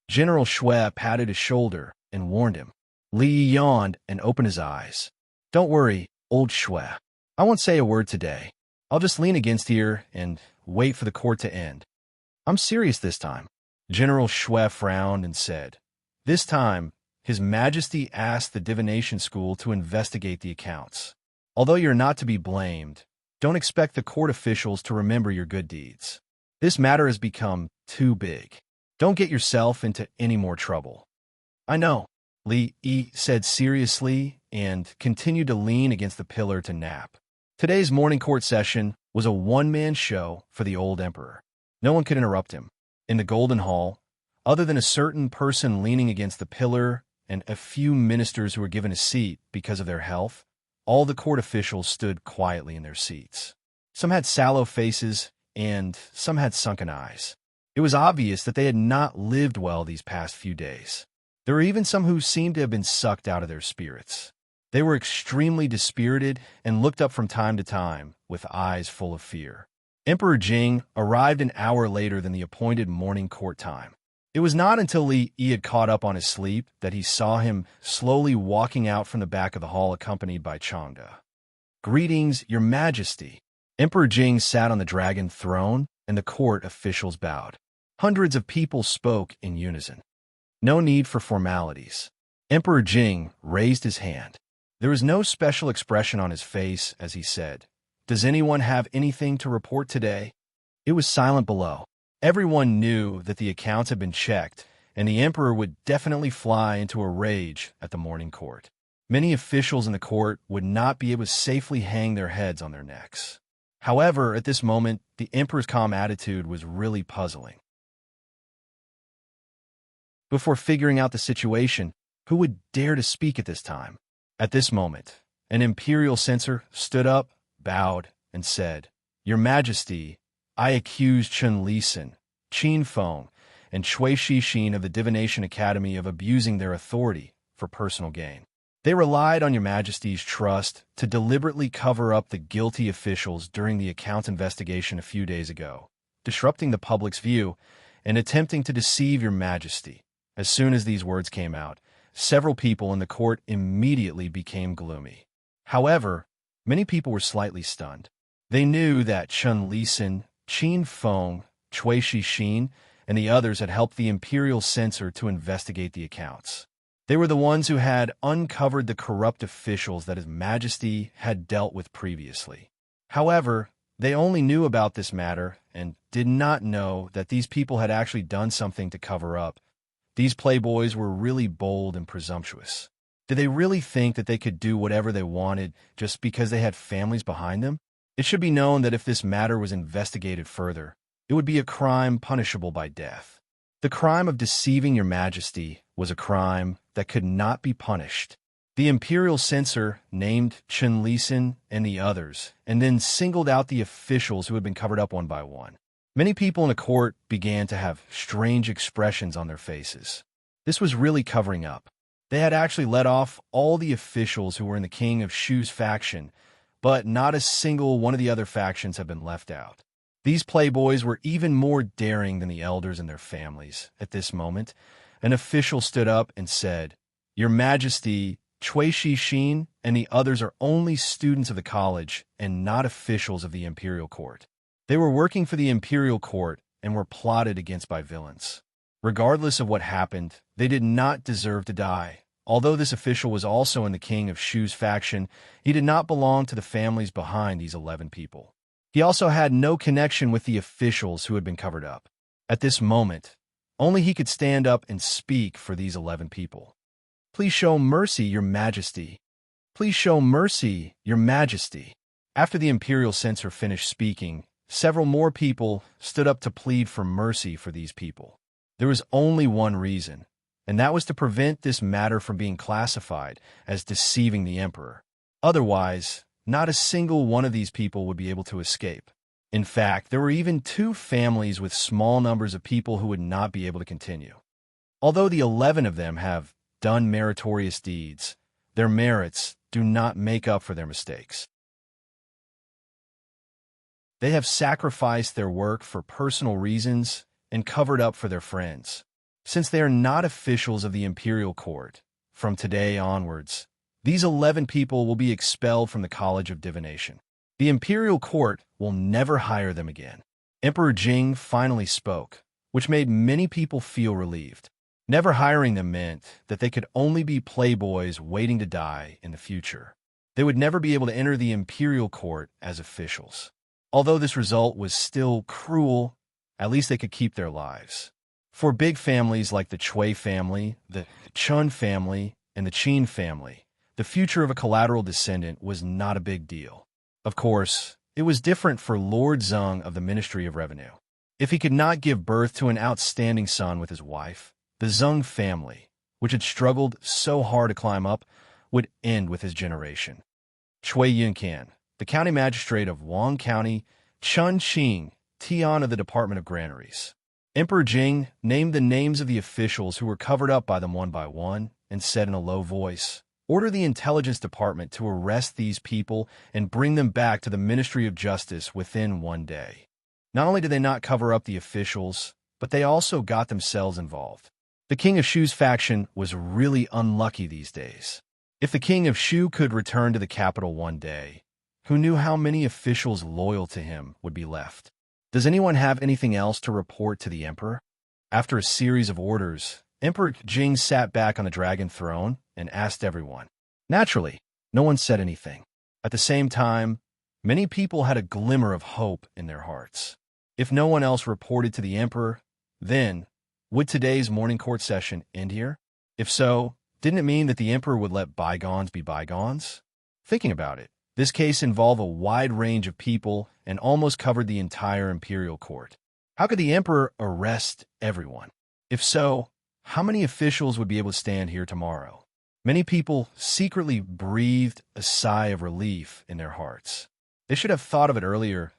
General Shue patted his shoulder and warned him. Li yawned and opened his eyes. Don't worry, old Shue. I won't say a word today. I'll just lean against here and wait for the court to end. I'm serious this time. General Shue frowned and said, This time, His Majesty asked the divination school to investigate the accounts. Although you're not to be blamed, don't expect the court officials to remember your good deeds. This matter has become too big. Don't get yourself into any more trouble. I know, Li said seriously and continued to lean against the pillar to nap. Today's morning court session was a one-man show for the old emperor. No one could interrupt him. In the Golden Hall, other than a certain person leaning against the pillar and a few ministers who were given a seat because of their health, all the court officials stood quietly in their seats. Some had sallow faces and some had sunken eyes. It was obvious that they had not lived well these past few days. There were even some who seemed to have been sucked out of their spirits. They were extremely dispirited and looked up from time to time with eyes full of fear. Emperor Jing arrived an hour later than the appointed morning court time. It was not until Li Yi had caught up on his sleep that he saw him slowly walking out from the back of the hall accompanied by Changde. "Greetings, Your Majesty." Emperor Jing sat on the dragon throne, and the court officials bowed. Hundreds of people spoke in unison. No need for formalities. Emperor Jing raised his hand. There was no special expression on his face as he said, "Does anyone have anything to report today?" It was silent below. Everyone knew that the accounts had been checked, and the emperor would definitely fly into a rage at the morning court. Many officials in the court would not be able to safely hang their heads on their necks. However, at this moment, the emperor's calm attitude was really puzzling. Before figuring out the situation, who would dare to speak at this time? At this moment, an imperial censor stood up, bowed, and said, "Your Majesty, I accuse Chen Lisan, Qin Feng, and Cui Shixin of the Divination Academy of abusing their authority for personal gain. They relied on Your Majesty's trust to deliberately cover up the guilty officials during the account investigation a few days ago, disrupting the public's view and attempting to deceive Your Majesty." As soon as these words came out, several people in the court immediately became gloomy. However, many people were slightly stunned. They knew that Chen Lisan, Qin Feng, Cui Shixin, and the others had helped the imperial censor to investigate the accounts. They were the ones who had uncovered the corrupt officials that His Majesty had dealt with previously. However, they only knew about this matter and did not know that these people had actually done something to cover up. These playboys were really bold and presumptuous. Did they really think that they could do whatever they wanted just because they had families behind them? It should be known that if this matter was investigated further, it would be a crime punishable by death. The crime of deceiving Your Majesty was a crime that could not be punished. The imperial censor named Chen Lisan and the others, and then singled out the officials who had been covered up one by one. Many people in the court began to have strange expressions on their faces. This was really covering up. They had actually let off all the officials who were in the King of Shu's faction, but not a single one of the other factions had been left out. These playboys were even more daring than the elders and their families. At this moment, an official stood up and said, "Your Majesty, Cui Shixin and the others are only students of the college and not officials of the imperial court. They were working for the imperial court and were plotted against by villains. Regardless of what happened, they did not deserve to die. Although this official was also in the King of Shu's faction, he did not belong to the families behind these 11 people. He also had no connection with the officials who had been covered up. At this moment, only he could stand up and speak for these 11 people. Please show mercy, Your Majesty. Please show mercy, Your Majesty." After the imperial censor finished speaking, several more people stood up to plead for mercy for these people. There was only one reason, and that was to prevent this matter from being classified as deceiving the emperor. Otherwise, not a single one of these people would be able to escape. In fact, there were even 2 families with small numbers of people who would not be able to continue. Although the 11 of them have done meritorious deeds, their merits do not make up for their mistakes. They have sacrificed their work for personal reasons and covered up for their friends. Since they are not officials of the imperial court, from today onwards, these 11 people will be expelled from the College of Divination. The imperial court will never hire them again. Emperor Jing finally spoke, which made many people feel relieved. Never hiring them meant that they could only be playboys waiting to die in the future. They would never be able to enter the imperial court as officials. Although this result was still cruel, at least they could keep their lives. For big families like the Cui family, the Chun family, and the Qin family, the future of a collateral descendant was not a big deal. Of course, it was different for Lord Zeng of the Ministry of Revenue. If he could not give birth to an outstanding son with his wife, the Zeng family, which had struggled so hard to climb up, would end with his generation. Cui Yuncan, the county magistrate of Wang County, Chun Qing, Tian of the Department of Granaries. Emperor Jing named the names of the officials who were covered up by them one by one and said in a low voice, Order the intelligence department to arrest these people and bring them back to the Ministry of Justice within one day. Not only did they not cover up the officials, but they also got themselves involved. The King of Shu's faction was really unlucky these days. If the King of Shu could return to the capital one day, who knew how many officials loyal to him would be left? Does anyone have anything else to report to the Emperor? After a series of orders, Emperor Jing sat back on the dragon throne and asked everyone. Naturally, no one said anything. At the same time, many people had a glimmer of hope in their hearts. If no one else reported to the Emperor, then would today's morning court session end here? If so, didn't it mean that the Emperor would let bygones be bygones? Thinking about it, this case involved a wide range of people and almost covered the entire imperial court. How could the Emperor arrest everyone? If so, how many officials would be able to stand here tomorrow? Many people secretly breathed a sigh of relief in their hearts. They should have thought of it earlier.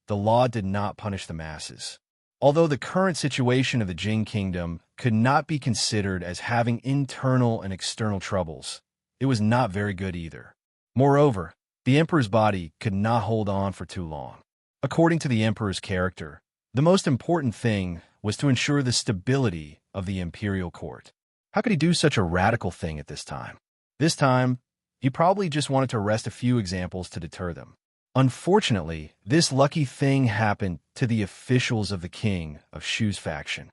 The law did not punish the masses. Although the current situation of the Jing Kingdom could not be considered as having internal and external troubles, it was not very good either. Moreover, the Emperor's body could not hold on for too long. According to the Emperor's character, the most important thing was to ensure the stability of the imperial court. How could he do such a radical thing at this time? This time, he probably just wanted to arrest a few examples to deter them. Unfortunately, this lucky thing happened to the officials of the King of Shu's faction.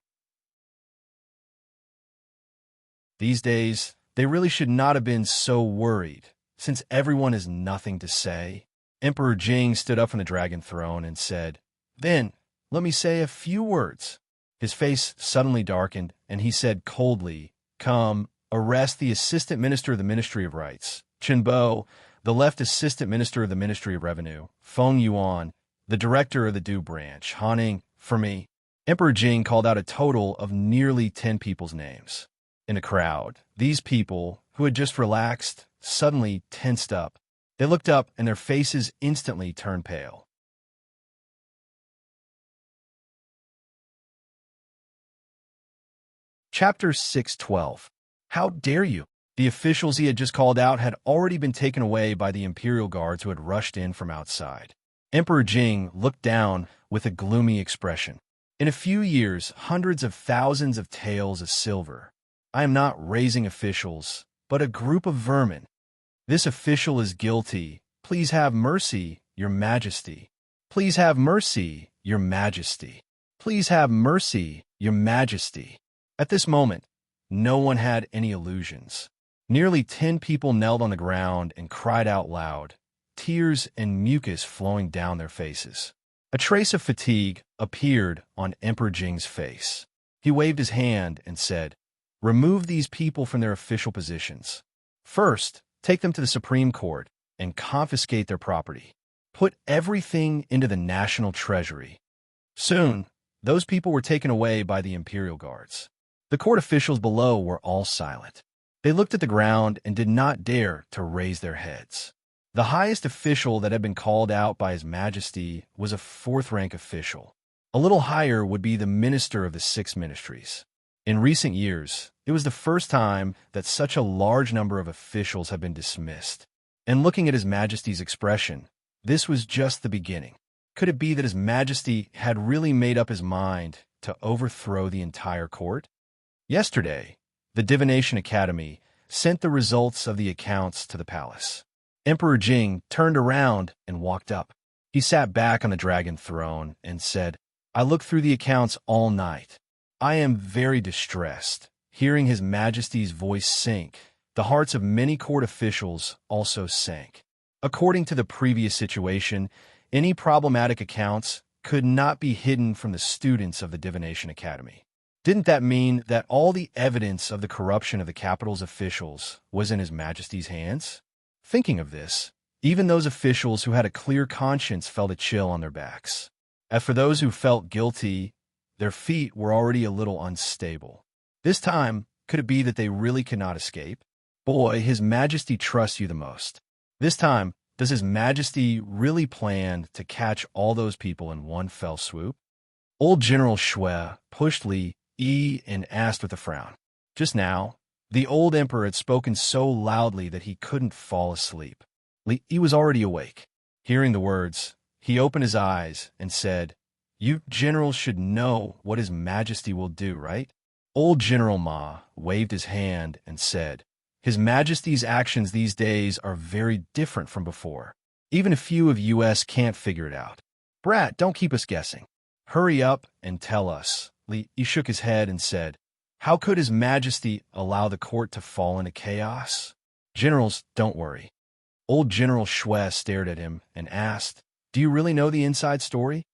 These days, they really should not have been so worried, since everyone has nothing to say. Emperor Jing stood up from the dragon throne and said, "Then, let me say a few words." His face suddenly darkened, and he said coldly, "Come, arrest the Assistant Minister of the Ministry of Rights, Chen Bo, the Left Assistant Minister of the Ministry of Revenue, Feng Yuan, the Director of the Du Branch, Haning, for me." Emperor Jing called out a total of nearly 10 people's names. In the crowd, these people, who had just relaxed, suddenly tensed up. They looked up and their faces instantly turned pale. Chapter 612. How dare you? The officials he had just called out had already been taken away by the imperial guards who had rushed in from outside. Emperor Jing looked down with a gloomy expression. In a few years, hundreds of thousands of taels of silver. I am not raising officials, but a group of vermin. This official is guilty. Please have mercy, Your Majesty. Please have mercy, Your Majesty. Please have mercy, Your Majesty. At this moment, no one had any illusions. Nearly 10 people knelt on the ground and cried out loud, tears and mucus flowing down their faces. A trace of fatigue appeared on Emperor Jing's face. He waved his hand and said, "Remove these people from their official positions. First, take them to the Supreme Court and confiscate their property. Put everything into the national treasury." Soon, those people were taken away by the imperial guards. The court officials below were all silent. They looked at the ground and did not dare to raise their heads. The highest official that had been called out by His Majesty was a 4th-rank official. A little higher would be the Minister of the 6 Ministries. In recent years, it was the first time that such a large number of officials had been dismissed. And looking at His Majesty's expression, this was just the beginning. Could it be that His Majesty had really made up his mind to overthrow the entire court? Yesterday, the Divination Academy sent the results of the accounts to the palace. Emperor Jing turned around and walked up. He sat back on the dragon throne and said, "I looked through the accounts all night. I am very distressed." Hearing His Majesty's voice sink, the hearts of many court officials also sank. According to the previous situation, any problematic accounts could not be hidden from the students of the Divination Academy. Didn't that mean that all the evidence of the corruption of the capital's officials was in His Majesty's hands? Thinking of this, even those officials who had a clear conscience felt a chill on their backs. As for those who felt guilty, their feet were already a little unstable. This time, could it be that they really could not escape? Boy, His Majesty trusts you the most. This time, does His Majesty really plan to catch all those people in one fell swoop? Old General Shui pushed Li and asked with a frown. Just now, The old emperor had spoken so loudly that he couldn't fall asleep. He was already awake. Hearing the words, he opened his eyes and said, "You generals should know what His Majesty will do, right?" Old General Ma waved his hand and said, "His Majesty's actions these days are very different from before. Even a few of US can't figure it out. Brat, don't keep us guessing. Hurry up and tell us." He shook his head and said, "How could His Majesty allow the court to fall into chaos?" "Generals, don't worry." Old General Shui stared at him and asked, "Do you really know the inside story?"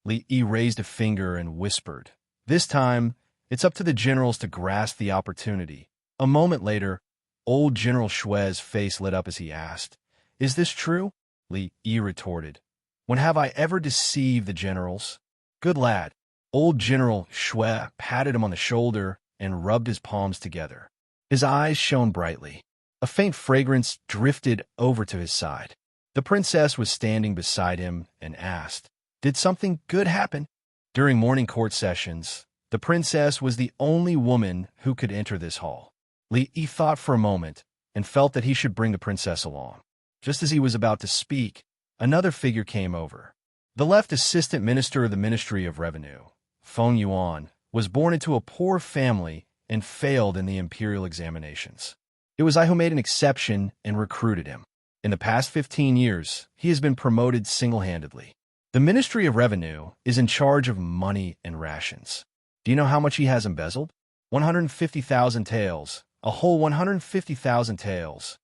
Li raised a finger and whispered, "This time, it's up to the generals to grasp the opportunity." A moment later, old General Shui's face lit up as he asked, "Is this true?" Li retorted, "When have I ever deceived the generals?" "Good lad." Old General Shui patted him on the shoulder and rubbed his palms together. His eyes shone brightly. A faint fragrance drifted over to his side. The princess was standing beside him and asked, "Did something good happen?" During morning court sessions, the princess was the only woman who could enter this hall. Li thought for a moment and felt that he should bring the princess along. Just as he was about to speak, another figure came over. The left assistant minister of the Ministry of Revenue, Feng Yuan, was born into a poor family and failed in the imperial examinations. It was I who made an exception and recruited him. In the past 15 years, he has been promoted single-handedly. The Ministry of Revenue is in charge of money and rations. Do you know how much he has embezzled? 150,000 taels, a whole 150,000 taels.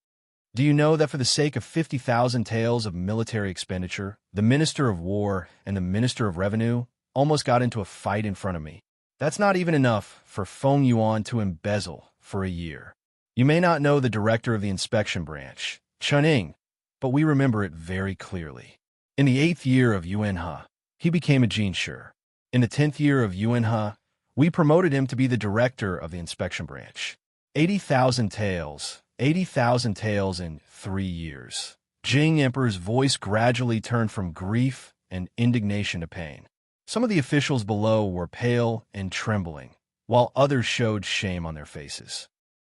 Do you know that for the sake of 50,000 taels of military expenditure, the Minister of War and the Minister of Revenue almost got into a fight in front of me? That's not even enough for Feng Yuan to embezzle for a year. You may not know the director of the inspection branch, Chuning, but we remember it very clearly. In the 8th year of Yuan He, he became a Jinshi. In the 10th year of Yuan He, we promoted him to be the director of the inspection branch. 80,000 taels, 80,000 taels in 3 years. Jing Emperor's voice gradually turned from grief and indignation to pain. Some of the officials below were pale and trembling, while others showed shame on their faces.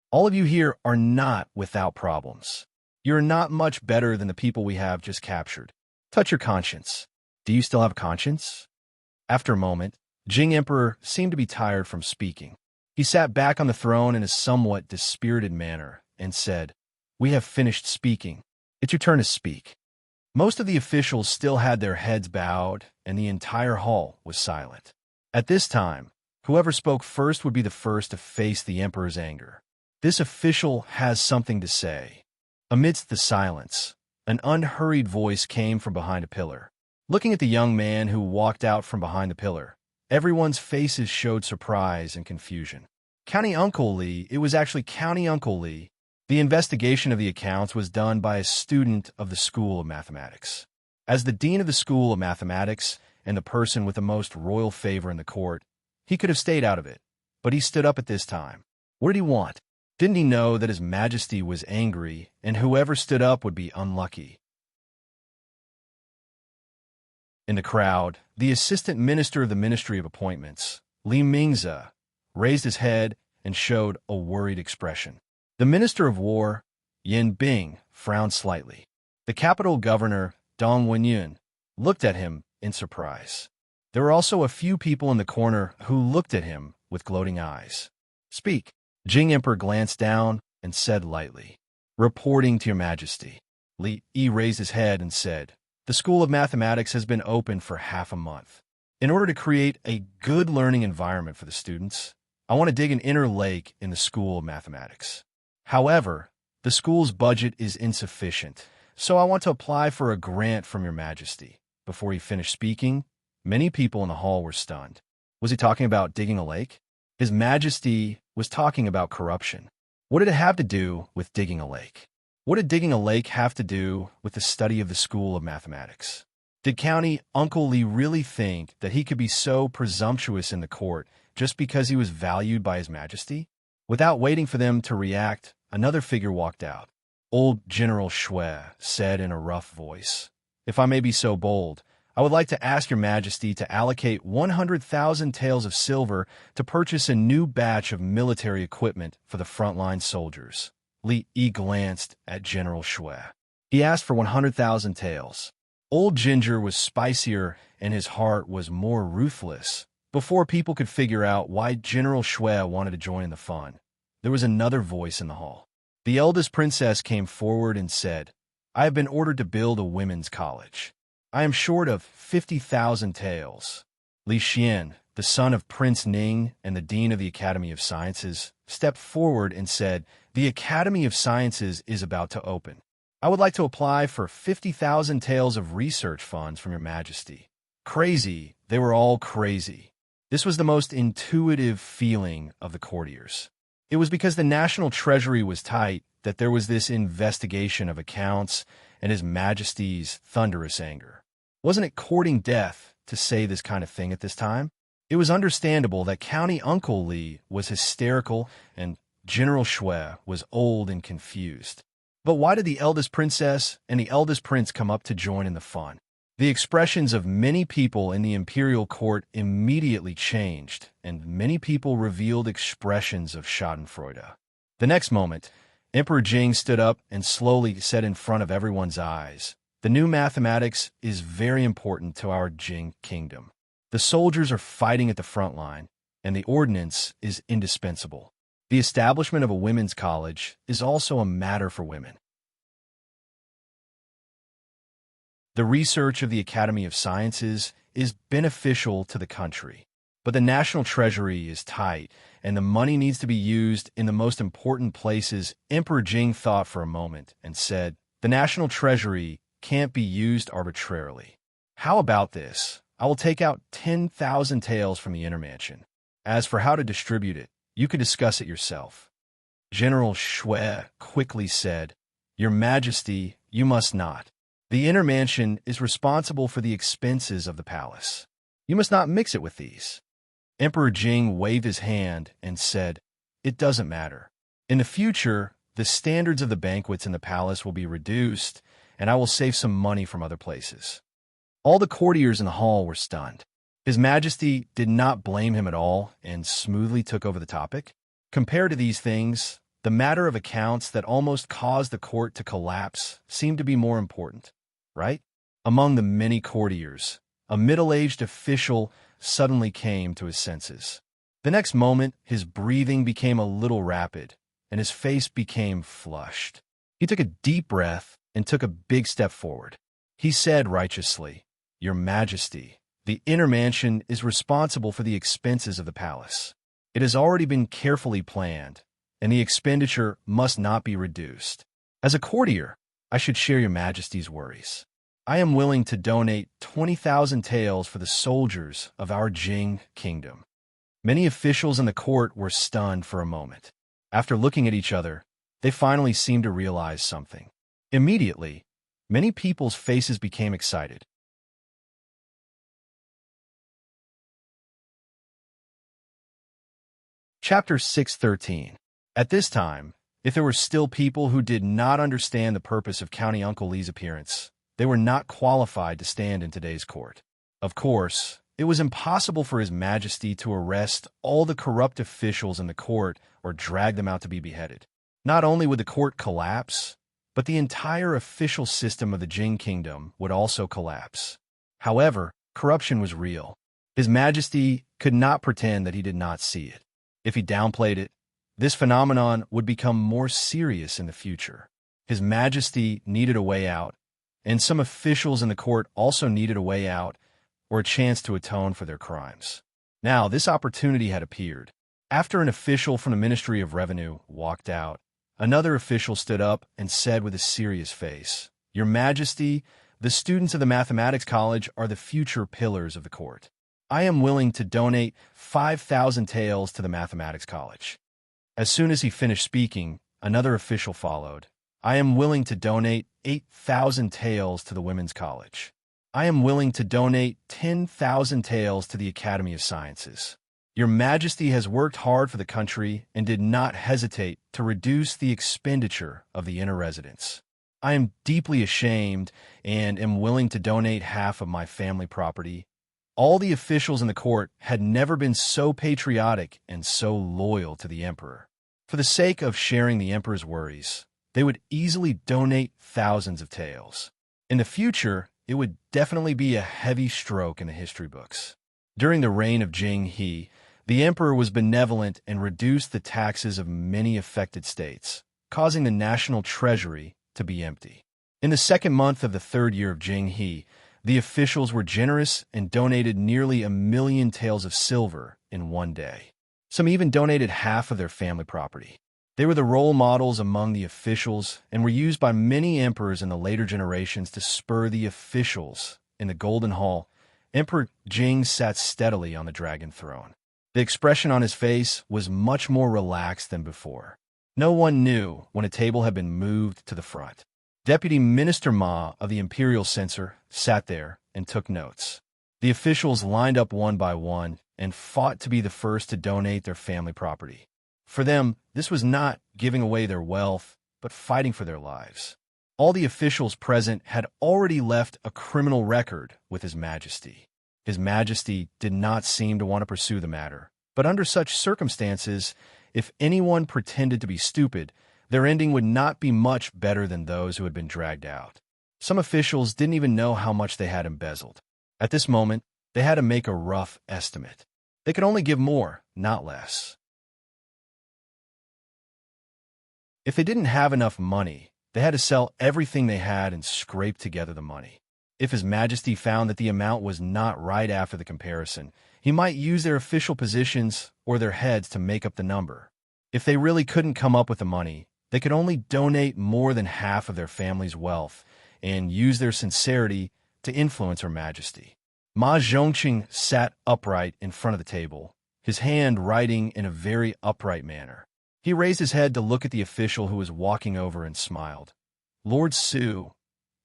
All of you here are not without problems. You're not much better than the people we have just captured. Touch your conscience. Do you still have conscience? After a moment, Jing Emperor seemed to be tired from speaking. He sat back on the throne in a somewhat dispirited manner and said, "We have finished speaking. It's your turn to speak." Most of the officials still had their heads bowed, and the entire hall was silent. At this time, whoever spoke first would be the first to face the emperor's anger. This official has something to say. Amidst the silence, an unhurried voice came from behind a pillar. Looking at the young man who walked out from behind the pillar, everyone's faces showed surprise and confusion. County Uncle Li, it was actually County Uncle Li. The investigation of the accounts was done by a student of the School of Mathematics. As the dean of the School of Mathematics and the person with the most royal favor in the court, he could have stayed out of it, but he stood up at this time. What did he want? Didn't he know that His Majesty was angry, and whoever stood up would be unlucky? In the crowd, the assistant minister of the Ministry of Appointments, Li Mingze, raised his head and showed a worried expression. The Minister of War, Yin Bing, frowned slightly. The capital governor, Dong Wenyun, looked at him in surprise. There were also a few people in the corner who looked at him with gloating eyes. "Speak." Jing Emperor glanced down and said lightly, "Reporting to Your Majesty." Li raised his head and said, "The School of Mathematics has been open for half a month. In order to create a good learning environment for the students, I want to dig an inner lake in the School of Mathematics. However, the school's budget is insufficient, so I want to apply for a grant from Your Majesty." Before he finished speaking, many people in the hall were stunned. Was he talking about digging a lake? His Majesty was talking about corruption. What did it have to do with digging a lake? What did digging a lake have to do with the study of the School of Mathematics? Did County Uncle Li really think that he could be so presumptuous in the court just because he was valued by His Majesty? Without waiting for them to react, another figure walked out. Old General Shui said in a rough voice, "If I may be so bold, I would like to ask Your Majesty to allocate 100,000 taels of silver to purchase a new batch of military equipment for the frontline soldiers. Li Yi glanced at General Shui. He asked for 100,000 taels. Old Ginger was spicier and his heart was more ruthless. Before people could figure out why General Shui wanted to join in the fun, there was another voice in the hall. The eldest princess came forward and said, "I have been ordered to build a women's college. I am short of 50,000 taels." Li Xian, the son of Prince Ning and the dean of the Academy of Sciences, stepped forward and said, "The Academy of Sciences is about to open. I would like to apply for 50,000 taels of research funds from Your Majesty." Crazy, they were all crazy. This was the most intuitive feeling of the courtiers. It was because the national treasury was tight that there was this investigation of accounts and His Majesty's thunderous anger. Wasn't it courting death to say this kind of thing at this time? It was understandable that County Uncle Li was hysterical and General Shui was old and confused. But why did the eldest princess and the eldest prince come up to join in the fun? The expressions of many people in the imperial court immediately changed, and many people revealed expressions of schadenfreude. The next moment, Emperor Jing stood up and slowly said in front of everyone's eyes, "The new mathematics is very important to our Jing kingdom. The soldiers are fighting at the front line, and the ordnance is indispensable. The establishment of a women's college is also a matter for women. The research of the Academy of Sciences is beneficial to the country, but the national treasury is tight, and the money needs to be used in the most important places." Emperor Jing thought for a moment and said, "The national treasury can't be used arbitrarily. How about this? I will take out 10,000 taels from the inner mansion. As for how to distribute it, you can discuss it yourself." General Shui quickly said, "Your Majesty, you must not. The inner mansion is responsible for the expenses of the palace. You must not mix it with these." Emperor Jing waved his hand and said, "It doesn't matter. In the future, the standards of the banquets in the palace will be reduced, and I will save some money from other places." All the courtiers in the hall were stunned. His Majesty did not blame him at all and smoothly took over the topic. Compared to these things, the matter of accounts that almost caused the court to collapse seemed to be more important, right? Among the many courtiers, a middle-aged official suddenly came to his senses. The next moment, his breathing became a little rapid, and his face became flushed. He took a deep breath and took a big step forward. He said righteously, "Your Majesty, the inner mansion is responsible for the expenses of the palace. It has already been carefully planned, and the expenditure must not be reduced. As a courtier, I should share Your Majesty's worries. I am willing to donate 20,000 taels for the soldiers of our Jing kingdom." Many officials in the court were stunned for a moment. After looking at each other, they finally seemed to realize something. Immediately, many people's faces became excited. Chapter 613. At this time, if there were still people who did not understand the purpose of County Uncle Li's appearance, they were not qualified to stand in today's court. Of course, it was impossible for His Majesty to arrest all the corrupt officials in the court or drag them out to be beheaded. Not only would the court collapse, but the entire official system of the Jing Kingdom would also collapse. However, corruption was real. His Majesty could not pretend that he did not see it. If he downplayed it, this phenomenon would become more serious in the future. His Majesty needed a way out, and some officials in the court also needed a way out or a chance to atone for their crimes. Now, this opportunity had appeared. After an official from the Ministry of Revenue walked out, another official stood up and said with a serious face, "Your Majesty, the students of the Mathematics College are the future pillars of the court. I am willing to donate 5,000 taels to the Mathematics College." As soon as he finished speaking, another official followed. "I am willing to donate 8,000 taels to the Women's College. I am willing to donate 10,000 taels to the Academy of Sciences. Your Majesty has worked hard for the country and did not hesitate to reduce the expenditure of the inner residence. I am deeply ashamed and am willing to donate half of my family property. All the officials in the court had never been so patriotic and so loyal to the emperor. For the sake of sharing the emperor's worries, they would easily donate thousands of taels. In the future, it would definitely be a heavy stroke in the history books. During the reign of Jing He, the emperor was benevolent and reduced the taxes of many affected states, causing the national treasury to be empty. In the second month of the third year of Jing He, the officials were generous and donated nearly 1,000,000 taels of silver in one day. Some even donated half of their family property. They were the role models among the officials and were used by many emperors in the later generations to spur the officials. In the Golden Hall, Emperor Jing sat steadily on the dragon throne. The expression on his face was much more relaxed than before. No one knew when a table had been moved to the front. Deputy Minister Ma of the Imperial Censor sat there and took notes. The officials lined up one by one and fought to be the first to donate their family property. For them, this was not giving away their wealth, but fighting for their lives. All the officials present had already left a criminal record with His Majesty. His Majesty did not seem to want to pursue the matter, but under such circumstances, if anyone pretended to be stupid, their ending would not be much better than those who had been dragged out. Some officials didn't even know how much they had embezzled. At this moment, they had to make a rough estimate. They could only give more, not less. If they didn't have enough money, they had to sell everything they had and scrape together the money. If His Majesty found that the amount was not right after the comparison, he might use their official positions or their heads to make up the number. If they really couldn't come up with the money, they could only donate more than half of their family's wealth and use their sincerity to influence Her Majesty. Ma Zhongqing sat upright in front of the table, his hand writing in a very upright manner. He raised his head to look at the official who was walking over and smiled. Lord Su,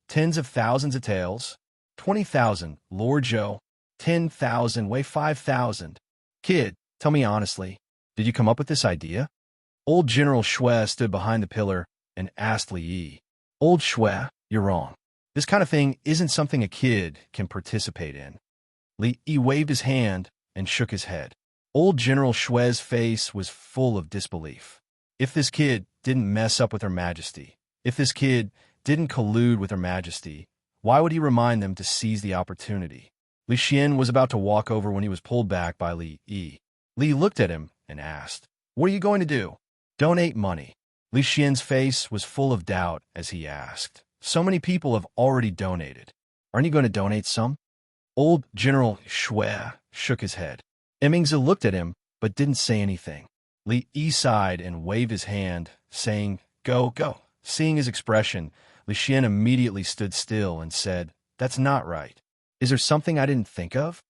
tens of thousands of taels, 20,000, Lord Zhou, 10,000, weigh 5,000. Kid, tell me honestly, did you come up with this idea? Old General Shui stood behind the pillar and asked Li Yi. Old Shui, you're wrong. This kind of thing isn't something a kid can participate in. Li Yi waved his hand and shook his head. Old General Shui's face was full of disbelief. If this kid didn't mess up with Her Majesty, if this kid didn't collude with Her Majesty, why would he remind them to seize the opportunity? Li Xian was about to walk over when he was pulled back by Li Yi. Li looked at him and asked, "What are you going to do?" "Donate money." Li Xian's face was full of doubt as he asked, "So many people have already donated. Aren't you going to donate some?" Old General Shui shook his head. Emmingze looked at him, but didn't say anything. Li Yi sighed and waved his hand, saying, "Go, go." Seeing his expression, Li Xian immediately stood still and said, "That's not right. Is there something I didn't think of?"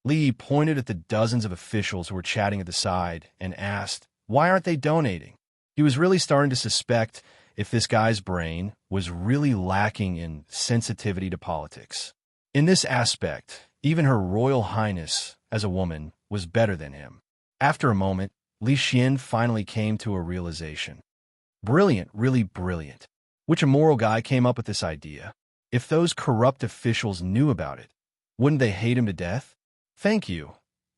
Li Yi pointed at the dozens of officials who were chatting at the side and asked, "Why aren't they donating?" He was really starting to suspect if this guy's brain was really lacking in sensitivity to politics. In this aspect, even Her Royal Highness, as a woman, was better than him. After a moment, Li Xian finally came to a realization. Brilliant, really brilliant. Which immoral guy came up with this idea? If those corrupt officials knew about it, wouldn't they hate him to death? "Thank you,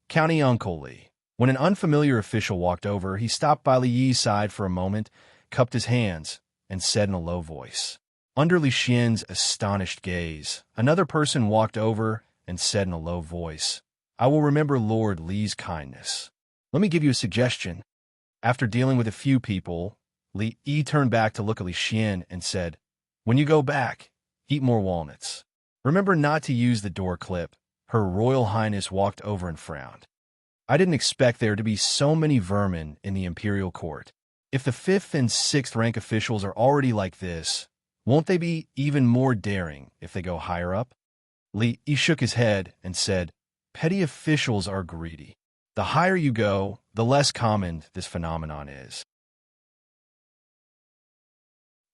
County Uncle Li." When an unfamiliar official walked over, he stopped by Li Yi's side for a moment, cupped his hands, and said in a low voice. Under Li Xian's astonished gaze, another person walked over and said in a low voice, "I will remember Lord Li's kindness. Let me give you a suggestion." After dealing with a few people, Li Yi turned back to look at Li Xian and said, "When you go back, eat more walnuts. Remember not to use the door clip." Her Royal Highness walked over and frowned. "I didn't expect there to be so many vermin in the imperial court. If the 5th and 6th rank officials are already like this, won't they be even more daring if they go higher up?" Li Yi shook his head and said, "Petty officials are greedy. The higher you go, the less common this phenomenon is.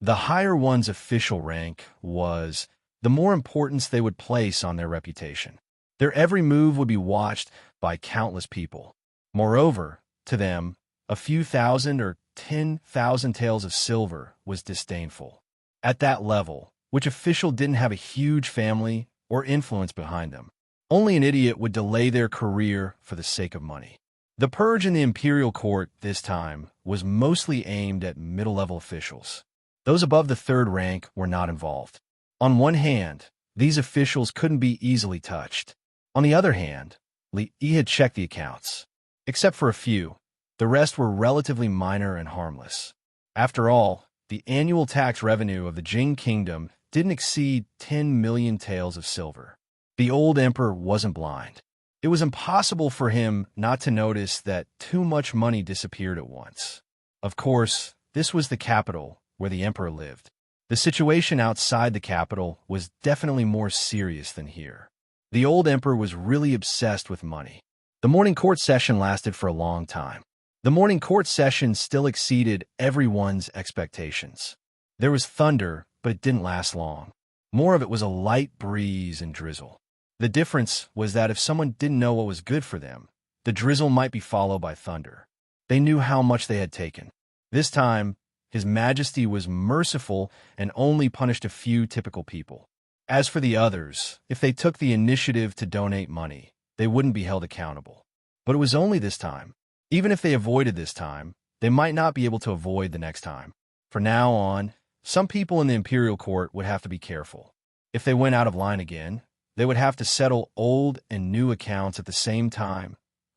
The higher one's official rank was, the more importance they would place on their reputation. Their every move would be watched by countless people. Moreover, to them, a few thousand or 10,000 taels of silver was disdainful. At that level, which official didn't have a huge family or influence behind them? Only an idiot would delay their career for the sake of money. The purge in the imperial court this time was mostly aimed at middle-level officials. Those above the third rank were not involved. On one hand, these officials couldn't be easily touched. On the other hand, Li had checked the accounts. Except for a few, the rest were relatively minor and harmless. After all, the annual tax revenue of the Jing Kingdom didn't exceed 10 million taels of silver. The old emperor wasn't blind. It was impossible for him not to notice that too much money disappeared at once. Of course, this was the capital where the emperor lived. The situation outside the capital was definitely more serious than here. The old emperor was really obsessed with money. The morning court session lasted for a long time. The morning court session still exceeded everyone's expectations. There was thunder, but it didn't last long. More of it was a light breeze and drizzle. The difference was that if someone didn't know what was good for them, the drizzle might be followed by thunder. They knew how much they had taken. This time, His Majesty was merciful and only punished a few typical people. As for the others, if they took the initiative to donate money, they wouldn't be held accountable. But it was only this time. Even if they avoided this time, they might not be able to avoid the next time. From now on, some people in the imperial court would have to be careful. If they went out of line again, they would have to settle old and new accounts at the same time.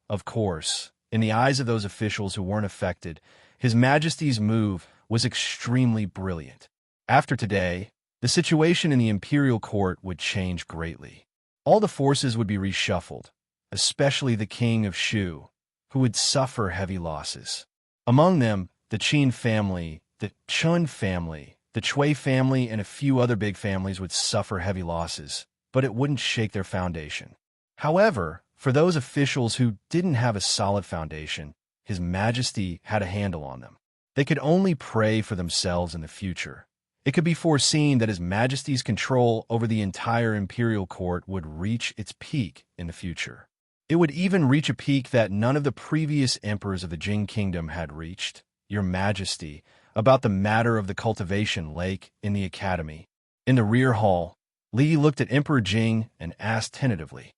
Of course, in the eyes of those officials who weren't affected, His Majesty's move was extremely brilliant. After today, the situation in the imperial court would change greatly. All the forces would be reshuffled, especially the king of Shu, who would suffer heavy losses. Among them, the Qin family, the Chun family, the Chui family, and a few other big families would suffer heavy losses, but it wouldn't shake their foundation. However, for those officials who didn't have a solid foundation, His Majesty had a handle on them. They could only pray for themselves in the future. It could be foreseen that His Majesty's control over the entire imperial court would reach its peak in the future. It would even reach a peak that none of the previous emperors of the Jing Kingdom had reached. Your Majesty, about the matter of the cultivation lake in the academy. In the rear hall, Li looked at Emperor Jing and asked tentatively,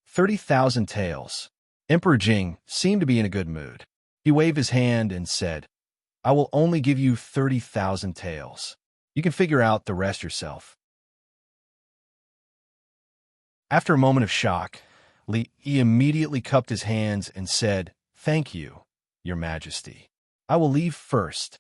30,000 taels. Emperor Jing seemed to be in a good mood. He waved his hand and said, I will only give you 30,000 taels. You can figure out the rest yourself. After a moment of shock, Li immediately cupped his hands and said, Thank you, Your Majesty. I will leave first.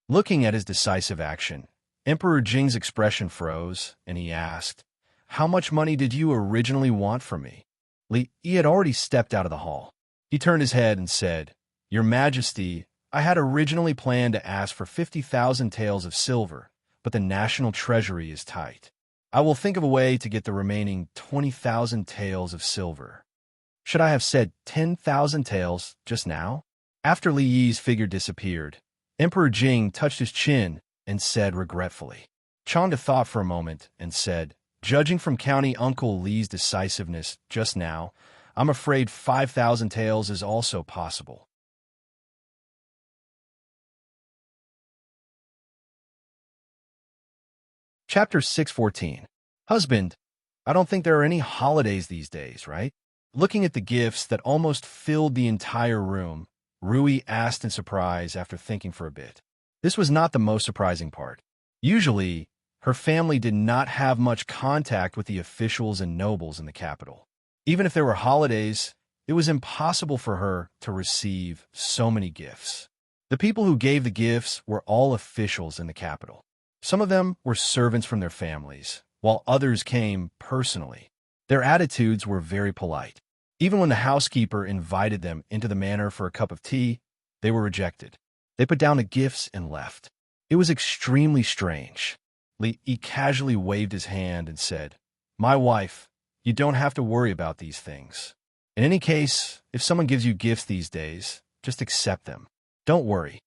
Looking at his decisive action, Emperor Jing's expression froze, and he asked, How much money did you originally want from me? Li had already stepped out of the hall. He turned his head and said, Your Majesty, I had originally planned to ask for 50,000 taels of silver, but the national treasury is tight. I will think of a way to get the remaining 20,000 taels of silver. Should I have said 10,000 taels just now? After Li Yi's figure disappeared, Emperor Jing touched his chin and said regretfully. Chanda thought for a moment and said, Judging from County Uncle Li's decisiveness just now, I'm afraid 5,000 taels is also possible. Chapter 614. Husband, I don't think there are any holidays these days, right? Looking at the gifts that almost filled the entire room, Rui asked in surprise after thinking for a bit. This was not the most surprising part. Usually, her family did not have much contact with the officials and nobles in the capital. Even if there were holidays, it was impossible for her to receive so many gifts. The people who gave the gifts were all officials in the capital. Some of them were servants from their families, while others came personally. Their attitudes were very polite. Even when the housekeeper invited them into the manor for a cup of tea, they were rejected. They put down the gifts and left. It was extremely strange. Li casually waved his hand and said, My wife, you don't have to worry about these things. In any case, if someone gives you gifts these days, just accept them. Don't worry.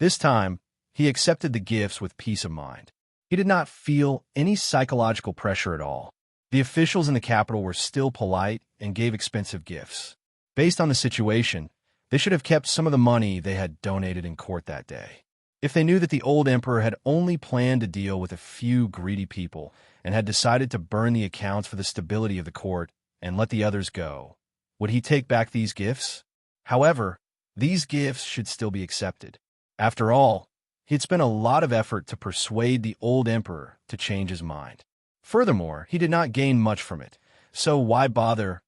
This time, he accepted the gifts with peace of mind. He did not feel any psychological pressure at all. The officials in the capital were still polite and gave expensive gifts. Based on the situation, they should have kept some of the money they had donated in court that day. If they knew that the old emperor had only planned to deal with a few greedy people and had decided to burn the accounts for the stability of the court and let the others go, would he take back these gifts? However, these gifts should still be accepted. After all, he had spent a lot of effort to persuade the old emperor to change his mind. Furthermore, he did not gain much from it, so why bother?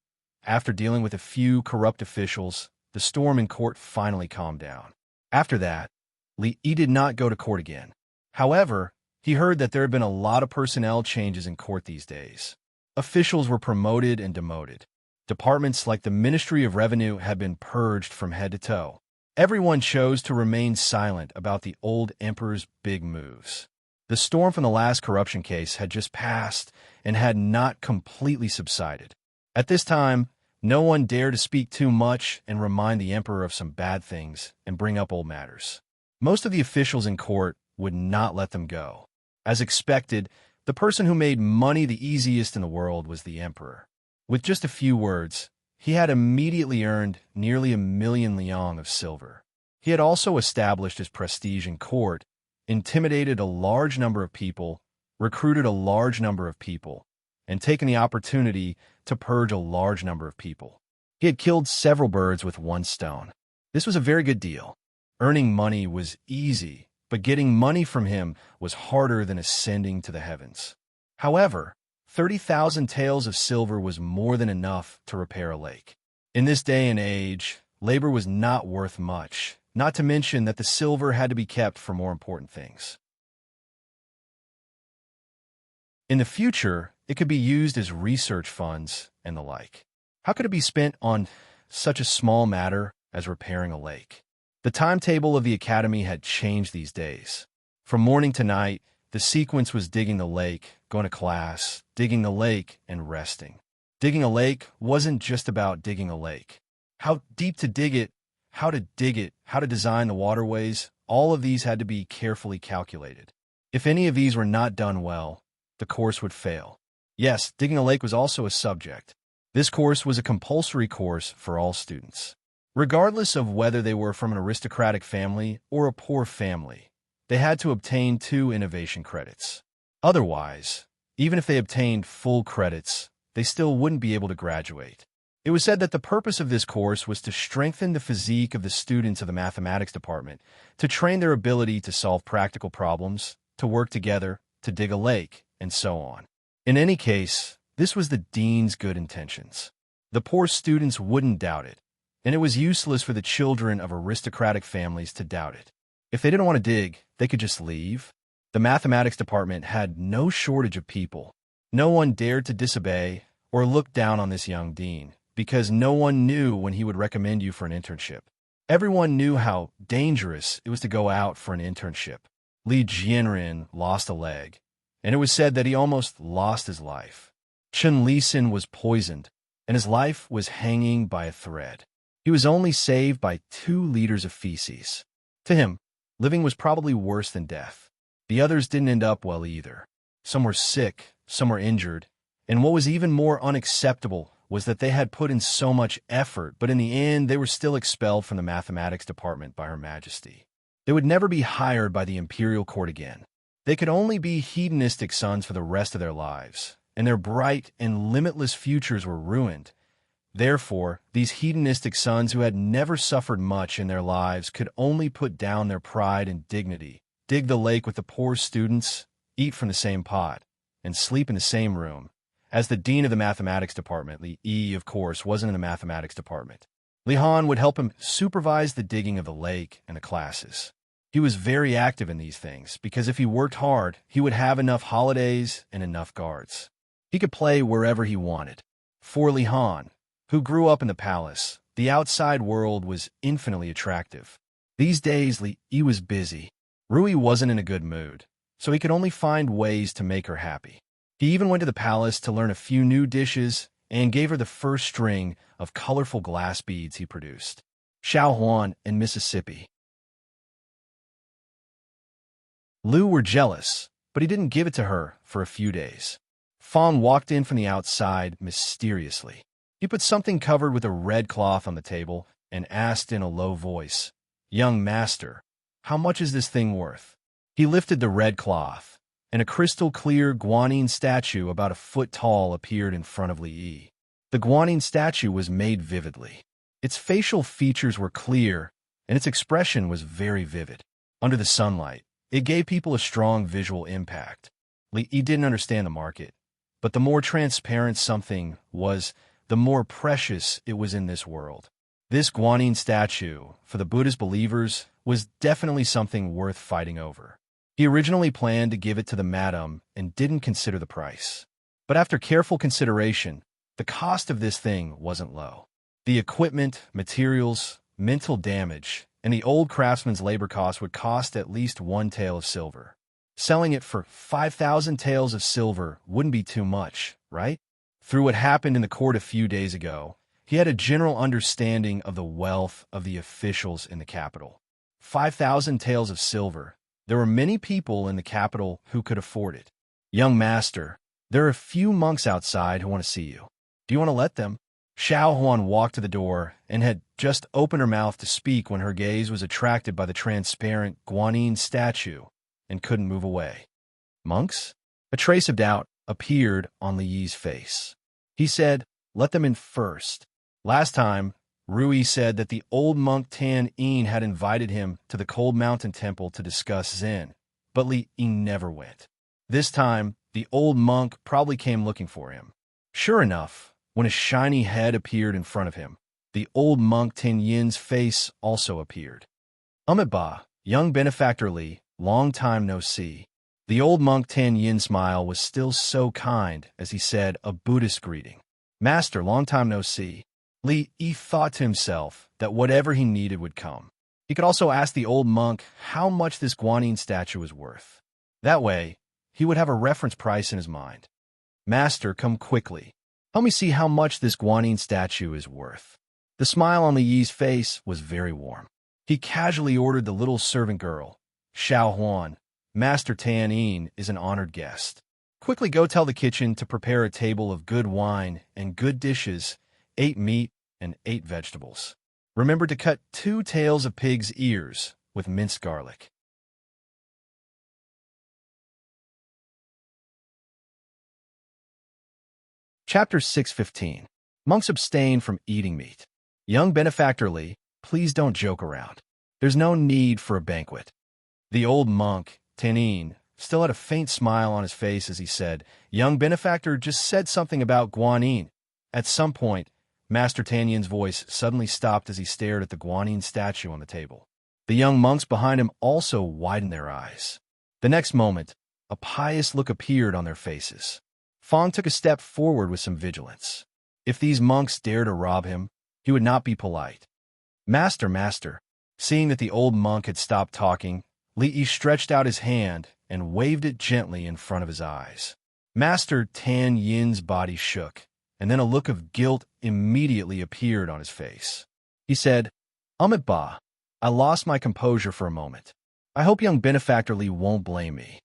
After dealing with a few corrupt officials, the storm in court finally calmed down. After that, Li did not go to court again. However, he heard that there had been a lot of personnel changes in court these days. Officials were promoted and demoted. Departments like the Ministry of Revenue had been purged from head to toe. Everyone chose to remain silent about the old emperor's big moves. The storm from the last corruption case had just passed and had not completely subsided. At this time, no one dared to speak too much and remind the emperor of some bad things and bring up old matters. Most of the officials in court would not let them go. As expected, the person who made money the easiest in the world was the emperor. With just a few words, he had immediately earned nearly 1,000,000 liang of silver. He had also established his prestige in court, intimidated a large number of people, recruited a large number of people, and taken the opportunity to purge a large number of people. He had killed several birds with one stone. This was a very good deal. Earning money was easy, but getting money from him was harder than ascending to the heavens. However, 30,000 taels of silver was more than enough to repair a lake. In this day and age, labor was not worth much, not to mention that the silver had to be kept for more important things. In the future, it could be used as research funds and the like. How could it be spent on such a small matter as repairing a lake? The timetable of the academy had changed these days. From morning to night, the sequence was digging the lake, going to class, digging the lake, and resting. Digging a lake wasn't just about digging a lake. How deep to dig it, how to design the waterways, all of these had to be carefully calculated. If any of these were not done well, the course would fail. Yes, digging a lake was also a subject. This course was a compulsory course for all students. Regardless of whether they were from an aristocratic family or a poor family, they had to obtain 2 innovation credits. Otherwise, even if they obtained full credits, they still wouldn't be able to graduate. It was said that the purpose of this course was to strengthen the physique of the students of the mathematics department, to train their ability to solve practical problems, to work together, to dig a lake, and so on. In any case, this was the dean's good intentions. The poor students wouldn't doubt it, and it was useless for the children of aristocratic families to doubt it. If they didn't want to dig, they could just leave. The mathematics department had no shortage of people. No one dared to disobey or look down on this young dean, because no one knew when he would recommend you for an internship. Everyone knew how dangerous it was to go out for an internship. Li Jianren lost a leg, and it was said that he almost lost his life. Chen Lisin was poisoned, and his life was hanging by a thread. He was only saved by 2 liters of feces. To him, living was probably worse than death. The others didn't end up well either. Some were sick, some were injured, and what was even more unacceptable was that they had put in so much effort, but in the end they were still expelled from the mathematics department by Her Majesty. They would never be hired by the imperial court again. They could only be hedonistic sons for the rest of their lives, and their bright and limitless futures were ruined. Therefore, these hedonistic sons who had never suffered much in their lives could only put down their pride and dignity, dig the lake with the poor students, eat from the same pot, and sleep in the same room. As the dean of the mathematics department, Li, of course, wasn't in the mathematics department. Li Han would help him supervise the digging of the lake and the classes. He was very active in these things, because if he worked hard, he would have enough holidays and enough guards. He could play wherever he wanted. For Li Han, who grew up in the palace, the outside world was infinitely attractive. These days, Li was busy. Rui wasn't in a good mood, so he could only find ways to make her happy. He even went to the palace to learn a few new dishes and gave her the first string of colorful glass beads he produced. Shaohuan and Mississippi. Lu were jealous, but he didn't give it to her for a few days. Fawn walked in from the outside mysteriously. He put something covered with a red cloth on the table and asked in a low voice, "Young master, how much is this thing worth? He lifted the red cloth, and a crystal-clear guanine statue about a foot tall appeared in front of Li. The guanine statue was made vividly. Its facial features were clear, and its expression was very vivid. Under the sunlight, it gave people a strong visual impact. Li didn't understand the market, but the more transparent something was, the more precious it was in this world. This guanine statue, for the Buddhist believers, was definitely something worth fighting over. He originally planned to give it to the madam and didn't consider the price. But after careful consideration, the cost of this thing wasn't low. The equipment, materials, mental damage, and the old craftsman's labor cost would cost at least 1 tael of silver. Selling it for 5,000 taels of silver wouldn't be too much, right? Through what happened in the court a few days ago, he had a general understanding of the wealth of the officials in the capital. 5,000 taels of silver. There were many people in the capital who could afford it. Young master, there are a few monks outside who want to see you. Do you want to let them? Xiao Huan walked to the door and had just opened her mouth to speak when her gaze was attracted by the transparent guanine statue and couldn't move away. Monks? A trace of doubt appeared on Li's face. He said, let them in first. Last time, Rui said that the old monk Tan Yin had invited him to the Cold Mountain Temple to discuss Zen, but Li never went. This time, the old monk probably came looking for him. Sure enough, when a shiny head appeared in front of him, the old monk Tan Yin's face also appeared. Ba, young benefactor Li, long time no see. The old monk Tan Yin's smile was still so kind as he said a Buddhist greeting. Master, long time no see. Li thought to himself that whatever he needed would come. He could also ask the old monk how much this guanine statue was worth. That way, he would have a reference price in his mind. Master, come quickly. Help me see how much this guanine statue is worth. The smile on Li's face was very warm. He casually ordered the little servant girl, Xiao Huan. Master Tan Yin is an honored guest. Quickly go tell the kitchen to prepare a table of good wine and good dishes, 8 meat and 8 vegetables. Remember to cut 2 tails of pig's ears with minced garlic. Chapter 6:15. Monks abstain from eating meat. Young benefactor Li, please don't joke around. There's no need for a banquet. The old monk, Tan Yin, still had a faint smile on his face as he said, young benefactor just said something about guanine. At some point, Master Tan Yin's voice suddenly stopped as he stared at the guanine statue on the table. The young monks behind him also widened their eyes. The next moment, a pious look appeared on their faces. Fong took a step forward with some vigilance. If these monks dared to rob him, he would not be polite. Master, master. Seeing that the old monk had stopped talking, Li stretched out his hand and waved it gently in front of his eyes. Master Tan Yin's body shook, and then a look of guilt immediately appeared on his face. He said, Ba, I lost my composure for a moment. I hope young benefactor Li won't blame me.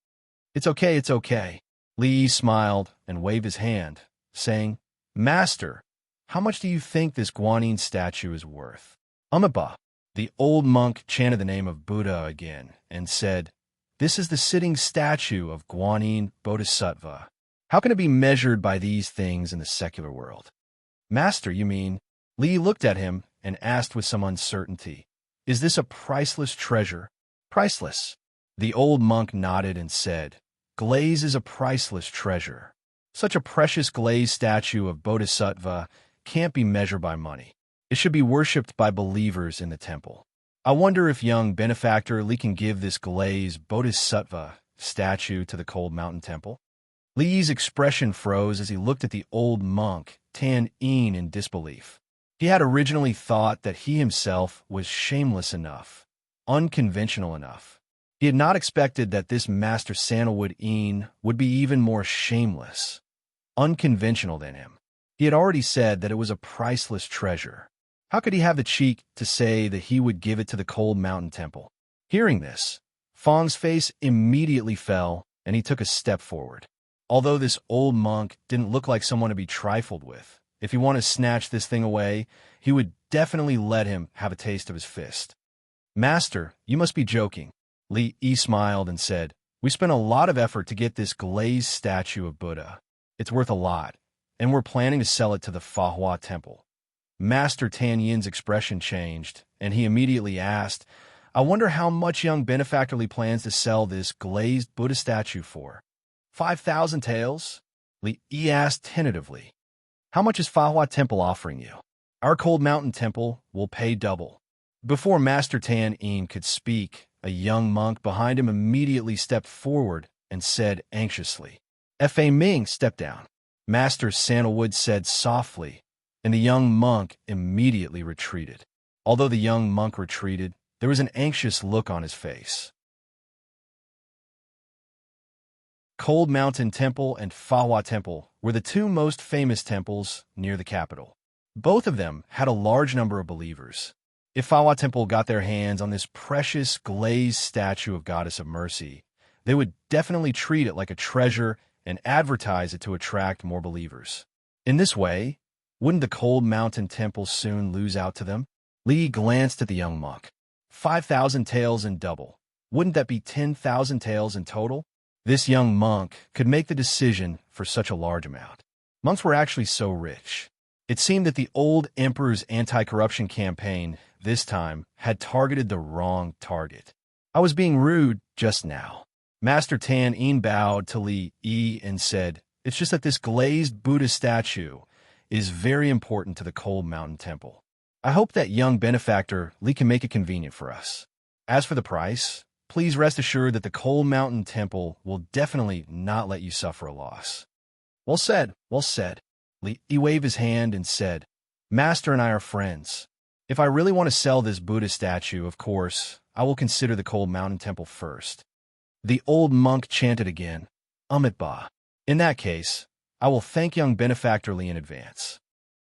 It's okay, it's okay. Li smiled and waved his hand, saying, Master, how much do you think this guanine statue is worth? Ba. The old monk chanted the name of Buddha again and said, this is the sitting statue of Guanine Bodhisattva. How can it be measured by these things in the secular world? Master, you mean? Li looked at him and asked with some uncertainty, is this a priceless treasure? Priceless. The old monk nodded and said, glaze is a priceless treasure. Such a precious glaze statue of Bodhisattva can't be measured by money. It should be worshipped by believers in the temple. I wonder if young benefactor Li can give this glaze Bodhisattva statue to the Cold Mountain Temple. Li's expression froze as he looked at the old monk, Tan Yin, in disbelief. He had originally thought that he himself was shameless enough, unconventional enough. He had not expected that this Master Sandalwood Yin would be even more shameless, unconventional than him. He had already said that it was a priceless treasure. How could he have the cheek to say that he would give it to the Cold Mountain Temple? Hearing this, Fong's face immediately fell, and he took a step forward. Although this old monk didn't look like someone to be trifled with, if he wanted to snatch this thing away, he would definitely let him have a taste of his fist. Master, you must be joking. Li Yi smiled and said, we spent a lot of effort to get this glazed statue of Buddha. It's worth a lot, and we're planning to sell it to the Fahua Temple. Master Tan Yin's expression changed, and he immediately asked, I wonder how much young benefactor Li plans to sell this glazed Buddha statue for. 5,000 taels? Li Yi asked tentatively. How much is Fahua Temple offering you? Our Cold Mountain Temple will pay double. Before Master Tan Yin could speak, a young monk behind him immediately stepped forward and said anxiously, Fa Ming, step down. Master Sandalwood said softly, and the young monk immediately retreated. Although the young monk retreated, there was an anxious look on his face. Cold Mountain Temple and Fahua Temple were the two most famous temples near the capital. Both of them had a large number of believers. If Fahua Temple got their hands on this precious glazed statue of Goddess of Mercy, they would definitely treat it like a treasure and advertise it to attract more believers. In this way, wouldn't the Cold Mountain Temple soon lose out to them? Li glanced at the young monk. 5,000 taels in double. Wouldn't that be 10,000 taels in total? This young monk could make the decision for such a large amount. Monks were actually so rich. It seemed that the old emperor's anti-corruption campaign this time had targeted the wrong target. I was being rude just now. Master Tan Yin bowed to Li Yi and said, it's just that this glazed Buddha statue is very important to the Cold Mountain Temple. I hope that young benefactor Li can make it convenient for us. As for the price, please rest assured that the Cold Mountain Temple will definitely not let you suffer a loss. Well said, well said. Li Yi waved his hand and said, Master and I are friends. If I really want to sell this Buddha statue, of course, I will consider the Cold Mountain Temple first. The old monk chanted again, Ba. In that case, I will thank young benefactor Li in advance.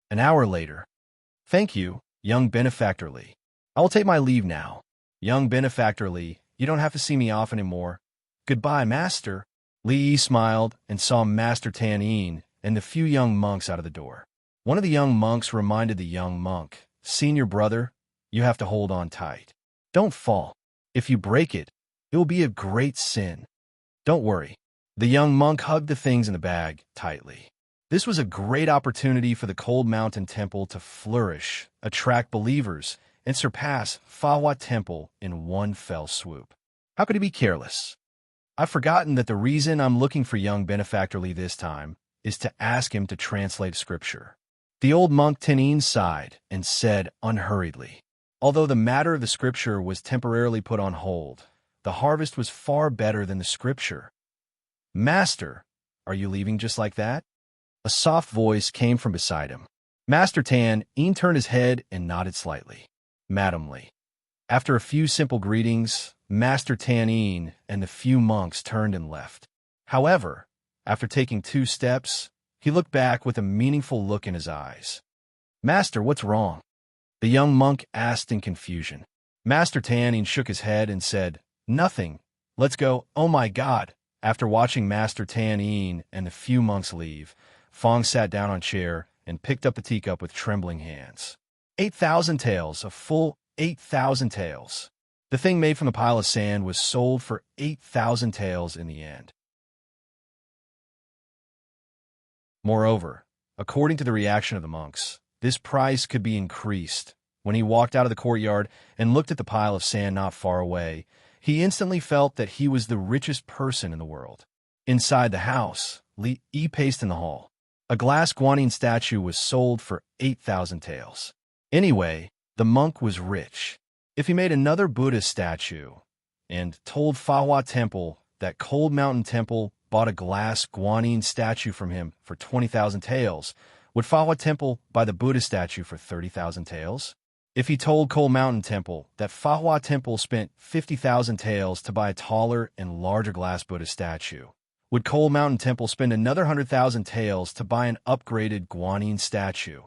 An hour later, thank you, young benefactor Li. I will take my leave now. Young benefactor Li, you don't have to see me often anymore. Goodbye, master. Li Yi smiled and saw Master Tan Yin and the few young monks out of the door. One of the young monks reminded the young monk, Senior brother, you have to hold on tight. Don't fall. If you break it, it will be a great sin. Don't worry. The young monk hugged the things in the bag tightly. This was a great opportunity for the Cold Mountain Temple to flourish, attract believers, and surpass Fahua Temple in one fell swoop. How could he be careless? I've forgotten that the reason I'm looking for young benefactor Li this time is to ask him to translate scripture. The old monk Tenin sighed and said unhurriedly, although the matter of the scripture was temporarily put on hold, the harvest was far better than the scripture. Master, are you leaving just like that? A soft voice came from beside him. Master Tan Yin turned his head and nodded slightly. Madam Li. After a few simple greetings, Master Tan Yin and the few monks turned and left. However, after taking 2 steps, he looked back with a meaningful look in his eyes. Master, what's wrong? The young monk asked in confusion. Master Tan Yin shook his head and said, Nothing. Let's go. Oh my God. After watching Master Tan Yin and the few monks leave, Fong sat down on a chair and picked up the teacup with trembling hands. 8,000 taels, a full 8,000 taels. The thing made from the pile of sand was sold for 8,000 taels in the end. Moreover, according to the reaction of the monks, this price could be increased. When he walked out of the courtyard and looked at the pile of sand not far away, he instantly felt that he was the richest person in the world. Inside the house, Li Yi paced in the hall. A glass guanyin statue was sold for 8,000 taels. Anyway, the monk was rich. If he made another Buddha statue and told Fahua Temple that Cold Mountain Temple bought a glass guanyin statue from him for 20,000 taels, would Fahua Temple buy the Buddha statue for 30,000 taels? If he told Cold Mountain Temple that Fahua Temple spent 50,000 taels to buy a taller and larger glass Buddha statue, would Cold Mountain Temple spend another 100,000 taels to buy an upgraded guanyin statue?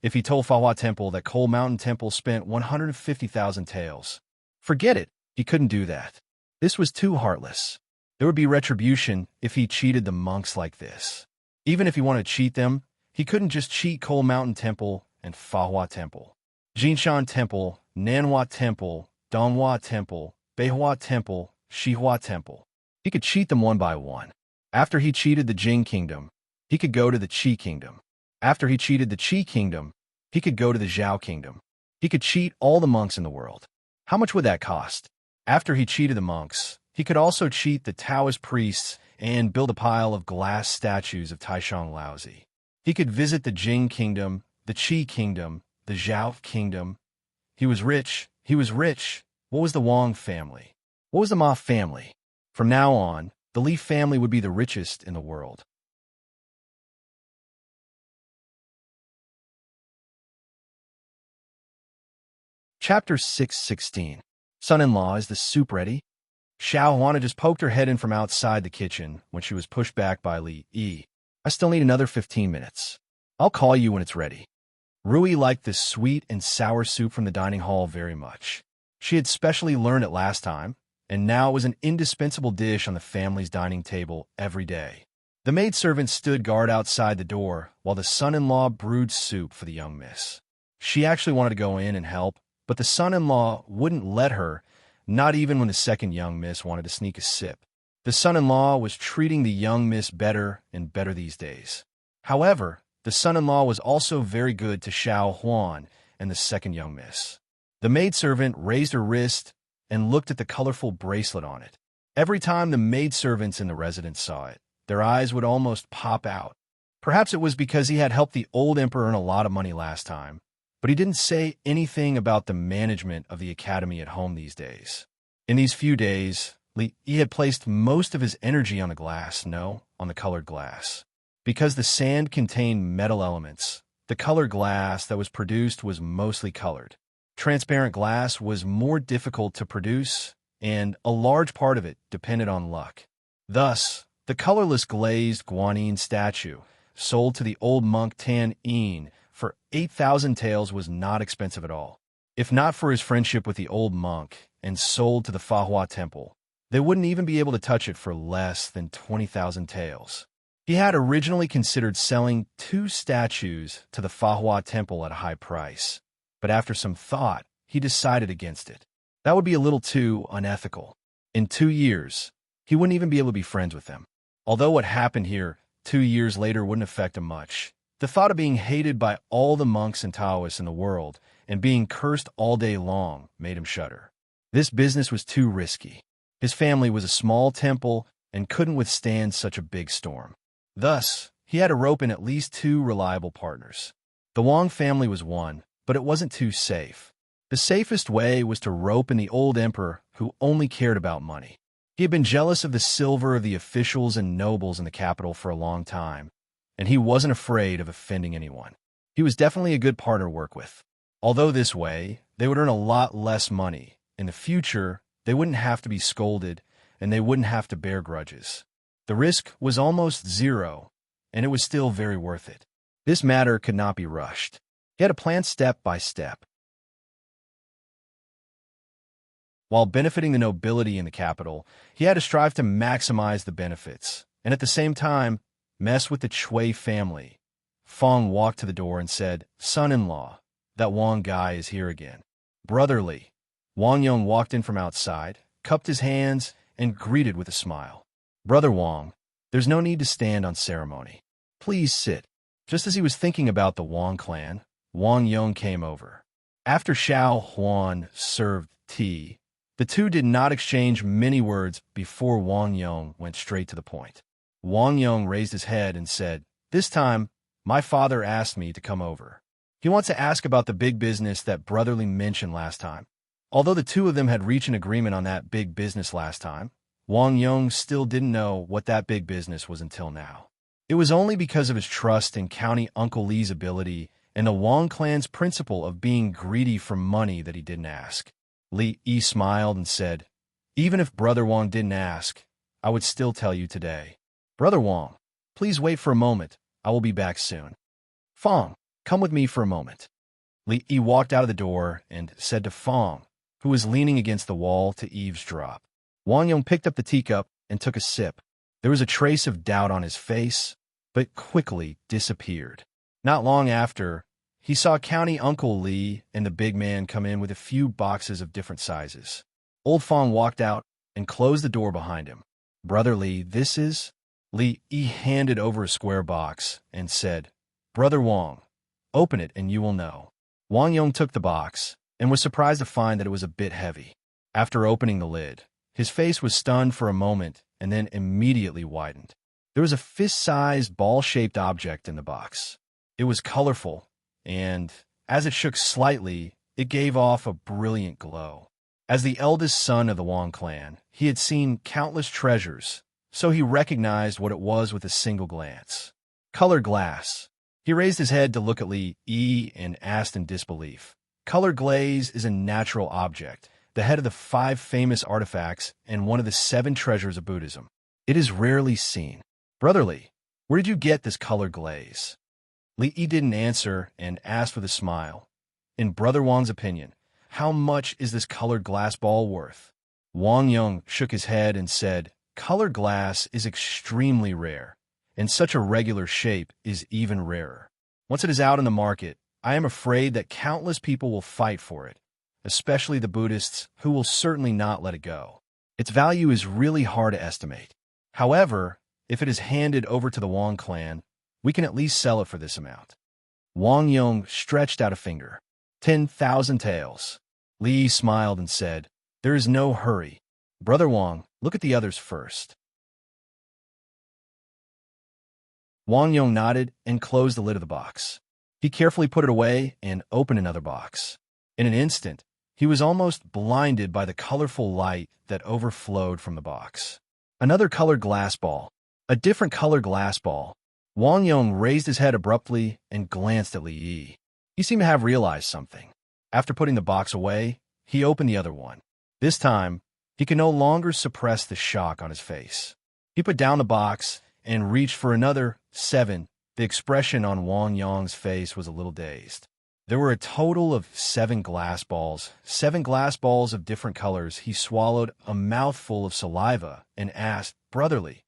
If he told Fahua Temple that Cold Mountain Temple spent 150,000 taels, forget it, he couldn't do that. This was too heartless. There would be retribution if he cheated the monks like this. Even if he wanted to cheat them, he couldn't just cheat Cold Mountain Temple and Fahua Temple. Jinshan Temple, Nanhua Temple, Donghua Temple, Beihua Temple, Shihua Temple. He could cheat them one by one. After he cheated the Jing Kingdom, he could go to the Qi Kingdom. After he cheated the Qi Kingdom, he could go to the Zhao Kingdom. He could cheat all the monks in the world. How much would that cost? After he cheated the monks, he could also cheat the Taoist priests and build a pile of glass statues of Taishang Laozi. He could visit the Jing Kingdom, the Qi Kingdom, the Zhao Kingdom. He was rich. He was rich. What was the Wang family? What was the Ma family? From now on, the Li family would be the richest in the world. Chapter 616. Son-in-law, is the soup ready? Xiao Huana just poked her head in from outside the kitchen when she was pushed back by Li Yi. I still need another 15 minutes. I'll call you when it's ready. Rui liked this sweet and sour soup from the dining hall very much. She had specially learned it last time, and now it was an indispensable dish on the family's dining table every day. The maidservant stood guard outside the door while the son-in-law brewed soup for the young miss. She actually wanted to go in and help, but the son-in-law wouldn't let her, not even when the second young miss wanted to sneak a sip. The son-in-law was treating the young miss better and better these days. However, the son-in-law was also very good to Xiao Huan and the second young miss. The maidservant raised her wrist and looked at the colorful bracelet on it. Every time the maidservants in the residence saw it, their eyes would almost pop out. Perhaps it was because he had helped the old emperor earn a lot of money last time, but he didn't say anything about the management of the academy at home these days. In these few days, he had placed most of his energy on the glass, on the colored glass. Because the sand contained metal elements, the colored glass that was produced was mostly colored. Transparent glass was more difficult to produce, and a large part of it depended on luck. Thus, the colorless glazed guanine statue, sold to the old monk Tan Yin for 8,000 taels, was not expensive at all. If not for his friendship with the old monk and sold to the Fahua Temple, they wouldn't even be able to touch it for less than 20,000 taels. He had originally considered selling 2 statues to the Fahua Temple at a high price, but after some thought, he decided against it. That would be a little too unethical. In 2 years, he wouldn't even be able to be friends with them. Although what happened here 2 years later wouldn't affect him much, the thought of being hated by all the monks and Taoists in the world and being cursed all day long made him shudder. This business was too risky. His family was a small temple and couldn't withstand such a big storm. Thus, he had to rope in at least 2 reliable partners. The Wang family was one, but it wasn't too safe. The safest way was to rope in the old emperor who only cared about money. He had been jealous of the silver of the officials and nobles in the capital for a long time, and he wasn't afraid of offending anyone. He was definitely a good partner to work with. Although this way, they would earn a lot less money. In the future, they wouldn't have to be scolded, and they wouldn't have to bear grudges. The risk was almost zero, and it was still very worth it. This matter could not be rushed. He had to plan step by step. While benefiting the nobility in the capital, he had to strive to maximize the benefits, and at the same time, mess with the Chui family. Fong walked to the door and said, "Son-in-law, that Wang guy is here again." Brotherly. Wang Yong walked in from outside, cupped his hands, and greeted with a smile. "Brother Wang, there's no need to stand on ceremony. Please sit." Just as he was thinking about the Wang clan, Wang Yong came over. After Xiao Huan served tea, the two did not exchange many words before Wang Yong went straight to the point. Wang Yong raised his head and said, "This time, my father asked me to come over. He wants to ask about the big business that Brotherly mentioned last time." Although the two of them had reached an agreement on that big business last time, Wang Yong still didn't know what that big business was until now. It was only because of his trust in County Uncle Li's ability and the Wang clan's principle of being greedy for money that he didn't ask. Li Yi smiled and said, "Even if Brother Wang didn't ask, I would still tell you today. Brother Wang, please wait for a moment. I will be back soon. Fong, come with me for a moment." Li Yi walked out of the door and said to Fong, who was leaning against the wall to eavesdrop. Wang Yong picked up the teacup and took a sip. There was a trace of doubt on his face, but quickly disappeared. Not long after, he saw County Uncle Li and the big man come in with a few boxes of different sizes. Old Fong walked out and closed the door behind him. "Brother Li, this is—" Li handed over a square box and said, "Brother Wang, open it and you will know." Wang Yong took the box and was surprised to find that it was a bit heavy. After opening the lid, his face was stunned for a moment and then immediately widened. There was a fist-sized, ball-shaped object in the box. It was colorful, and as it shook slightly, it gave off a brilliant glow. As the eldest son of the Wang clan, he had seen countless treasures, so he recognized what it was with a single glance. Colored glass. He raised his head to look at Li Yi and asked in disbelief. Colored glaze is a natural object, the head of the 5 famous artifacts and one of the 7 treasures of Buddhism. It is rarely seen. "Brother Li, where did you get this colored glaze?" Li Yi didn't answer and asked with a smile. "In Brother Wang's opinion, how much is this colored glass ball worth?" Wang Yong shook his head and said, "Colored glass is extremely rare, and such a regular shape is even rarer. Once it is out in the market, I am afraid that countless people will fight for it, especially the Buddhists, who will certainly not let it go. Its value is really hard to estimate. However, if it is handed over to the Wang clan, we can at least sell it for this amount." Wang Yong stretched out a finger. 10,000 taels. Li smiled and said, "There is no hurry. Brother Wang, look at the others first." Wang Yong nodded and closed the lid of the box. He carefully put it away and opened another box. In an instant, he was almost blinded by the colorful light that overflowed from the box. Another colored glass ball. A different colored glass ball. Wang Yong raised his head abruptly and glanced at Li Yi. He seemed to have realized something. After putting the box away, he opened the other one. This time, he could no longer suppress the shock on his face. He put down the box and reached for another 7. The expression on Wang Yong's face was a little dazed. There were a total of 7 glass balls. 7 glass balls of different colors. He swallowed a mouthful of saliva and asked, "Brother Li,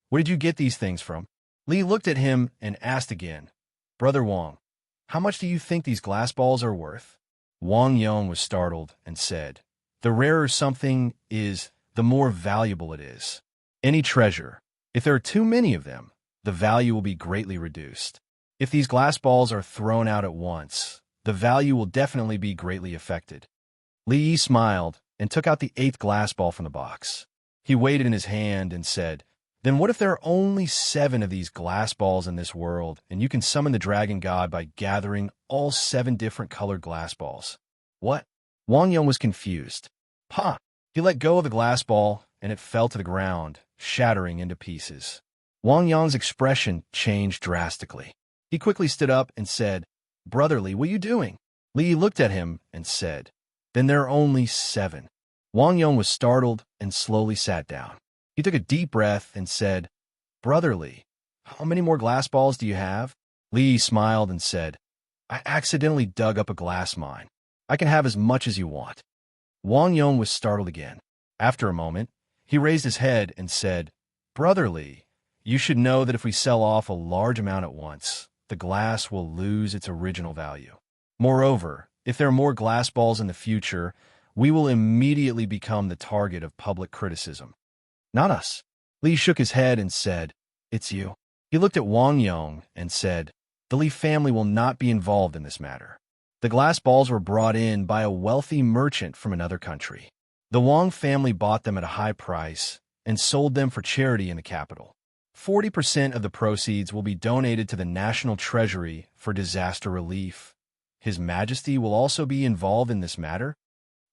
where did you get these things from?" Li looked at him and asked again, "Brother Wang, how much do you think these glass balls are worth?" Wang Yong was startled and said, "The rarer something is, the more valuable it is. Any treasure, if there are too many of them, the value will be greatly reduced. If these glass balls are thrown out at once, the value will definitely be greatly affected." Li Yi smiled and took out the 8th glass ball from the box. He weighed it in his hand and said, "Then what if there are only 7 of these glass balls in this world, and you can summon the dragon god by gathering all 7 different colored glass balls?" "What?" Wang Yong was confused. "Ha!" He let go of the glass ball, and it fell to the ground, shattering into pieces. Wang Yong's expression changed drastically. He quickly stood up and said, "Brother Li, what are you doing?" Li looked at him and said, "Then there are only 7. Wang Yong was startled and slowly sat down. He took a deep breath and said, "Brother Li, how many more glass balls do you have?" Li smiled and said, "I accidentally dug up a glass mine. I can have as much as you want." Wang Yong was startled again. After a moment, he raised his head and said, "Brother Li, you should know that if we sell off a large amount at once, the glass will lose its original value. Moreover, if there are more glass balls in the future, we will immediately become the target of public criticism." "Not us." Li shook his head and said, "It's you." He looked at Wang Yong and said, "The Li family will not be involved in this matter. The glass balls were brought in by a wealthy merchant from another country. The Wang family bought them at a high price and sold them for charity in the capital. 40% of the proceeds will be donated to the National Treasury for disaster relief. His Majesty will also be involved in this matter?"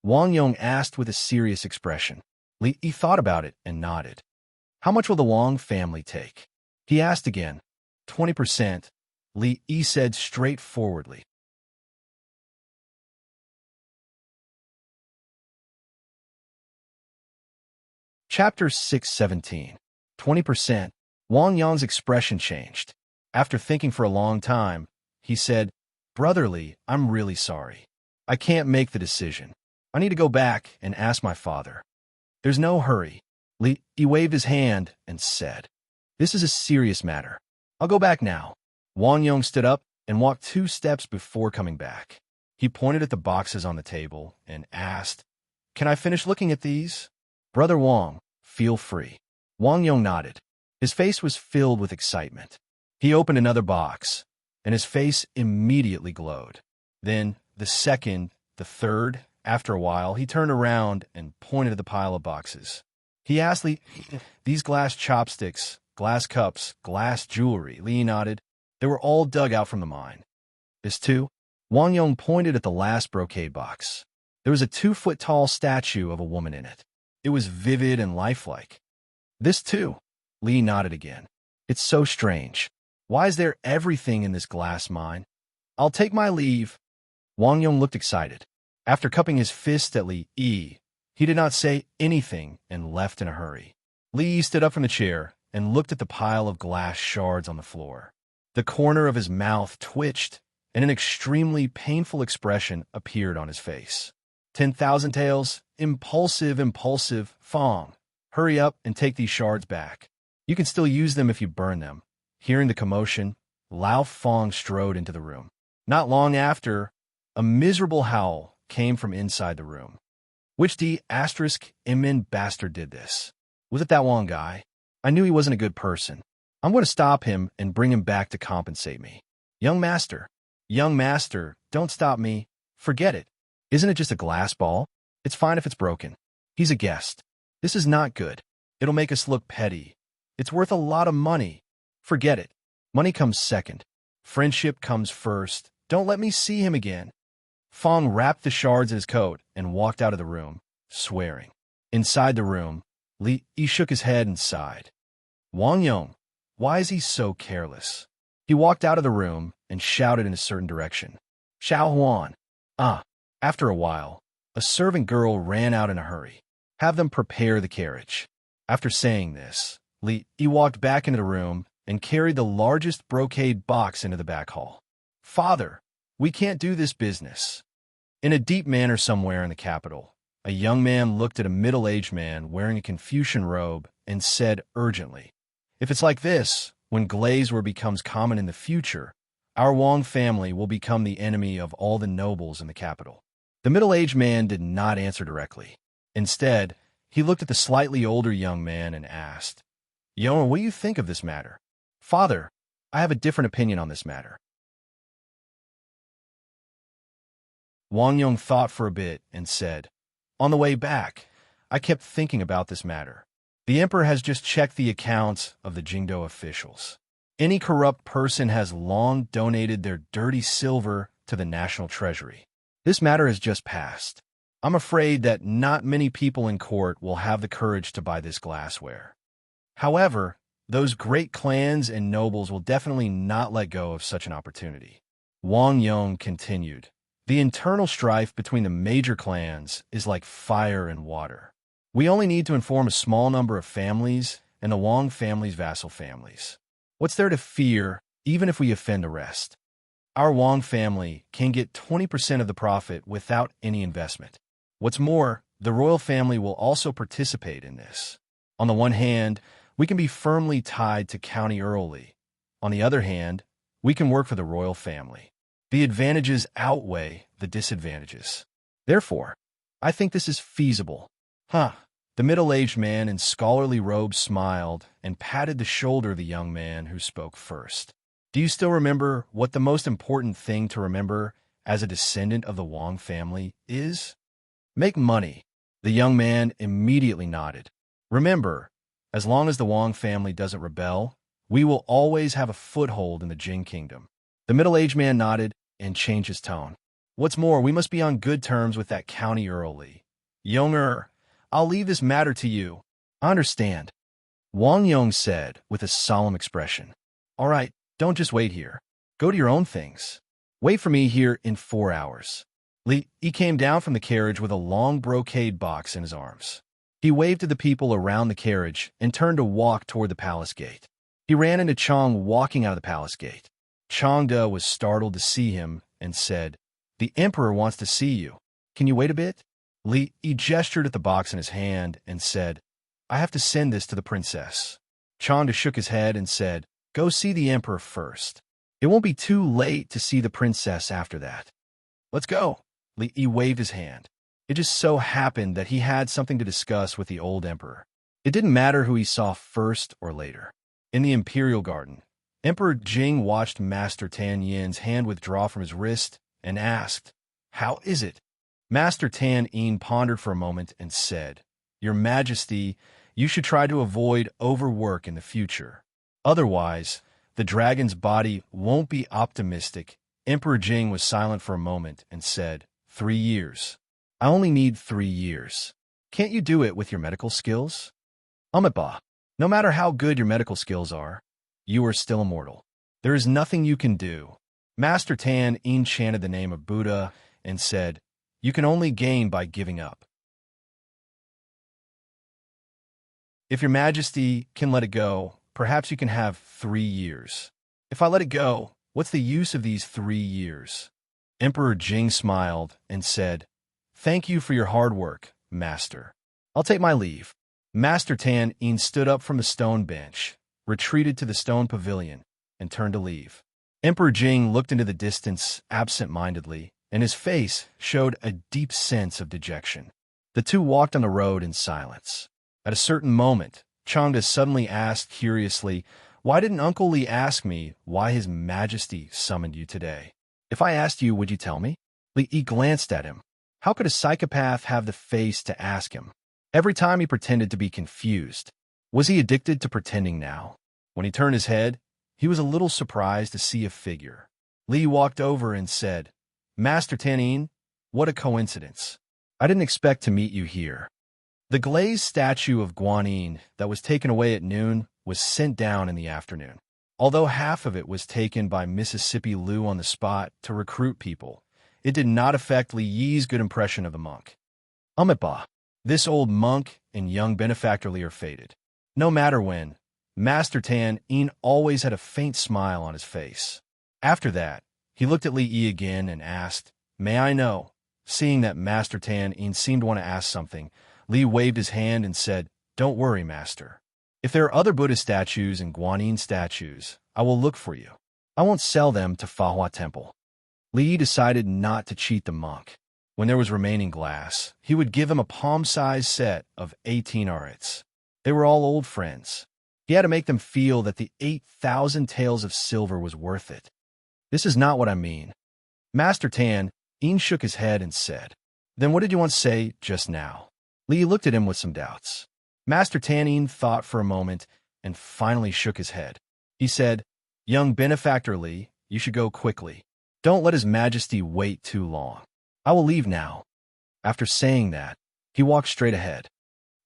Wang Yong asked with a serious expression. Li thought about it and nodded. "How much will the Wang family take?" He asked again. 20%, Li said straightforwardly. Chapter 617. 20%. Wang Yong's expression changed. After thinking for a long time, he said, "Brother Li, I'm really sorry. I can't make the decision. I need to go back and ask my father." "There's no hurry." Li waved his hand and said, "This is a serious matter. I'll go back now." Wang Yong stood up and walked 2 steps before coming back. He pointed at the boxes on the table and asked, "Can I finish looking at these?" "Brother Wang, feel free." Wang Yong nodded. His face was filled with excitement. He opened another box, and his face immediately glowed. Then, the second, the third. After a while, he turned around and pointed at the pile of boxes. He asked Li, "These glass chopsticks, glass cups, glass jewelry," Li nodded. "They were all dug out from the mine." "This too?" Wang Yong pointed at the last brocade box. There was a 2-foot-tall statue of a woman in it. It was vivid and lifelike. "This too?" Li nodded again. "It's so strange. Why is there everything in this glass mine?" "I'll take my leave." Wang Yong looked excited. After cupping his fist at Li Yi, he did not say anything and left in a hurry. Li Yi stood up from the chair and looked at the pile of glass shards on the floor. The corner of his mouth twitched, and an extremely painful expression appeared on his face. 10,000 taels, impulsive, Fong. Hurry up and take these shards back. You can still use them if you burn them. Hearing the commotion, Lao Fong strode into the room. Not long after, a miserable howl came from inside the room. "Which Imin bastard did this? Was it that Wong guy? I knew he wasn't a good person. I'm going to stop him and bring him back to compensate me." Young master, don't stop me. Forget it. Isn't it just a glass ball? It's fine if it's broken. He's a guest. This is not good. It'll make us look petty. It's worth a lot of money. Forget it. Money comes second. Friendship comes first. Don't let me see him again." Fong wrapped the shards in his coat and walked out of the room, swearing. Inside the room, Li Yi shook his head and sighed. "Wang Yong, why is he so careless?" He walked out of the room and shouted in a certain direction. "Xiao Huan." After a while, a servant girl ran out in a hurry. "Have them prepare the carriage." After saying this, Li Yi walked back into the room and carried the largest brocade box into the back hall. "Father, we can't do this business." In a deep manor somewhere in the capital, a young man looked at a middle-aged man wearing a Confucian robe and said urgently, "If it's like this, when glazeware becomes common in the future, our Wang family will become the enemy of all the nobles in the capital." The middle-aged man did not answer directly. Instead, he looked at the slightly older young man and asked, "Young, what do you think of this matter?" "Father, I have a different opinion on this matter." Wang Yong thought for a bit and said, "On the way back, I kept thinking about this matter. The emperor has just checked the accounts of the Jingdo officials. Any corrupt person has long donated their dirty silver to the national treasury. This matter has just passed. I'm afraid that not many people in court will have the courage to buy this glassware. However, those great clans and nobles will definitely not let go of such an opportunity." Wang Yong continued, "The internal strife between the major clans is like fire and water. We only need to inform a small number of families and the Wang family's vassal families. What's there to fear, even if we offend the rest? Our Wang family can get 20% of the profit without any investment. What's more, the royal family will also participate in this. On the one hand, we can be firmly tied to County Early. On the other hand, we can work for the royal family. The advantages outweigh the disadvantages. Therefore, I think this is feasible." The middle-aged man in scholarly robes smiled and patted the shoulder of the young man who spoke first. "Do you still remember what the most important thing to remember as a descendant of the Wang family is? Make money." The young man immediately nodded. "Remember, as long as the Wang family doesn't rebel, we will always have a foothold in the Jing kingdom." The middle-aged man nodded and changed his tone. "What's more, we must be on good terms with that county early. Younger, I'll leave this matter to you." "I understand," Wang Yong said with a solemn expression. "All right, don't just wait here. Go to your own things. Wait for me here in 4 hours." Li Yi came down from the carriage with a long brocade box in his arms. He waved to the people around the carriage and turned to walk toward the palace gate. He ran into Chong walking out of the palace gate. Changde was startled to see him and said, "The emperor wants to see you. Can you wait a bit?" Li Yi gestured at the box in his hand and said, "I have to send this to the princess." Changde shook his head and said, "Go see the emperor first." It won't be too late to see the princess after that. Let's go. Li Yi waved his hand. It just so happened that he had something to discuss with the old emperor. It didn't matter who he saw first or later. In the Imperial Garden, Emperor Jing watched Master Tan Yin's hand withdraw from his wrist and asked, "How is it?" Master Tan Yin pondered for a moment and said, "Your Majesty, you should try to avoid overwork in the future. Otherwise, the dragon's body won't be optimistic." Emperor Jing was silent for a moment and said, 3 years. I only need 3 years. Can't you do it with your medical skills? Umitba, no matter how good your medical skills are, you are still immortal. There is nothing you can do. Master Tan Yin chanted the name of Buddha and said, you can only gain by giving up. If your Majesty can let it go, perhaps you can have 3 years. If I let it go, what's the use of these 3 years? Emperor Jing smiled and said, thank you for your hard work, Master. I'll take my leave. Master Tan Yin stood up from the stone bench, retreated to the stone pavilion, and turned to leave. Emperor Jing looked into the distance absent-mindedly, and his face showed a deep sense of dejection. The two walked on the road in silence. At a certain moment, Changda suddenly asked curiously, why didn't Uncle Li ask me why His Majesty summoned you today? If I asked you, would you tell me? Li Yi glanced at him. How could a psychopath have the face to ask him? Every time he pretended to be confused. Was he addicted to pretending now? When he turned his head, he was a little surprised to see a figure. Li walked over and said, Master Tan Yin, what a coincidence. I didn't expect to meet you here. The glazed statue of Guanyin that was taken away at noon was sent down in the afternoon. Although half of it was taken by Mississippi Liu on the spot to recruit people, it did not affect Li Yi's good impression of the monk. Umitba, this old monk and young benefactor Li are fated. No matter when, Master Tan Yin always had a faint smile on his face. After that, he looked at Li Yi again and asked, may I know? Seeing that Master Tan Yin seemed to want to ask something, Li waved his hand and said, don't worry, Master. If there are other Buddha statues and Guanyin statues, I will look for you. I won't sell them to Fahua Temple. Li Yi decided not to cheat the monk. When there was remaining glass, he would give him a palm-sized set of 18 arits. They were all old friends. He had to make them feel that the 8,000 taels of silver was worth it. This is not what I mean. Master Tan Yin shook his head and said, then what did you want to say just now? Li looked at him with some doubts. Master Tan Yin thought for a moment and finally shook his head. He said, young benefactor Li, you should go quickly. Don't let His Majesty wait too long. I will leave now. After saying that, he walked straight ahead.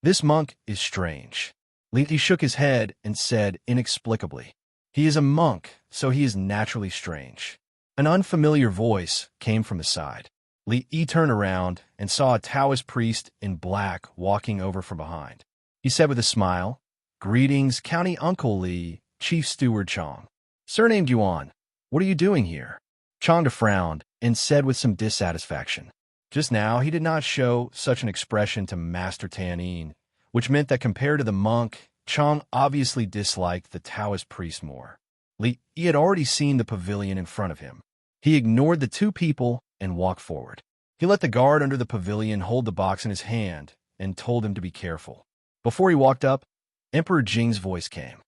This monk is strange. Li shook his head and said inexplicably, he is a monk, so he is naturally strange. An unfamiliar voice came from the side. Li Yi turned around and saw a Taoist priest in black walking over from behind. He said with a smile, greetings, County Uncle Li, Chief Steward Chong. Surnamed Yuan, what are you doing here? Changda frowned and said with some dissatisfaction. Just now, he did not show such an expression to Master Tan Yin, which meant that compared to the monk, Chong obviously disliked the Taoist priest more. Li Yi had already seen the pavilion in front of him. He ignored the two people and walked forward. He let the guard under the pavilion hold the box in his hand and told him to be careful. Before he walked up, Emperor Jing's voice came.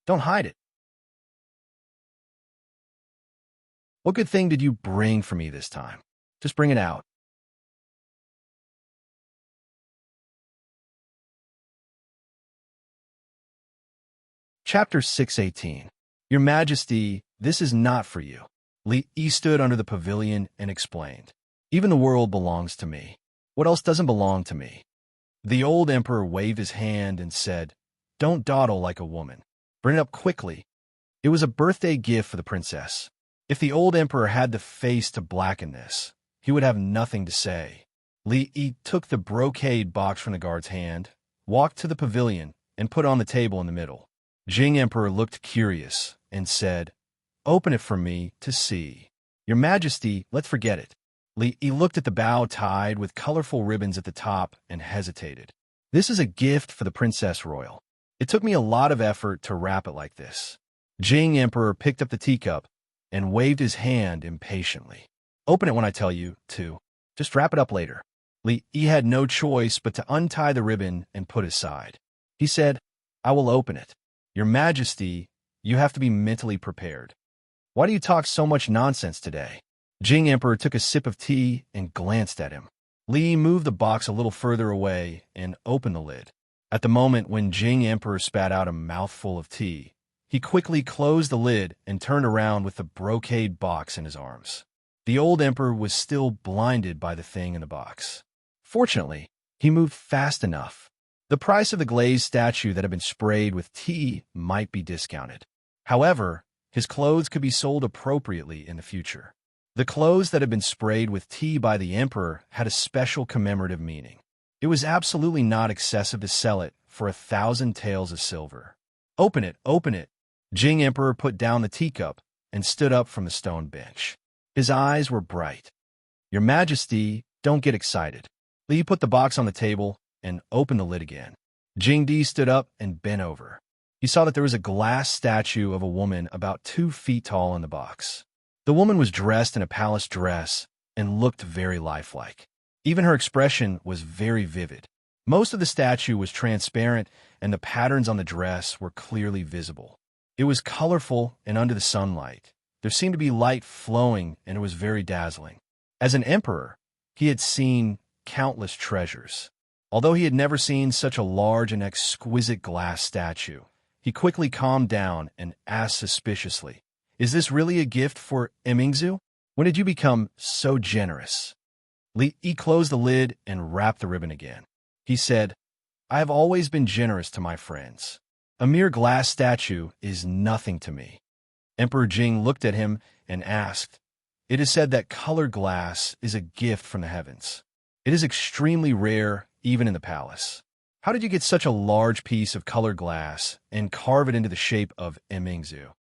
Don't hide it. What good thing did you bring for me this time? Just bring it out. Chapter 618. Your Majesty, this is not for you. Li Yi stood under the pavilion and explained. Even the world belongs to me. What else doesn't belong to me? The old emperor waved his hand and said, don't dawdle like a woman. Bring it up quickly. It was a birthday gift for the princess. If the old emperor had the face to blacken this, he would have nothing to say. Li Yi took the brocade box from the guard's hand, walked to the pavilion, and put it on the table in the middle. Jing Emperor looked curious and said, open it for me to see. Your Majesty, let's forget it. Li Yi looked at the bow tied with colorful ribbons at the top and hesitated. This is a gift for the Princess Royal. It took me a lot of effort to wrap it like this. Jing Emperor picked up the teacup and waved his hand impatiently. Open it when I tell you to. Just wrap it up later. Li Yi had no choice but to untie the ribbon and put it aside. He said, I will open it. Your Majesty, you have to be mentally prepared. Why do you talk so much nonsense today? Jing Emperor took a sip of tea and glanced at him. Li moved the box a little further away and opened the lid. At the moment when Jing Emperor spat out a mouthful of tea, he quickly closed the lid and turned around with the brocade box in his arms. The old emperor was still blinded by the thing in the box. Fortunately, he moved fast enough. The price of the glazed statue that had been sprayed with tea might be discounted. However, his clothes could be sold appropriately in the future. The clothes that had been sprayed with tea by the emperor had a special commemorative meaning. It was absolutely not excessive to sell it for 1,000 taels of silver. Open it, open it. Jing Emperor put down the teacup and stood up from the stone bench. His eyes were bright. Your Majesty, don't get excited. Li put the box on the table and opened the lid again. Jing Di stood up and bent over. He saw that there was a glass statue of a woman about 2 feet tall in the box. The woman was dressed in a palace dress and looked very lifelike. Even her expression was very vivid. Most of the statue was transparent, and the patterns on the dress were clearly visible. It was colorful and under the sunlight. There seemed to be light flowing, and it was very dazzling. As an emperor, he had seen countless treasures. Although he had never seen such a large and exquisite glass statue, he quickly calmed down and asked suspiciously, Is this really a gift for Emingzu? When did you become so generous? Li Yi closed the lid and wrapped the ribbon again. He said, I have always been generous to my friends. A mere glass statue is nothing to me. Emperor Jing looked at him and asked, It is said that colored glass is a gift from the heavens. It is extremely rare, even in the palace. How did you get such a large piece of colored glass and carve it into the shape of Emingzu?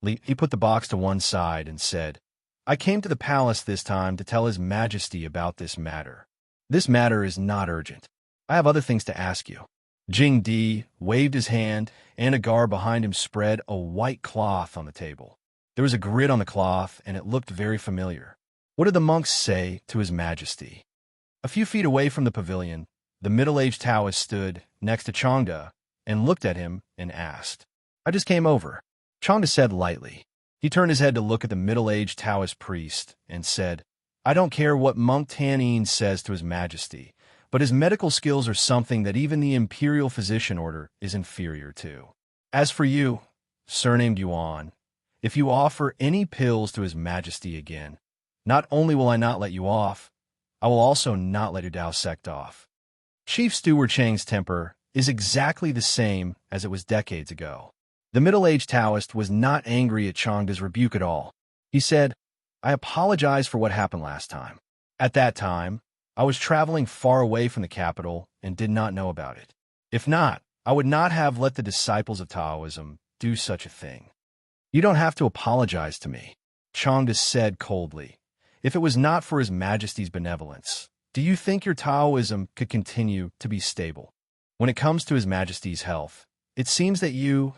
He put the box to one side and said, I came to the palace this time to tell His Majesty about this matter. This matter is not urgent. I have other things to ask you. Jing Di waved his hand, and a guard behind him spread a white cloth on the table. There was a grid on the cloth, and it looked very familiar. What did the monks say to His Majesty? A few feet away from the pavilion, the middle-aged Taoist stood next to Changde and looked at him and asked, I just came over. Changde said lightly. He turned his head to look at the middle-aged Taoist priest and said, I don't care what Monk Tanin says to His Majesty, but his medical skills are something that even the Imperial Physician Order is inferior to. As for you, surnamed Yuan, if you offer any pills to His Majesty again, not only will I not let you off, I will also not let your Dao sect off. Chief Steward Chang's temper is exactly the same as it was decades ago. The middle-aged Taoist was not angry at Changde's rebuke at all. He said, I apologize for what happened last time. At that time, I was traveling far away from the capital and did not know about it. If not, I would not have let the disciples of Taoism do such a thing. You don't have to apologize to me, Changde said coldly. If it was not for His Majesty's benevolence, do you think your Taoism could continue to be stable? When it comes to His Majesty's health, it seems that you,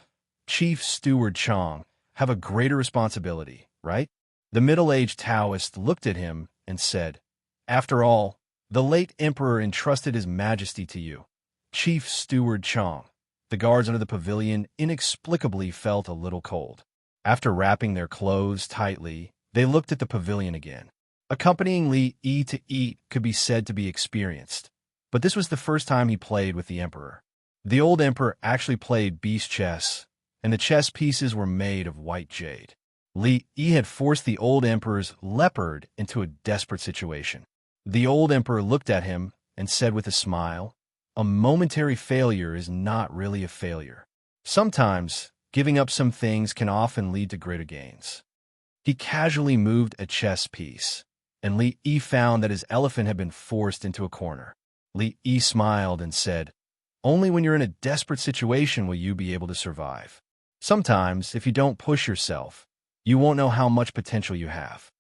Chief Steward Chang, have a greater responsibility, right? The middle-aged Taoist looked at him and said, After all, the late emperor entrusted His Majesty to you, Chief Steward Chang. The guards under the pavilion inexplicably felt a little cold. After wrapping their clothes tightly, they looked at the pavilion again. Accompanying Li Yi to eat could be said to be experienced, but this was the first time he played with the emperor. The old emperor actually played beast chess, and the chess pieces were made of white jade. Li Yi had forced the old emperor's leopard into a desperate situation. The old emperor looked at him and said with a smile, A momentary failure is not really a failure. Sometimes, giving up some things can often lead to greater gains. He casually moved a chess piece, and Li Yi found that his elephant had been forced into a corner. Li Yi smiled and said, Only when you're in a desperate situation will you be able to survive. Sometimes, if you don't push yourself, you won't know how much potential you have.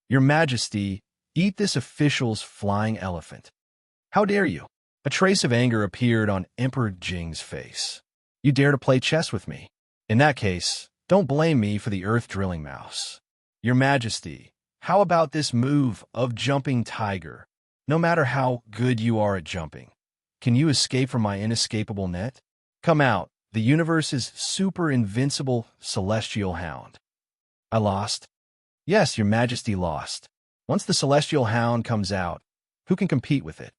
Your Majesty, eat this official's flying elephant. How dare you? A trace of anger appeared on Emperor Jing's face. You dare to play chess with me? In that case, don't blame me for the earth-drilling mouse. Your Majesty, how about this move of jumping tiger? No matter how good you are at jumping, can you escape from my inescapable net? Come out, the universe's super invincible celestial hound. I lost. Yes, Your Majesty lost. Once the celestial hound comes out, who can compete with it?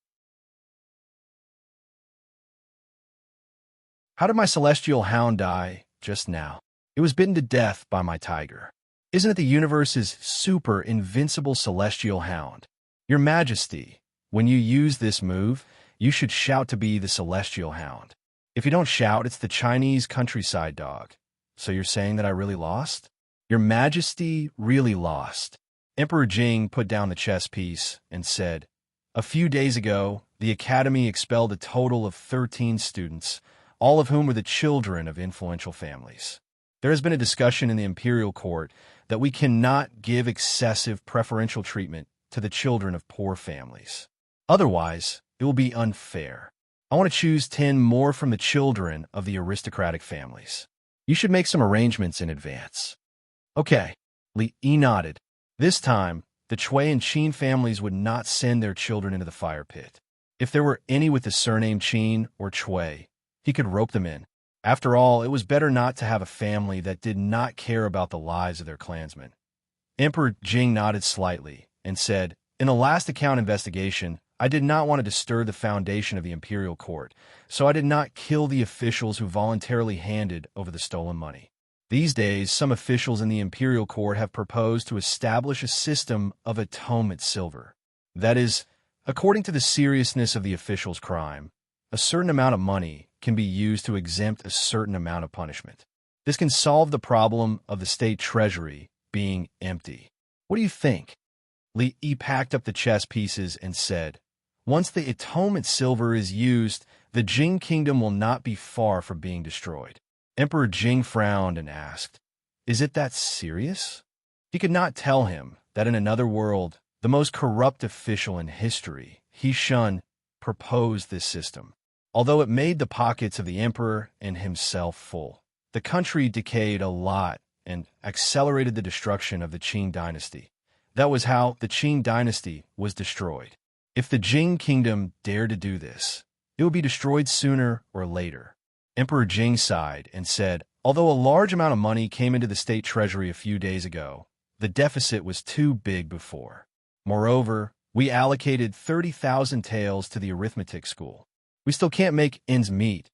How did my celestial hound die just now? It was bitten to death by my tiger. Isn't it the universe's super invincible celestial hound? Your Majesty, when you use this move, you should shout to be the celestial hound. If you don't shout, it's the Chinese countryside dog. So you're saying that I really lost? Your Majesty really lost. Emperor Jing put down the chess piece and said, "A few days ago, the Academy expelled a total of 13 students, all of whom were the children of influential families. There has been a discussion in the imperial court that we cannot give excessive preferential treatment to the children of poor families. Otherwise, it will be unfair. I want to choose 10 more from the children of the aristocratic families. You should make some arrangements in advance." Okay, Li Yi nodded. This time, the Chui and Qin families would not send their children into the fire pit. If there were any with the surname Qin or Chui, he could rope them in. After all, it was better not to have a family that did not care about the lives of their clansmen. Emperor Jing nodded slightly and said, "In the last account investigation, I did not want to disturb the foundation of the imperial court, so I did not kill the officials who voluntarily handed over the stolen money. These days, some officials in the imperial court have proposed to establish a system of atonement silver. That is, according to the seriousness of the official's crime, a certain amount of money can be used to exempt a certain amount of punishment. This can solve the problem of the state treasury being empty. What do you think?" Li Yi packed up the chess pieces and said, "Once the atonement silver is used, the Jing kingdom will not be far from being destroyed." Emperor Jing frowned and asked, "Is it that serious?" He could not tell him that in another world, the most corrupt official in history, He Shun, proposed this system. Although it made the pockets of the emperor and himself full, the country decayed a lot and accelerated the destruction of the Qin dynasty. That was how the Qin dynasty was destroyed. If the Jing kingdom dared to do this, it would be destroyed sooner or later. Emperor Jing sighed and said, "Although a large amount of money came into the state treasury a few days ago, the deficit was too big before. Moreover, we allocated 30,000 taels to the arithmetic school. We still can't make ends meet."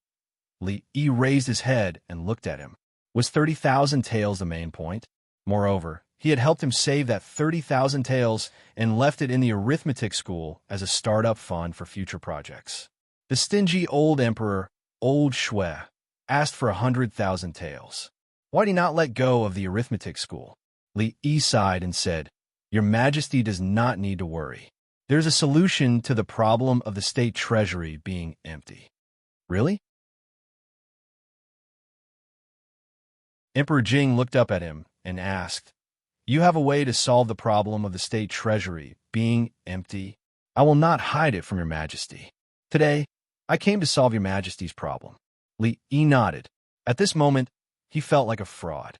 Li Yi raised his head and looked at him. Was 30,000 taels the main point? Moreover, he had helped him save that 30,000 taels and left it in the arithmetic school as a startup fund for future projects. The stingy old emperor, Old Shui, asked for 100,000 taels. Why did he not let go of the arithmetic school? Li Yi sighed and said, "Your Majesty does not need to worry. There's a solution to the problem of the state treasury being empty." Really? Emperor Jing looked up at him and asked, "You have a way to solve the problem of the state treasury being empty?" "I will not hide it from Your Majesty. Today, I came to solve Your Majesty's problem." Li Yi nodded. At this moment, he felt like a fraud.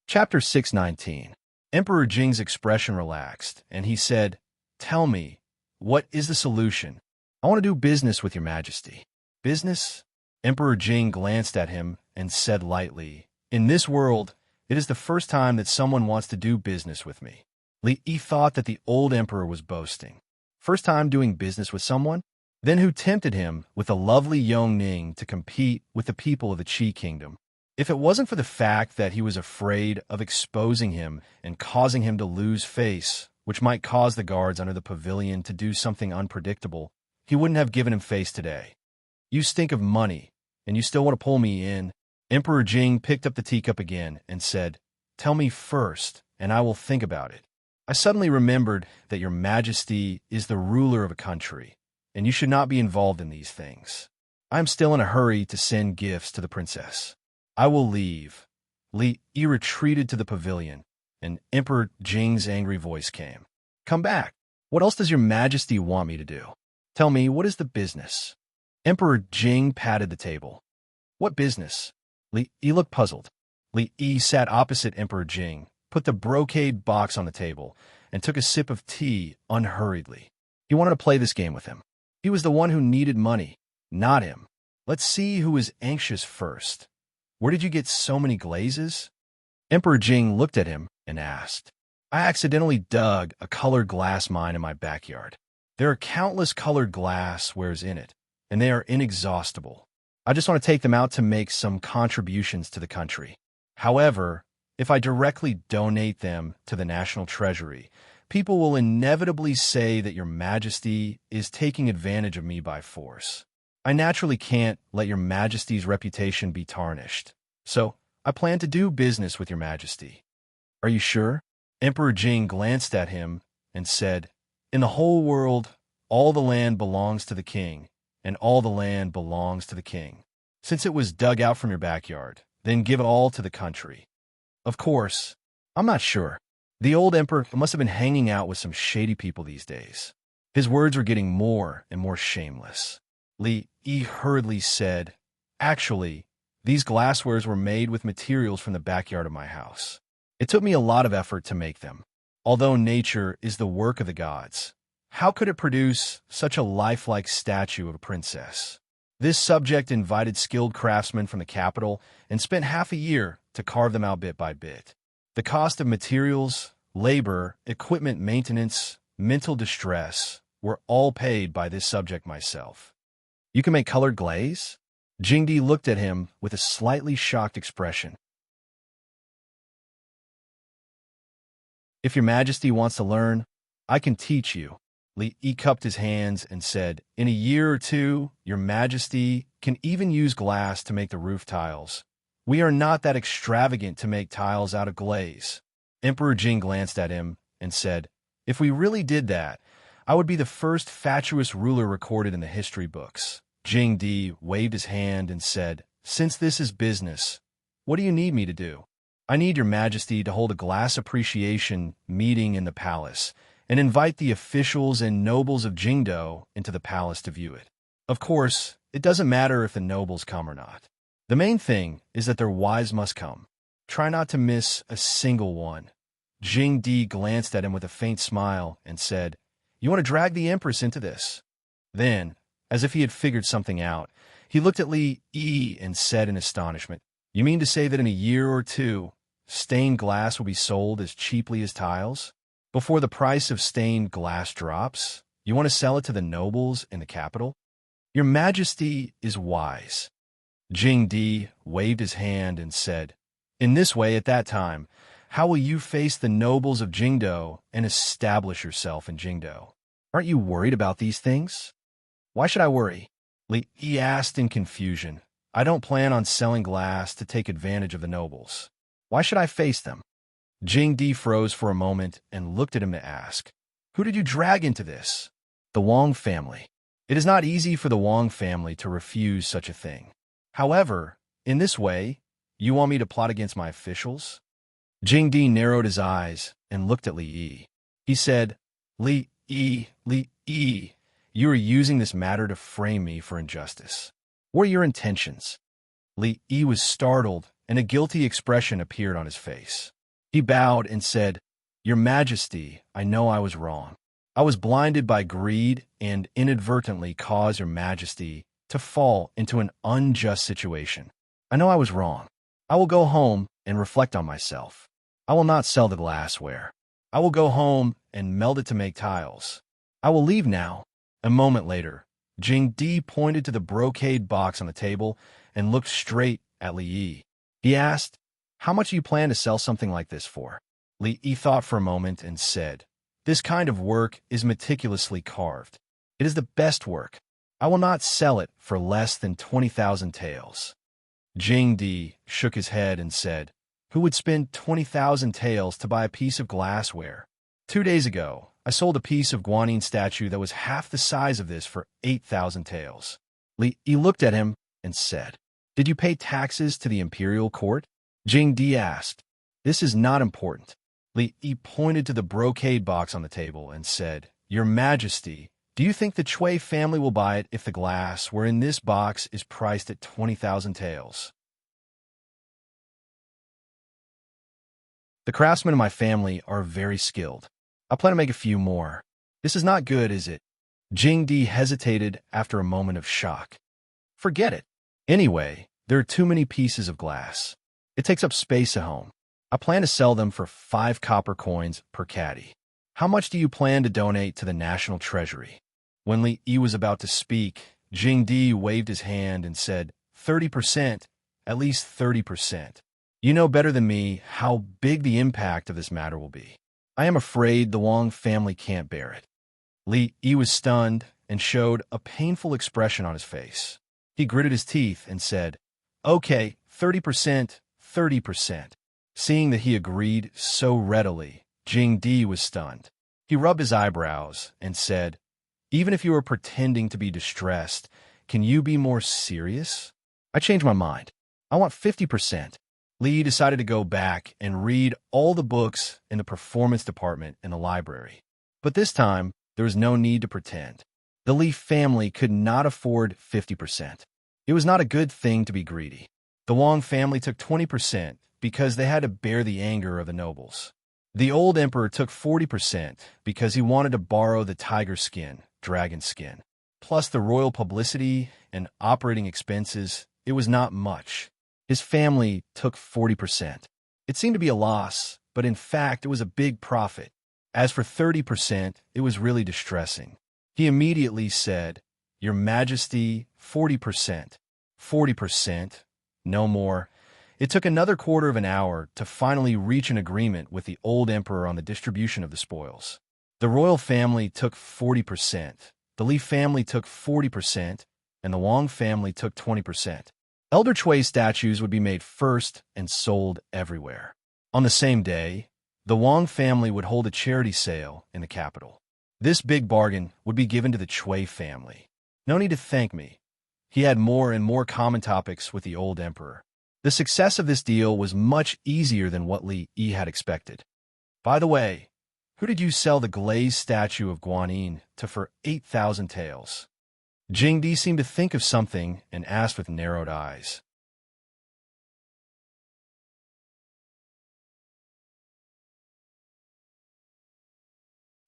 Chapter 619. Emperor Jing's expression relaxed, and he said, "Tell me, what is the solution? I want to do business with Your Majesty." "Business?" Emperor Jing glanced at him and said lightly, "In this world, it is the first time that someone wants to do business with me." Li Yi thought that the old emperor was boasting. First time doing business with someone? Then who tempted him with a lovely Yong Ning to compete with the people of the Qi kingdom? If it wasn't for the fact that he was afraid of exposing him and causing him to lose face, which might cause the guards under the pavilion to do something unpredictable, he wouldn't have given him face today. "You stink of money, and you still want to pull me in?" Emperor Jing picked up the teacup again and said, "Tell me first, and I will think about it. I suddenly remembered that Your Majesty is the ruler of a country, and you should not be involved in these things. I am still in a hurry to send gifts to the princess. I will leave." Li Yi retreated to the pavilion, and Emperor Jing's angry voice came. "Come back. What else does your majesty want me to do? Tell me, what is the business? Emperor Jing patted the table. What business? Li Yi looked puzzled. Li Yi sat opposite Emperor Jing, put the brocade box on the table, and took a sip of tea unhurriedly. He wanted to play this game with him. He was the one who needed money, not him. Let's see who is anxious first. Where did you get so many glazes? Emperor Jing looked at him and asked. I accidentally dug a colored glass mine in my backyard. There are countless colored glasswares in it, and they are inexhaustible. I just want to take them out to make some contributions to the country. However, if I directly donate them to the national treasury, people will inevitably say that your majesty is taking advantage of me by force. I naturally can't let your majesty's reputation be tarnished. So, I plan to do business with your majesty. Are you sure? Emperor Jing glanced at him and said, In the whole world, all the land belongs to the king, and all the land belongs to the king. Since it was dug out from your backyard, then give it all to the country. Of course, I'm not sure. The old emperor must have been hanging out with some shady people these days. His words were getting more and more shameless. Li Yi hurriedly said, Actually, these glasswares were made with materials from the backyard of my house. It took me a lot of effort to make them. Although nature is the work of the gods, how could it produce such a lifelike statue of a princess? This subject invited skilled craftsmen from the capital and spent half a year to carve them out bit by bit. The cost of materials, labor, equipment maintenance, mental distress were all paid by this subject myself. You can make colored glaze? Jingdi looked at him with a slightly shocked expression. If your majesty wants to learn, I can teach you. Li Yi cupped his hands and said, In a year or two, your majesty can even use glass to make the roof tiles. We are not that extravagant to make tiles out of glaze. Emperor Jing glanced at him and said, If we really did that, I would be the first fatuous ruler recorded in the history books. Jing Di waved his hand and said, Since this is business, what do you need me to do? I need your majesty to hold a glass appreciation meeting in the palace and invite the officials and nobles of Jingdo into the palace to view it. Of course, it doesn't matter if the nobles come or not. The main thing is that their wives must come. Try not to miss a single one. Jing Di glanced at him with a faint smile and said, You want to drag the empress into this? Then, as if he had figured something out, he looked at Li Yi and said in astonishment, You mean to say that in a year or two, stained glass will be sold as cheaply as tiles? Before the price of stained glass drops, you want to sell it to the nobles in the capital? Your majesty is wise. Jing Di waved his hand and said, In this way, at that time, how will you face the nobles of Jingdo and establish yourself in Jingdo? Aren't you worried about these things? Why should I worry? Li Yi asked in confusion. I don't plan on selling glass to take advantage of the nobles. Why should I face them? Jing Di froze for a moment and looked at him to ask, Who did you drag into this? The Wang family. It is not easy for the Wang family to refuse such a thing. However, in this way, you want me to plot against my officials? Jing Di narrowed his eyes and looked at Li Yi. He said, Li Yi, you are using this matter to frame me for injustice. What are your intentions? Li Yi was startled, and a guilty expression appeared on his face. He bowed and said, Your Majesty, I know I was wrong. I was blinded by greed and inadvertently caused Your Majesty to fall into an unjust situation. I know I was wrong. I will go home and reflect on myself. I will not sell the glassware. I will go home and melt it to make tiles. I will leave now. A moment later, Jing Di pointed to the brocade box on the table and looked straight at Li Yi. He asked, How much do you plan to sell something like this for? Li Yi thought for a moment and said, This kind of work is meticulously carved. It is the best work. I will not sell it for less than 20,000 taels. Jing Di shook his head and said, Who would spend 20,000 taels to buy a piece of glassware? 2 days ago, I sold a piece of Guanyin statue that was half the size of this for 8,000 taels. Li Yi looked at him and said, Did you pay taxes to the imperial court? Jing Di asked. This is not important. Li Yi pointed to the brocade box on the table and said, Your Majesty, do you think the Chui family will buy it if the glass were in this box is priced at 20,000 taels? The craftsmen in my family are very skilled. I plan to make a few more. This is not good, is it? Jingdi hesitated after a moment of shock. Forget it. Anyway, there are too many pieces of glass. It takes up space at home. I plan to sell them for 5 copper coins per caddy. How much do you plan to donate to the National Treasury? When Li Yi was about to speak, Jingdi waved his hand and said, 30%, at least 30%. You know better than me how big the impact of this matter will be. I am afraid the Wang family can't bear it. Li Yi was stunned and showed a painful expression on his face. He gritted his teeth and said, Okay, 30%, 30%. Seeing that he agreed so readily, Jingdi was stunned. He rubbed his eyebrows and said, Even if you are pretending to be distressed, can you be more serious? I changed my mind. I want 50%. Li decided to go back and read all the books in the performance department in the library. But this time, there was no need to pretend. The Li family could not afford 50%. It was not a good thing to be greedy. The Wang family took 20% because they had to bear the anger of the nobles. The old emperor took 40% because he wanted to borrow the tiger skin, dragon skin. Plus the royal publicity and operating expenses, it was not much. His family took 40%. It seemed to be a loss, but in fact it was a big profit. As for 30%, it was really distressing. He immediately said, Your Majesty, 40%. 40%. No more. It took another quarter of an hour to finally reach an agreement with the old emperor on the distribution of the spoils. The royal family took 40%, the Li family took 40%, and the Wang family took 20%. Elder Chui statues would be made first and sold everywhere. On the same day, the Wang family would hold a charity sale in the capital. This big bargain would be given to the Chui family. No need to thank me. He had more and more common topics with the old emperor. The success of this deal was much easier than what Li Yi had expected. By the way, who did you sell the glazed statue of Guanyin to for 8,000 taels? Jingdi seemed to think of something and asked with narrowed eyes.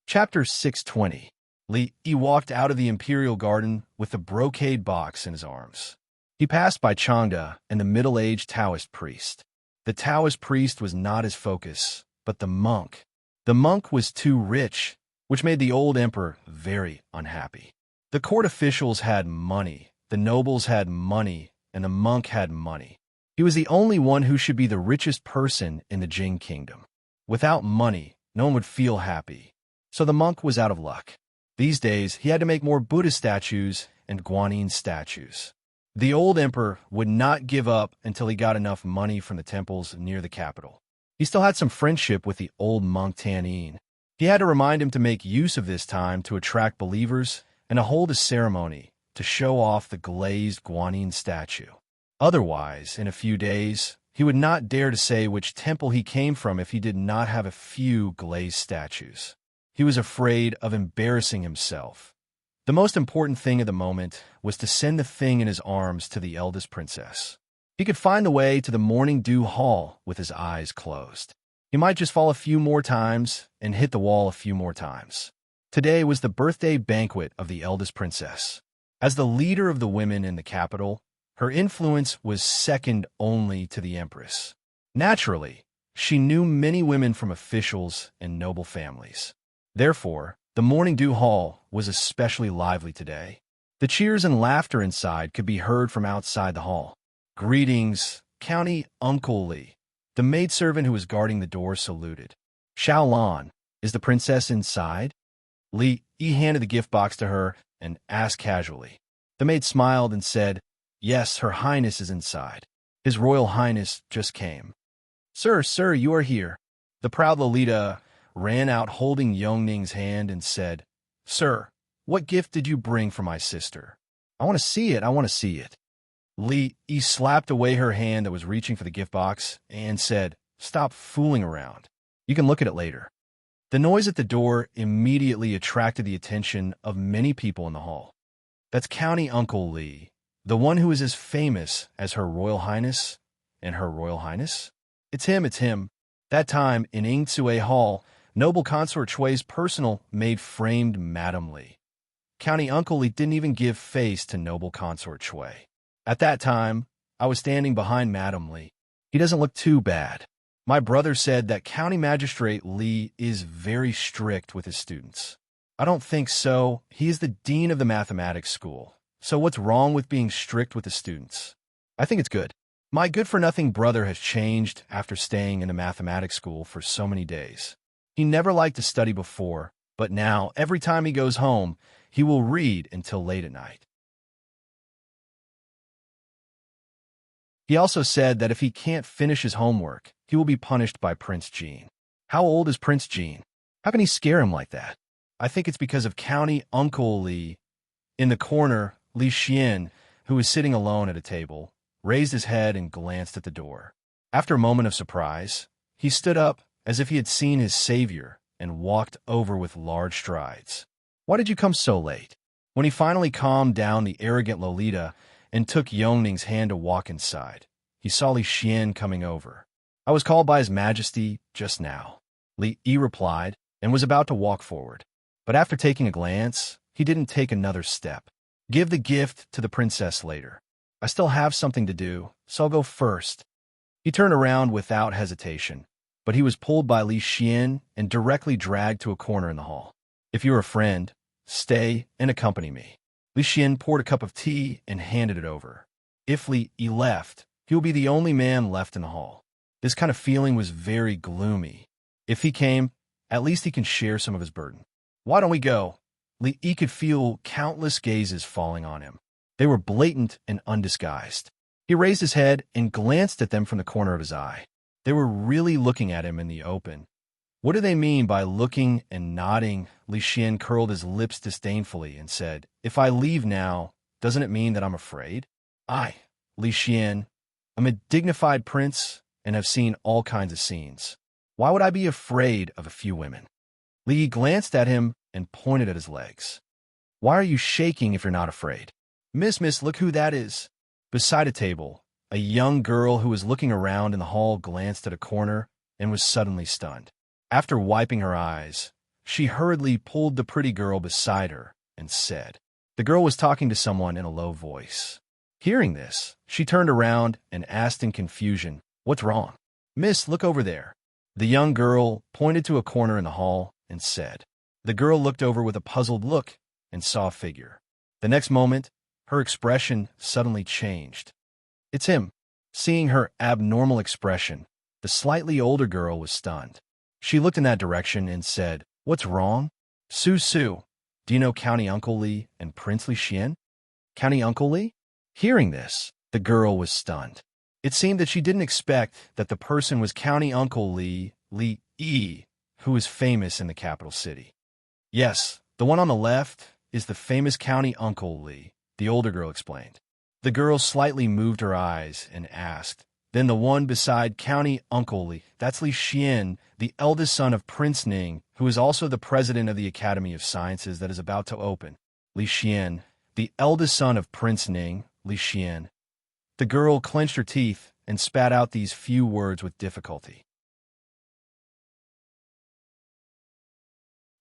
Chapter 620. Li Yi walked out of the imperial garden with the brocade box in his arms. He passed by Changda and the middle-aged Taoist priest. The Taoist priest was not his focus, but the monk. The monk was too rich, which made the old emperor very unhappy. The court officials had money, the nobles had money, and the monk had money. He was the only one who should be the richest person in the Jing kingdom. Without money, no one would feel happy. So the monk was out of luck. These days, he had to make more Buddha statues and Guanyin statues. The old emperor would not give up until he got enough money from the temples near the capital. He still had some friendship with the old monk Tanin. He had to remind him to make use of this time to attract believers and to hold a ceremony to show off the glazed Guanyin statue. Otherwise, in a few days, he would not dare to say which temple he came from if he did not have a few glazed statues. He was afraid of embarrassing himself. The most important thing at the moment was to send the thing in his arms to the eldest princess. He could find the way to the morning dew hall with his eyes closed. He might just fall a few more times and hit the wall a few more times. Today was the birthday banquet of the eldest princess. As the leader of the women in the capital, her influence was second only to the empress. Naturally, she knew many women from officials and noble families. Therefore, the morning dew hall was especially lively today. The cheers and laughter inside could be heard from outside the hall. Greetings, County Uncle Li. The maidservant who was guarding the door saluted. Xiaolan, is the princess inside? Li Yi handed the gift box to her and asked casually. The maid smiled and said, Yes, Her Highness is inside. His Royal Highness just came. Sir, you are here. The proud Lolita ran out holding Yongning's hand and said, Sir, what gift did you bring for my sister? I want to see it. Li Yi slapped away her hand that was reaching for the gift box and said, Stop fooling around. You can look at it later. The noise at the door immediately attracted the attention of many people in the hall. That's County Uncle Lee, the one who is as famous as Her Royal Highness and Her Royal Highness. It's him. That time, in Ingsue Hall, noble consort Chui's personal maid framed Madame Lee. County Uncle Lee didn't even give face to noble consort Chui. At that time, I was standing behind Madame Lee. He doesn't look too bad. My brother said that County Magistrate Lee is very strict with his students. I don't think so. He is the dean of the mathematics school. So what's wrong with being strict with the students? I think it's good. My good-for-nothing brother has changed after staying in a mathematics school for so many days. He never liked to study before, but now, every time he goes home, he will read until late at night. He also said that if he can't finish his homework, he will be punished by Prince Jean. How old is Prince Jean? How can he scare him like that? I think it's because of County Uncle Lee. In the corner, Li Xian, who was sitting alone at a table, raised his head and glanced at the door. After a moment of surprise, he stood up as if he had seen his savior and walked over with large strides. Why did you come so late? When he finally calmed down the arrogant Lolita and took Yongning's hand to walk inside, he saw Li Xian coming over. I was called by His Majesty just now, Li Yi replied, and was about to walk forward. But after taking a glance, he didn't take another step. Give the gift to the princess later. I still have something to do, so I'll go first. He turned around without hesitation, but he was pulled by Li Xian and directly dragged to a corner in the hall. If you're a friend, stay and accompany me. Li Xian poured a cup of tea and handed it over. If Li Yi left, he will be the only man left in the hall. This kind of feeling was very gloomy. If he came, at least he can share some of his burden. Why don't we go? Li Yi could feel countless gazes falling on him. They were blatant and undisguised. He raised his head and glanced at them from the corner of his eye. They were really looking at him in the open. What do they mean by looking and nodding? Li Xian curled his lips disdainfully and said, If I leave now, doesn't it mean that I'm afraid? I, Li Xian, am a dignified prince and have seen all kinds of scenes. Why would I be afraid of a few women? Li Yi glanced at him and pointed at his legs. Why are you shaking if you're not afraid? Miss, look who that is. Beside a table, a young girl who was looking around in the hall glanced at a corner and was suddenly stunned. After wiping her eyes, she hurriedly pulled the pretty girl beside her and said, The girl was talking to someone in a low voice. Hearing this, she turned around and asked in confusion, What's wrong? Miss, look over there. The young girl pointed to a corner in the hall and said. The girl looked over with a puzzled look and saw a figure. The next moment, her expression suddenly changed. It's him. Seeing her abnormal expression, the slightly older girl was stunned. She looked in that direction and said, What's wrong? Su, do you know County Uncle Lee and Prince Li Xian? County Uncle Lee? Hearing this, the girl was stunned. It seemed that she didn't expect that the person was County Uncle Lee, Li Yi, who is famous in the capital city. Yes, the one on the left is the famous County Uncle Lee, the older girl explained. The girl slightly moved her eyes and asked, Then the one beside County Uncle Lee, that's Li Xian, the eldest son of Prince Ning, who is also the president of the Academy of Sciences that is about to open. Li Xian, the eldest son of Prince Ning, Li Xian. The girl clenched her teeth and spat out these few words with difficulty.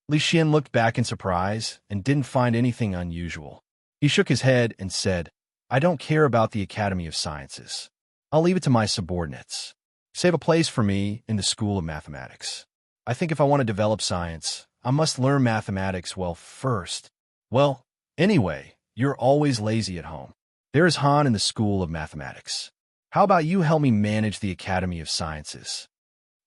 Li Xian looked back in surprise and didn't find anything unusual. He shook his head and said, I don't care about the Academy of Sciences. I'll leave it to my subordinates. Save a place for me in the School of Mathematics. I think if I want to develop science, I must learn mathematics well first. Well, anyway, you're always lazy at home. There is Han in the School of Mathematics. How about you help me manage the Academy of Sciences?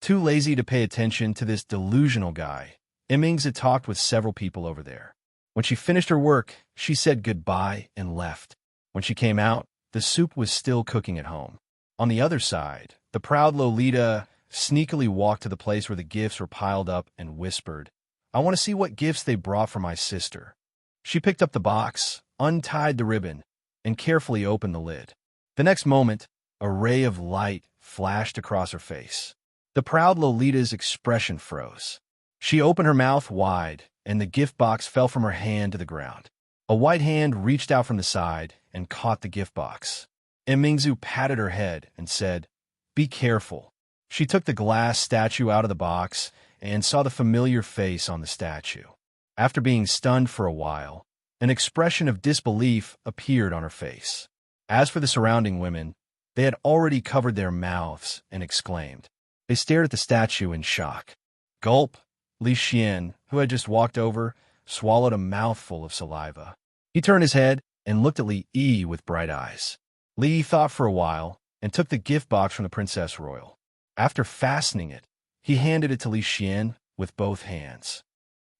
Too lazy to pay attention to this delusional guy, Immerse had talked with several people over there. When she finished her work, she said goodbye and left. When she came out, the soup was still cooking at home. On the other side, the proud Lolita sneakily walked to the place where the gifts were piled up and whispered, I want to see what gifts they brought for my sister. She picked up the box, untied the ribbon, and carefully opened the lid. The next moment, a ray of light flashed across her face. The proud Lolita's expression froze. She opened her mouth wide, and the gift box fell from her hand to the ground. A white hand reached out from the side and caught the gift box. Mingzu patted her head and said, "Be careful." She took the glass statue out of the box and saw the familiar face on the statue. After being stunned for a while, an expression of disbelief appeared on her face. As for the surrounding women, they had already covered their mouths and exclaimed. They stared at the statue in shock. Gulp! Li Xian, who had just walked over, swallowed a mouthful of saliva. He turned his head and looked at Li Yi with bright eyes. Li thought for a while and took the gift box from the Princess Royal. After fastening it, he handed it to Li Xian with both hands.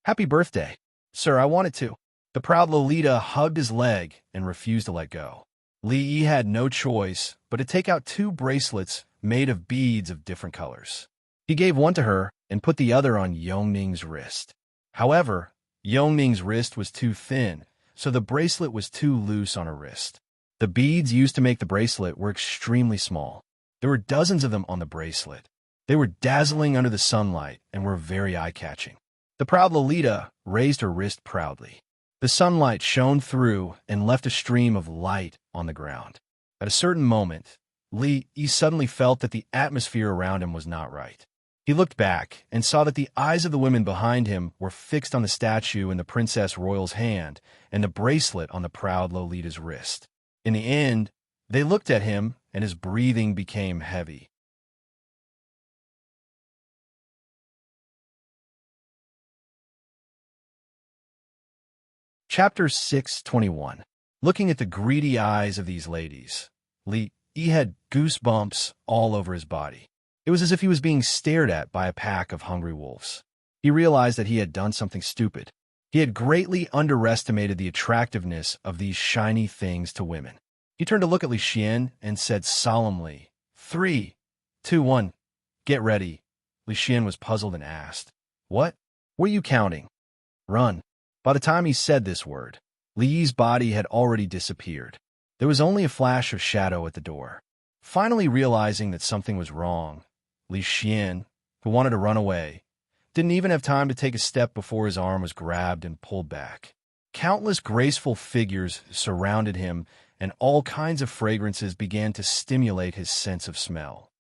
"Happy birthday." "Sir, I wanted to." The proud Lolita hugged his leg and refused to let go. Li Yi had no choice but to take out 2 bracelets made of beads of different colors. He gave one to her and put the other on Yongning's wrist. However, Yongning's wrist was too thin, so the bracelet was too loose on her wrist. The beads used to make the bracelet were extremely small. There were dozens of them on the bracelet. They were dazzling under the sunlight and were very eye-catching. The proud Lolita raised her wrist proudly. The sunlight shone through and left a stream of light on the ground. At a certain moment, Li Yi suddenly felt that the atmosphere around him was not right. He looked back and saw that the eyes of the women behind him were fixed on the statue in the Princess Royal's hand and the bracelet on the proud Lolita's wrist. In the end, they looked at him and his breathing became heavy. Chapter 621. Looking at the greedy eyes of these ladies, Li Yi had goosebumps all over his body. It was as if he was being stared at by a pack of hungry wolves. He realized that he had done something stupid. He had greatly underestimated the attractiveness of these shiny things to women. He turned to look at Li Xian and said solemnly, 3, 2, 1, get ready. Li Xian was puzzled and asked, "What? What are you counting?" "Run." By the time he said this word, Li Yi's body had already disappeared. There was only a flash of shadow at the door. Finally realizing that something was wrong, Li Xian, who wanted to run away, didn't even have time to take a step before his arm was grabbed and pulled back. Countless graceful figures surrounded him, and all kinds of fragrances began to stimulate his sense of smell.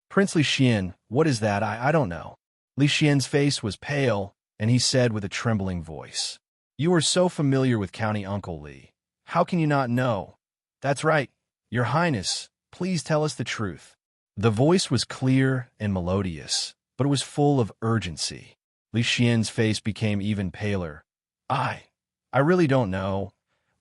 "Prince Li Xian, what is that? I don't know." Li Xian's face was pale, and he said with a trembling voice, "You are so familiar with County Uncle Li. How can you not know?" "That's right, Your Highness. Please tell us the truth." The voice was clear and melodious, but it was full of urgency. Li Xian's face became even paler. I really don't know."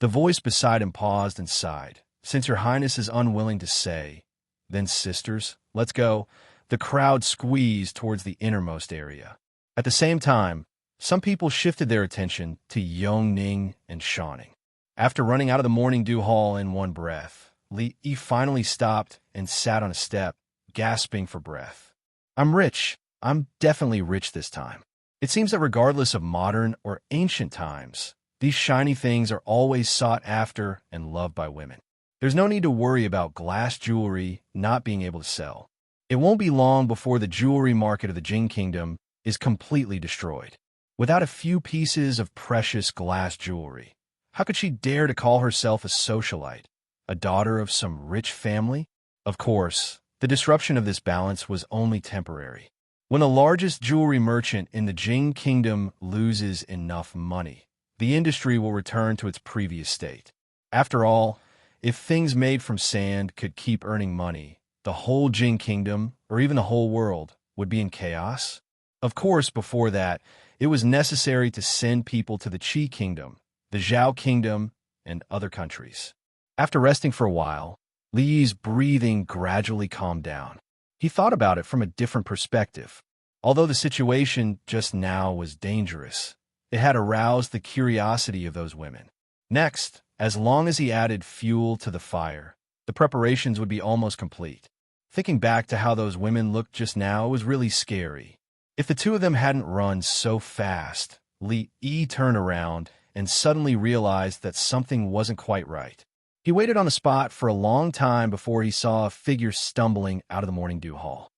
The voice beside him paused and sighed. "Since Your Highness is unwilling to say, then sisters, let's go." The crowd squeezed towards the innermost area. At the same time, some people shifted their attention to Yongning and Shawning. After running out of the morning dew hall in one breath, Li Yi finally stopped and sat on a step, gasping for breath. "I'm rich. I'm definitely rich this time." It seems that regardless of modern or ancient times, these shiny things are always sought after and loved by women. There's no need to worry about glass jewelry not being able to sell. It won't be long before the jewelry market of the Jing Kingdom is completely destroyed. Without a few pieces of precious glass jewelry, how could she dare to call herself a socialite, a daughter of some rich family? Of course, the disruption of this balance was only temporary. When the largest jewelry merchant in the Jing Kingdom loses enough money, the industry will return to its previous state. After all, if things made from sand could keep earning money, the whole Jing Kingdom, or even the whole world, would be in chaos. Of course, before that, it was necessary to send people to the Qi Kingdom, the Zhao Kingdom, and other countries. After resting for a while, Li Yi's breathing gradually calmed down. He thought about it from a different perspective. Although the situation just now was dangerous, it had aroused the curiosity of those women. Next, as long as he added fuel to the fire, the preparations would be almost complete. Thinking back to how those women looked just now was really scary. If the two of them hadn't run so fast, Li Yi turned around and suddenly realized that something wasn't quite right. He waited on the spot for a long time before he saw a figure stumbling out of the morning dew hall.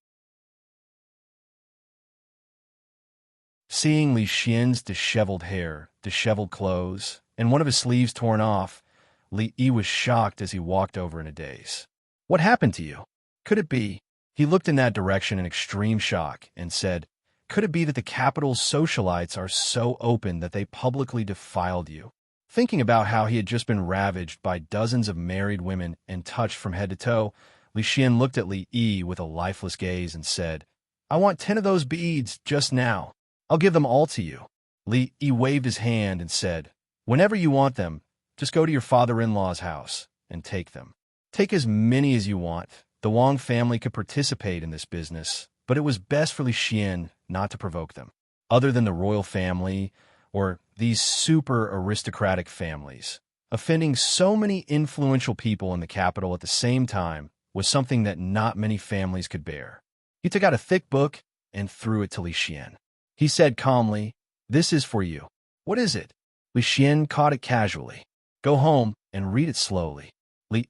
Seeing Li Xian's disheveled hair, disheveled clothes, and one of his sleeves torn off, Li Yi was shocked as he walked over in a daze. "What happened to you? Could it be?" He looked in that direction in extreme shock and said, "Could it be that the capital's socialites are so open that they publicly defiled you?" Thinking about how he had just been ravaged by dozens of married women and touched from head to toe, Li Xian looked at Li Yi with a lifeless gaze and said, "I want 10 of those beads just now. I'll give them all to you." Li Yi waved his hand and said, "Whenever you want them, just go to your father-in-law's house and take them. Take as many as you want. The Wang family could participate in this business, but it was best for Li Xian not to provoke them. Other than the royal family or these super aristocratic families, offending so many influential people in the capital at the same time was something that not many families could bear." He took out a thick book and threw it to Li Xian. He said calmly, "This is for you." "What is it?" Li Xian caught it casually. "Go home and read it slowly."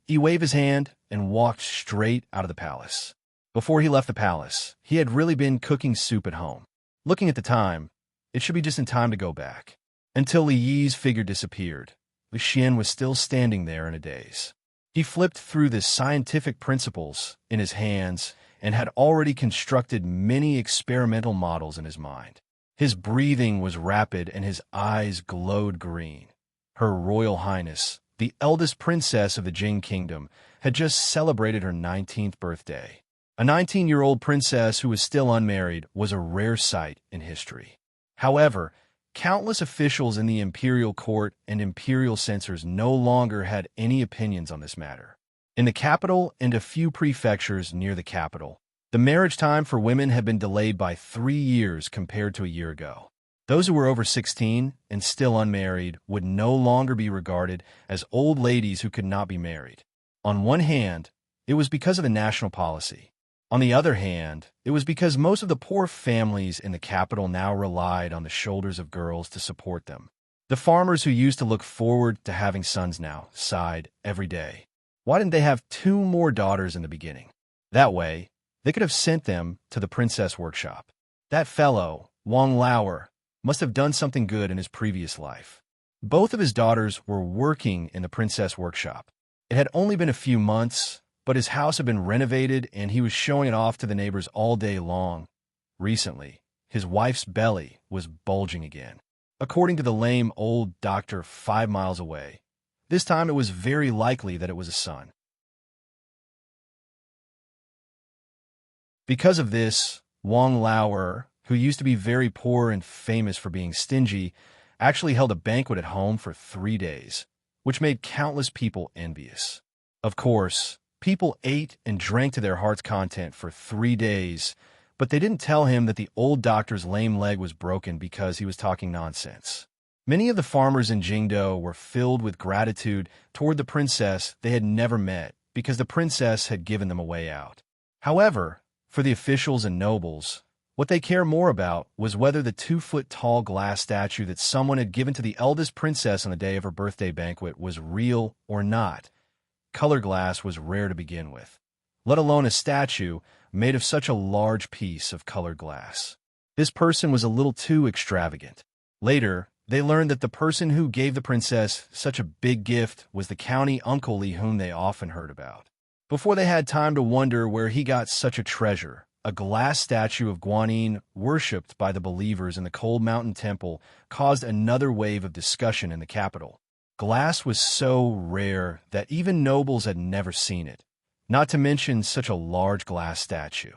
He waved his hand and walked straight out of the palace. Before he left the palace, he had really been cooking soup at home. Looking at the time, it should be just in time to go back. Until Li Yi's figure disappeared, Li Xian was still standing there in a daze. He flipped through the scientific principles in his hands and had already constructed many experimental models in his mind. His breathing was rapid and his eyes glowed green. Her Royal Highness, the eldest princess of the Jing Kingdom, had just celebrated her 19th birthday. A 19-year-old princess who was still unmarried was a rare sight in history. However, countless officials in the imperial court and imperial censors no longer had any opinions on this matter. In the capital and a few prefectures near the capital, the marriage time for women had been delayed by 3 years compared to a year ago. Those who were over 16 and still unmarried would no longer be regarded as old ladies who could not be married. On one hand, it was because of the national policy. On the other hand, it was because most of the poor families in the capital now relied on the shoulders of girls to support them. The farmers who used to look forward to having sons now sighed every day. Why didn't they have 2 more daughters in the beginning? That way, they could have sent them to the princess workshop. That fellow, Wang Lauer, must have done something good in his previous life. Both of his daughters were working in the princess workshop. It had only been a few months, but his house had been renovated and he was showing it off to the neighbors all day long. Recently, his wife's belly was bulging again. According to the lame old doctor 5 miles away, this time it was very likely that it was a son. Because of this, Wang Lauer, who used to be very poor and famous for being stingy, actually held a banquet at home for 3 days, which made countless people envious. Of course, people ate and drank to their heart's content for 3 days, but they didn't tell him that the old doctor's lame leg was broken because he was talking nonsense. Many of the farmers in Jingdo were filled with gratitude toward the princess they had never met because the princess had given them a way out. However, for the officials and nobles, what they cared more about was whether the 2-foot-tall glass statue that someone had given to the eldest princess on the day of her birthday banquet was real or not. Color glass was rare to begin with, let alone a statue made of such a large piece of colored glass. This person was a little too extravagant. Later, they learned that the person who gave the princess such a big gift was the county uncle whom they often heard about. Before they had time to wonder where he got such a treasure, a glass statue of Guanyin, worshipped by the believers in the Cold Mountain Temple, caused another wave of discussion in the capital. Glass was so rare that even nobles had never seen it, not to mention such a large glass statue.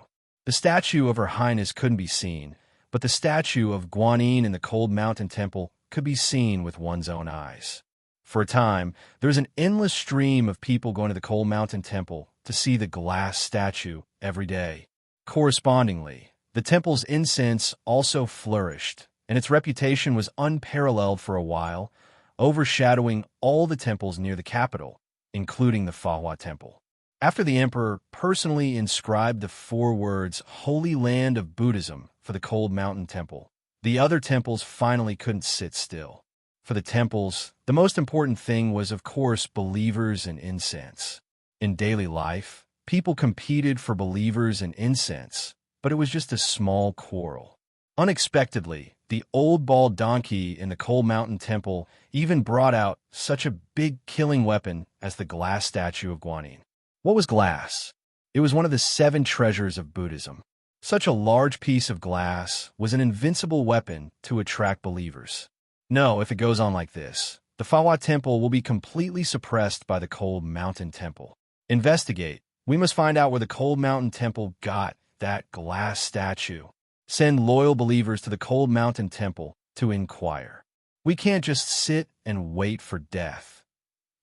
The statue of Her Highness couldn't be seen, but the statue of Guanyin in the Cold Mountain Temple could be seen with one's own eyes. For a time, there was an endless stream of people going to the Cold Mountain Temple to see the glass statue every day. Correspondingly, the temple's incense also flourished, and its reputation was unparalleled for a while, overshadowing all the temples near the capital, including the Fahua Temple. After the emperor personally inscribed the 4 words Holy Land of Buddhism for the Cold Mountain Temple, the other temples finally couldn't sit still. For the temples, the most important thing was, of course, believers and incense. In daily life, people competed for believers and incense, but it was just a small quarrel. Unexpectedly, The old bald donkey in the Cold Mountain Temple even brought out such a big killing weapon as the glass statue of Guanyin. What was glass? It was one of the 7 treasures of Buddhism. Such a large piece of glass was an invincible weapon to attract believers. No, if it goes on like this, the Fahua Temple will be completely suppressed by the Cold Mountain Temple. Investigate. We must find out where the Cold Mountain Temple got that glass statue. Send loyal believers to the Cold Mountain Temple to inquire. We can't just sit and wait for death.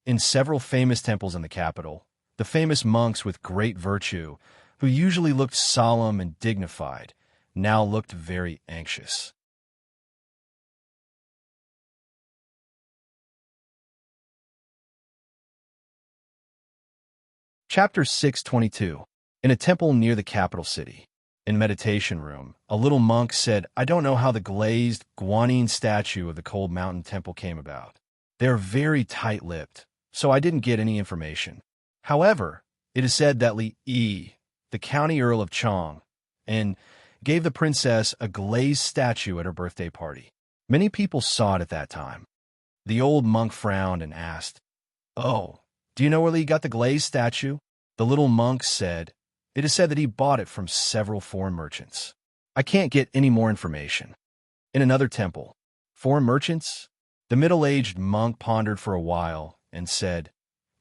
In several famous temples in the capital, the famous monks with great virtue, who usually looked solemn and dignified, now looked very anxious. Chapter 622. In a temple near the capital city. In meditation room, a little monk said, I don't know how the glazed Guanyin statue of the Cold Mountain Temple came about. They're very tight-lipped, so I didn't get any information. However, it is said that Li Yi, the county earl of Chong, and gave the princess a glazed statue at her birthday party. Many people saw it at that time. The old monk frowned and asked, Oh, do you know where Li got the glazed statue? The little monk said, It is said that he bought it from several foreign merchants. I can't get any more information. In another temple, foreign merchants? The middle-aged monk pondered for a while and said,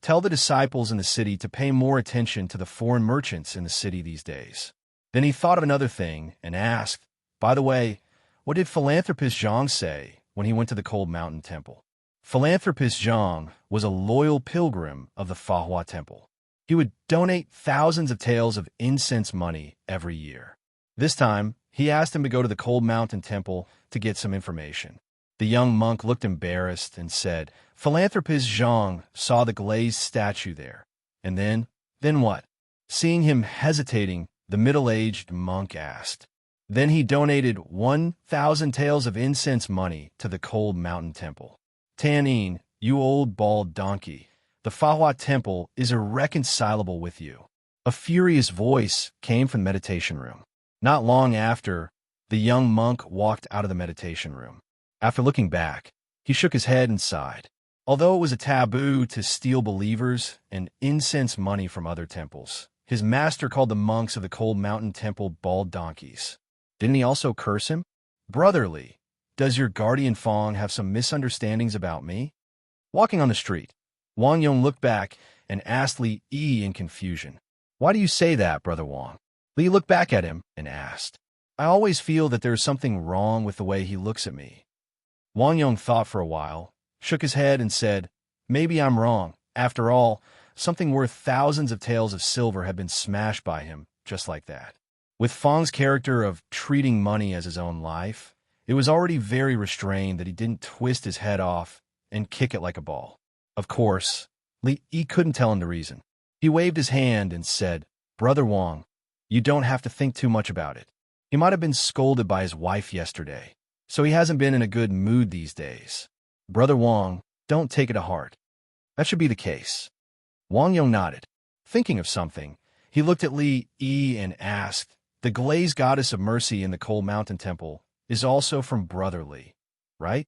Tell the disciples in the city to pay more attention to the foreign merchants in the city these days. Then he thought of another thing and asked, By the way, what did philanthropist Zhang say when he went to the Cold Mountain Temple? Philanthropist Zhang was a loyal pilgrim of the Fahua Temple. He would donate thousands of taels of incense money every year. This time, he asked him to go to the Cold Mountain Temple to get some information. The young monk looked embarrassed and said, Philanthropist Zhang saw the glazed statue there. And then what? Seeing him hesitating, the middle-aged monk asked. Then he donated 1,000 taels of incense money to the Cold Mountain Temple. Tanin, you old bald donkey, the Fahua Temple is irreconcilable with you. A furious voice came from the meditation room. Not long after, the young monk walked out of the meditation room. After looking back, he shook his head and sighed. Although it was a taboo to steal believers and incense money from other temples, his master called the monks of the Cold Mountain Temple bald donkeys. Didn't he also curse him? Brotherly, does your guardian Fong have some misunderstandings about me? Walking on the street, Wang Yong looked back and asked Li Yi in confusion. Why do you say that, Brother Wang? Li looked back at him and asked. I always feel that there is something wrong with the way he looks at me. Wang Yong thought for a while, shook his head and said, Maybe I'm wrong. After all, something worth thousands of taels of silver had been smashed by him, just like that. With Fong's character of treating money as his own life, it was already very restrained that he didn't twist his head off and kick it like a ball. Of course, Li Yi couldn't tell him the reason. He waved his hand and said, Brother Wang, you don't have to think too much about it. He might have been scolded by his wife yesterday, so he hasn't been in a good mood these days. Brother Wang, don't take it to heart. That should be the case. Wang Yong nodded. Thinking of something, he looked at Li Yi and asked, The glazed goddess of mercy in the Cold Mountain Temple is also from Brother Li, right?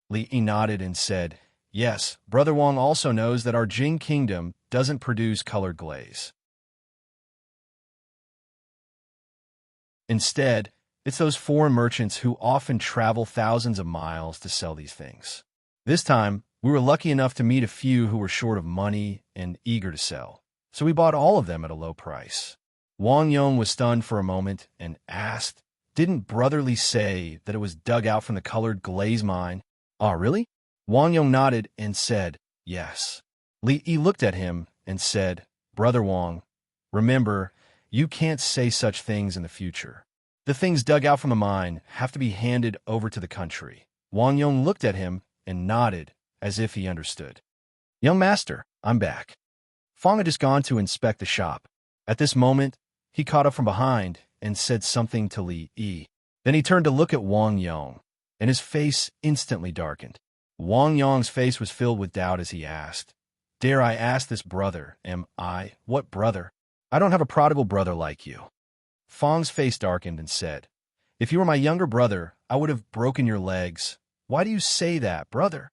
Li Yi nodded and said, Yes, Brother Wang also knows that our Jing kingdom doesn't produce colored glaze. Instead, it's those foreign merchants who often travel thousands of miles to sell these things. This time, we were lucky enough to meet a few who were short of money and eager to sell, so we bought all of them at a low price. Wang Yong was stunned for a moment and asked, Didn't Brotherly say that it was dug out from the colored glaze mine? Oh, really? Wang Yong nodded and said, Yes. Li Yi looked at him and said, Brother Wang, remember, you can't say such things in the future. The things dug out from the mine have to be handed over to the country. Wang Yong looked at him and nodded as if he understood. Young master, I'm back. Fong had just gone to inspect the shop. At this moment, he caught up from behind and said something to Li Yi. Then he turned to look at Wang Yong, and his face instantly darkened. Wang Yong's face was filled with doubt as he asked, Dare I ask this brother, am I? What brother? I don't have a prodigal brother like you. Fong's face darkened and said, If you were my younger brother, I would have broken your legs. Why do you say that, brother?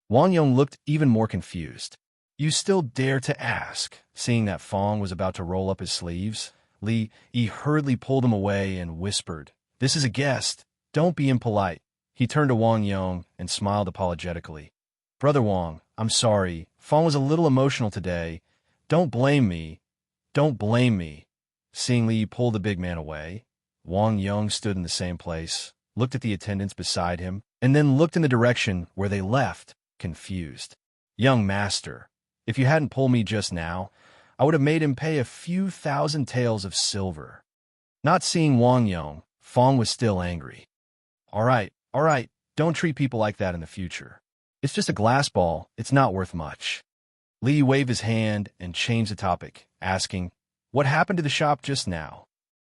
Wang Yong looked even more confused. You still dare to ask? Seeing that Fong was about to roll up his sleeves, Li Yi hurriedly pulled him away and whispered, "This is a guest. Don't be impolite." He turned to Wang Yong and smiled apologetically. "Brother Wang, I'm sorry. Fong was a little emotional today. Don't blame me. Don't blame me." Seeing Li pull the big man away, Wang Yong stood in the same place, looked at the attendants beside him, and then looked in the direction where they left, confused. "Young master, if you hadn't pulled me just now, I would have made him pay a few thousand taels of silver." Not seeing Wang Yong, Fong was still angry. All right, don't treat people like that in the future. It's just a glass ball, it's not worth much." Li waved his hand and changed the topic, asking, "What happened to the shop just now?"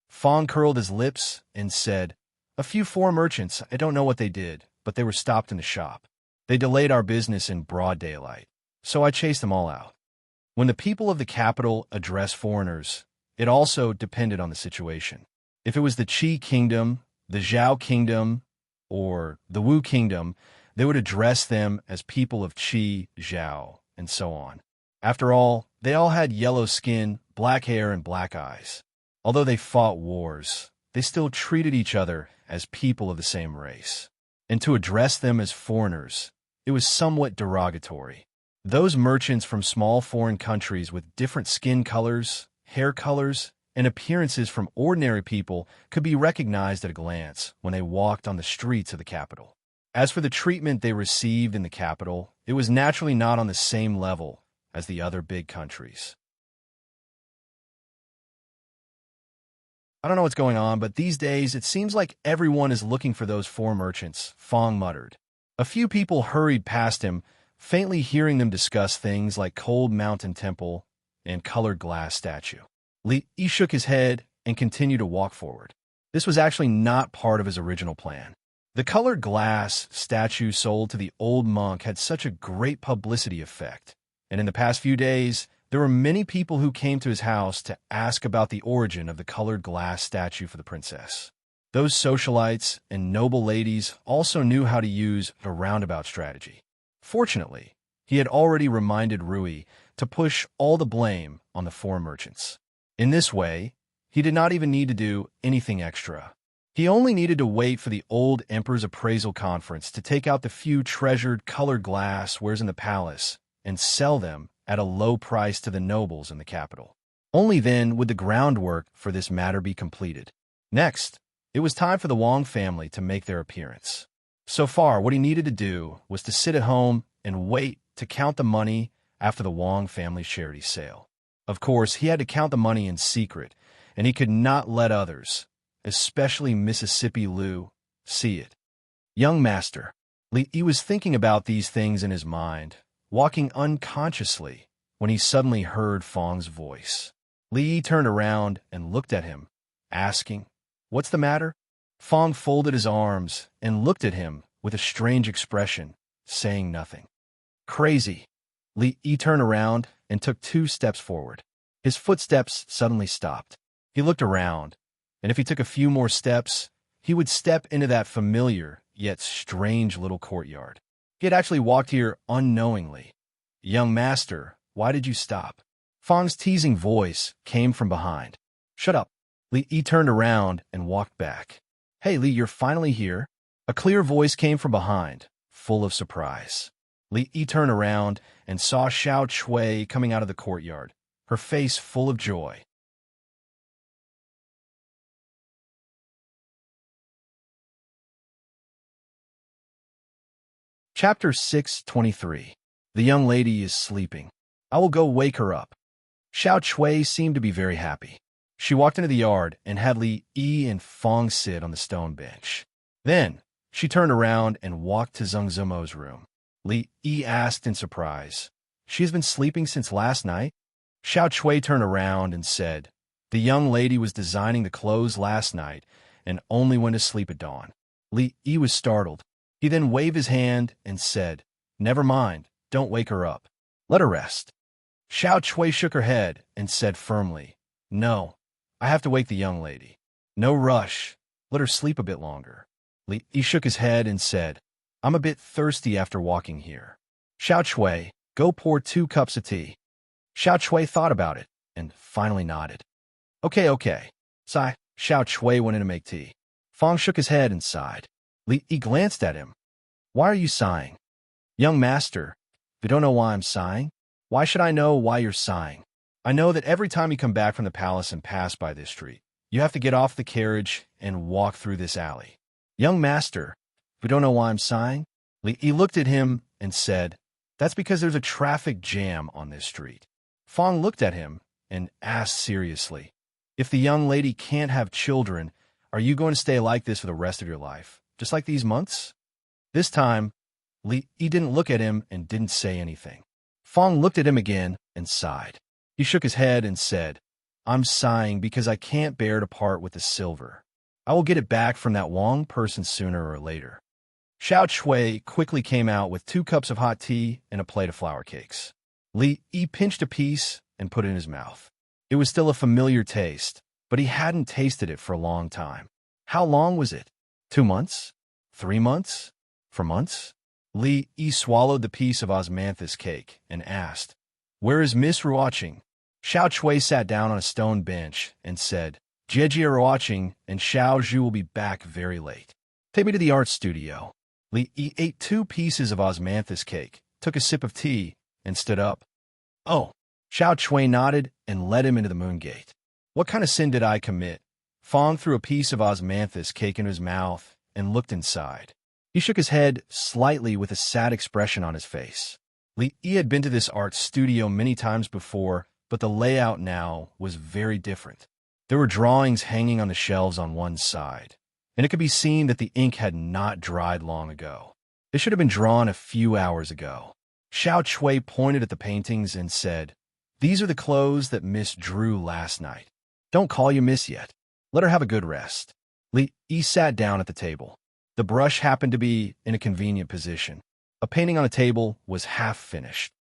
Fong curled his lips and said, "A few foreign merchants, I don't know what they did, but they were stopped in the shop. They delayed our business in broad daylight, so I chased them all out." When the people of the capital addressed foreigners, it also depended on the situation. If it was the Qi kingdom, the Zhao kingdom, or the Wu kingdom, they would address them as people of Qi, Zhao, and so on. After all, they all had yellow skin, black hair, and black eyes. Although they fought wars, they still treated each other as people of the same race. And to address them as foreigners, it was somewhat derogatory. Those merchants from small foreign countries with different skin colors, hair colors, and appearances from ordinary people could be recognized at a glance when they walked on the streets of the capital. As for the treatment they received in the capital, it was naturally not on the same level as the other big countries. "I don't know what's going on, but these days it seems like everyone is looking for those four merchants," Fong muttered. A few people hurried past him, faintly hearing them discuss things like Cold Mountain Temple and colored glass statue. Li shook his head and continued to walk forward. This was actually not part of his original plan. The colored glass statue sold to the old monk had such a great publicity effect, and in the past few days, there were many people who came to his house to ask about the origin of the colored glass statue for the princess. Those socialites and noble ladies also knew how to use a roundabout strategy. Fortunately, he had already reminded Rui to push all the blame on the four merchants. In this way, he did not even need to do anything extra. He only needed to wait for the old emperor's appraisal conference to take out the few treasured colored glass wares in the palace and sell them at a low price to the nobles in the capital. Only then would the groundwork for this matter be completed. Next, it was time for the Wang family to make their appearance. So far, what he needed to do was to sit at home and wait to count the money after the Wang family charity sale. Of course, he had to count the money in secret, and he could not let others, especially Mississippi Lou, see it. "Young master." Li was thinking about these things in his mind, walking unconsciously, when he suddenly heard Fong's voice. Li turned around and looked at him, asking, "What's the matter?" Fong folded his arms and looked at him with a strange expression, saying nothing. "Crazy." Li turned around and took 2 steps forward. His footsteps suddenly stopped. He looked around, and if he took a few more steps, he would step into that familiar yet strange little courtyard. He had actually walked here unknowingly. "Young master, why did you stop?" Fong's teasing voice came from behind. "Shut up." Li turned around and walked back. "Hey, Li, you're finally here?" A clear voice came from behind, full of surprise. Li turned around and saw Xiao Chui coming out of the courtyard, her face full of joy. Chapter 623. The young lady is sleeping. I will go wake her up. Xiao Chui seemed to be very happy. She walked into the yard and had Li and Fong sit on the stone bench. Then, she turned around and walked to Zheng Zimo's room. Li asked in surprise, "She has been sleeping since last night?" Xiao Chui turned around and said, "The young lady was designing the clothes last night and only went to sleep at dawn." Li was startled. He then waved his hand and said, "Never mind, don't wake her up. Let her rest." Xiao Chui shook her head and said firmly, "No, I have to wake the young lady. No rush. Let her sleep a bit longer. Li Yi shook his head and said, I'm a bit thirsty after walking here. Xiao Chui, go pour 2 cups of tea. Xiao Chui thought about it and finally nodded. Okay. Sigh. Xiao Chui went in to make tea. Fong shook his head and sighed. Li Yi glanced at him. Why are you sighing? Young master, you don't know why I'm sighing? Why should I know why you're sighing? I know that every time you come back from the palace and pass by this street, you have to get off the carriage and walk through this alley. Young master, you don't know why I'm sighing? Li Yi looked at him and said, That's because there's a traffic jam on this street. Fong looked at him and asked seriously, If the young lady can't have children, are you going to stay like this for the rest of your life, just like these months? This time, Li Yi didn't look at him and didn't say anything. Fong looked at him again and sighed. He shook his head and said, I'm sighing because I can't bear to part with the silver. I will get it back from that Wong person sooner or later. Xiao Chui quickly came out with 2 cups of hot tea and a plate of flour cakes. Li Yi pinched a piece and put it in his mouth. It was still a familiar taste, but he hadn't tasted it for a long time. How long was it? 2 months? 3 months? 4 months? Li Yi swallowed the piece of osmanthus cake and asked, Where is Miss Ruoqing? Xiao Chui sat down on a stone bench and said, Jieji are watching, and Xiao Zhu will be back very late. Take me to the art studio. Li Yi ate 2 pieces of osmanthus cake, took a sip of tea, and stood up. Oh. Xiao Chui nodded and led him into the moon gate. What kind of sin did I commit? Fong threw a piece of osmanthus cake into his mouth and looked inside. He shook his head slightly with a sad expression on his face. Li Yi had been to this art studio many times before, but the layout now was very different. There were drawings hanging on the shelves on one side, and it could be seen that the ink had not dried long ago. It should have been drawn a few hours ago. Xiao Chui pointed at the paintings and said, These are the clothes that Miss drew last night. Don't call you Miss yet. Let her have a good rest. Li Yi sat down at the table. The brush happened to be in a convenient position. A painting on a table was half finished.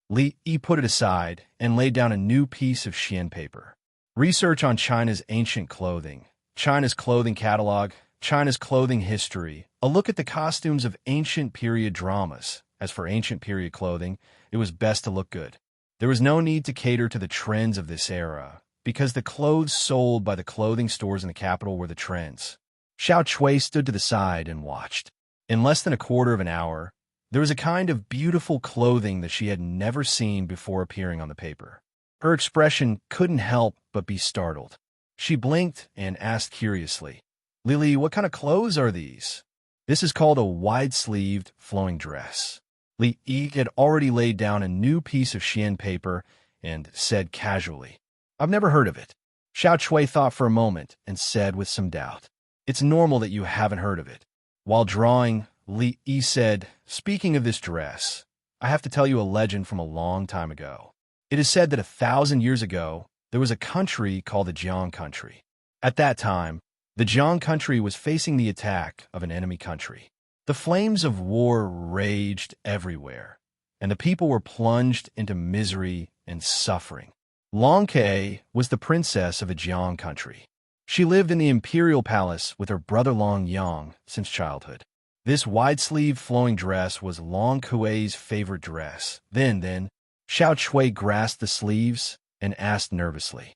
Li Yi put it aside and laid down a new piece of Xian paper. Research on China's ancient clothing, China's clothing catalog, China's clothing history, a look at the costumes of ancient period dramas. As for ancient period clothing, it was best to look good. There was no need to cater to the trends of this era, because the clothes sold by the clothing stores in the capital were the trends. Xiao Chui stood to the side and watched. In less than a quarter of an hour, there was a kind of beautiful clothing that she had never seen before appearing on the paper. Her expression couldn't help but be startled. She blinked and asked curiously, Lily, what kind of clothes are these? This is called a wide-sleeved flowing dress. Li Yi had already laid down a new piece of Xian paper and said casually, I've never heard of it. Xiao Chui thought for a moment and said with some doubt, It's normal that you haven't heard of it. While drawing, Li Yi said, Speaking of this dress, I have to tell you a legend from a long time ago. It is said that 1,000 years ago, there was a country called the Jiang country. At that time, the Jiang country was facing the attack of an enemy country. The flames of war raged everywhere, and the people were plunged into misery and suffering. Long Ke was the princess of the Jiang country. She lived in the imperial palace with her brother Long Yang since childhood. This wide-sleeved flowing dress was Long Kuei's favorite dress. Then, Xiao Chui grasped the sleeves and asked nervously.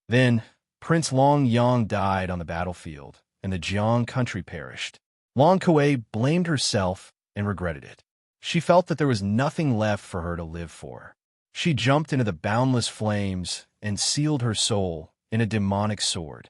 Then, Prince Long Yang died on the battlefield, and the Jiang country perished. Long Kuei blamed herself and regretted it. She felt that there was nothing left for her to live for. She jumped into the boundless flames and sealed her soul in a demonic sword.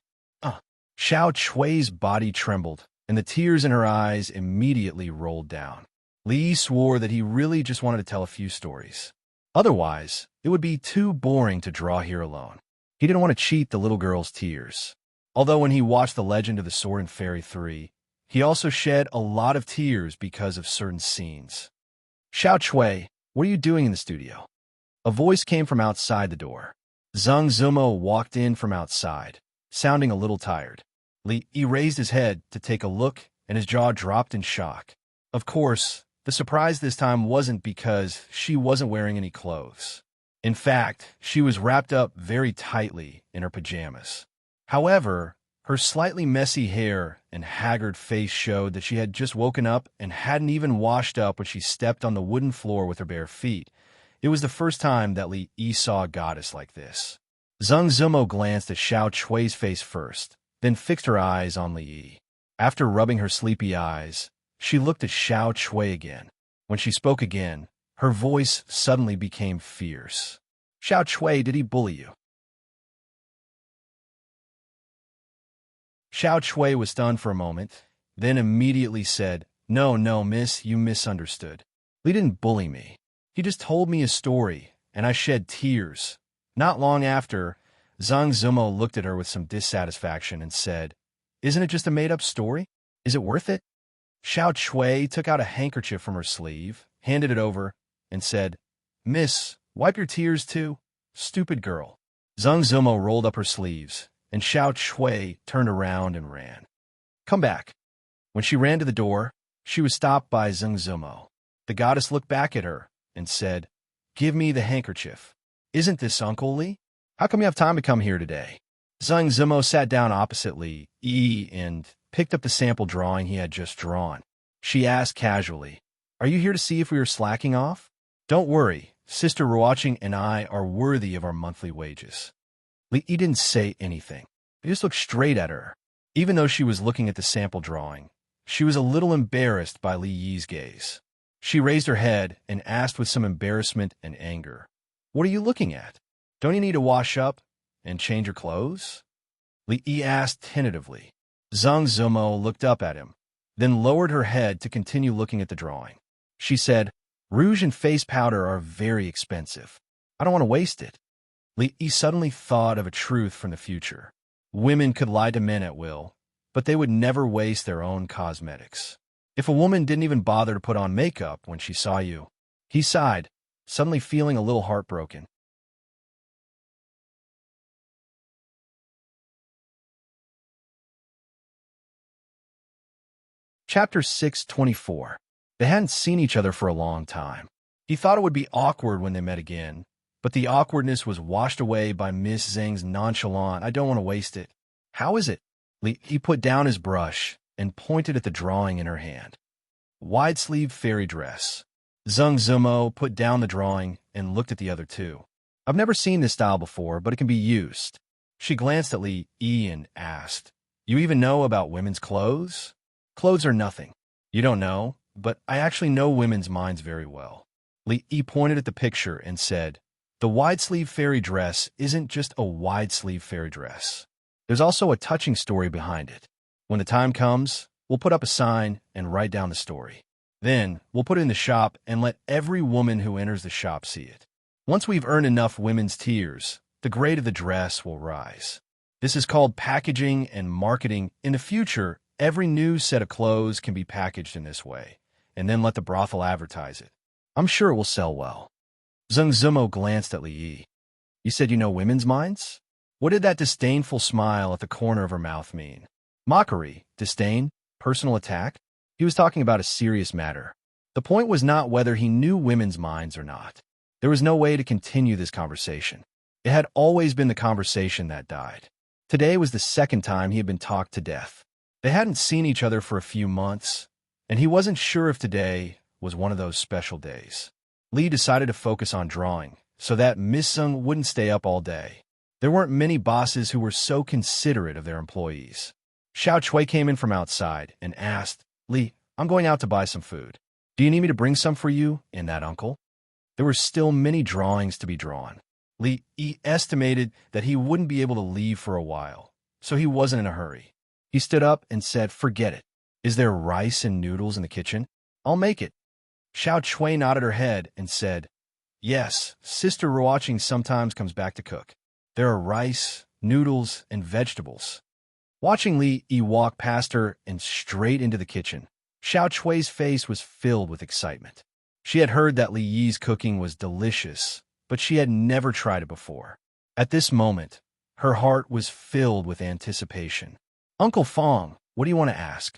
Xiao Chui's body trembled, and the tears in her eyes immediately rolled down. Li swore that he really just wanted to tell a few stories. Otherwise, it would be too boring to draw here alone. He didn't want to cheat the little girl's tears. Although when he watched The Legend of the Sword and Fairy 3, he also shed a lot of tears because of certain scenes. Xiao Chui, what are you doing in the studio? A voice came from outside the door. Zheng Zumo walked in from outside, sounding a little tired. Li Yi raised his head to take a look, and his jaw dropped in shock. Of course, the surprise this time wasn't because she wasn't wearing any clothes. In fact, she was wrapped up very tightly in her pajamas. However, her slightly messy hair and haggard face showed that she had just woken up and hadn't even washed up when she stepped on the wooden floor with her bare feet. It was the first time that Li Yi saw a goddess like this. Zheng Zumo glanced at Xiao Chui's face first, then fixed her eyes on Li Yi. After rubbing her sleepy eyes, she looked at Xiao Chui again. When she spoke again, her voice suddenly became fierce. Xiao Chui, did he bully you? Xiao Chui was stunned for a moment, then immediately said, No, miss, you misunderstood. Li didn't bully me. He just told me a story, and I shed tears. Not long after, Zhang Zumo looked at her with some dissatisfaction and said, Isn't it just a made-up story? Is it worth it? Xiao Chui took out a handkerchief from her sleeve, handed it over, and said, Miss, wipe your tears too. Stupid girl. Zhang Zumo rolled up her sleeves, and Xiao Chui turned around and ran. Come back. When she ran to the door, she was stopped by Zheng Zumo. The goddess looked back at her and said, Give me the handkerchief. Isn't this Uncle Li? How come you have time to come here today? Zheng Zumo sat down opposite Li Yi and picked up the sample drawing he had just drawn. She asked casually, Are you here to see if we are slacking off? Don't worry, Sister Ruoqing and I are worthy of our monthly wages. Li Yi didn't say anything. He just looked straight at her. Even though she was looking at the sample drawing, she was a little embarrassed by Li Yi's gaze. She raised her head and asked with some embarrassment and anger, What are you looking at? Don't you need to wash up and change your clothes? Li Yi asked tentatively. Zhang Zumo looked up at him, then lowered her head to continue looking at the drawing. She said, Rouge and face powder are very expensive. I don't want to waste it. Li Yi suddenly thought of a truth from the future. Women could lie to men at will, but they would never waste their own cosmetics. If a woman didn't even bother to put on makeup when she saw you, he sighed, suddenly feeling a little heartbroken. Chapter 624. They hadn't seen each other for a long time. He thought it would be awkward when they met again, but the awkwardness was washed away by Miss Zheng's nonchalant, I don't want to waste it. How is it? He put down his brush and pointed at the drawing in her hand. Wide-sleeved fairy dress. Zheng Zumo put down the drawing and looked at the other two. I've never seen this style before, but it can be used. She glanced at Li Yi and asked, You even know about women's clothes? Clothes are nothing. You don't know, but I actually know women's minds very well. Li Yi pointed at the picture and said, The wide-sleeve fairy dress isn't just a wide-sleeve fairy dress. There's also a touching story behind it. When the time comes, we'll put up a sign and write down the story. Then, we'll put it in the shop and let every woman who enters the shop see it. Once we've earned enough women's tears, the grade of the dress will rise. This is called packaging and marketing. In the future, every new set of clothes can be packaged in this way, and then let the brothel advertise it. I'm sure it will sell well. Zheng Zumo glanced at Li Yi. You said you know women's minds? What did that disdainful smile at the corner of her mouth mean? Mockery, disdain, personal attack? He was talking about a serious matter. The point was not whether he knew women's minds or not. There was no way to continue this conversation. It had always been the conversation that died. Today was the second time he had been talked to death. They hadn't seen each other for a few months, and he wasn't sure if today was one of those special days. Li decided to focus on drawing, so that Miss Sung wouldn't stay up all day. There weren't many bosses who were so considerate of their employees. Xiao Chui came in from outside and asked, Li, I'm going out to buy some food. Do you need me to bring some for you and that uncle? There were still many drawings to be drawn. Li estimated that he wouldn't be able to leave for a while, so he wasn't in a hurry. He stood up and said, Forget it. Is there rice and noodles in the kitchen? I'll make it. Xiao Chui nodded her head and said, Yes, Sister Ruoqing sometimes comes back to cook. There are rice, noodles, and vegetables. Watching Li Yi walk past her and straight into the kitchen, Xiao Chui's face was filled with excitement. She had heard that Li Yi's cooking was delicious, but she had never tried it before. At this moment, her heart was filled with anticipation. Uncle Fong, what do you want to ask?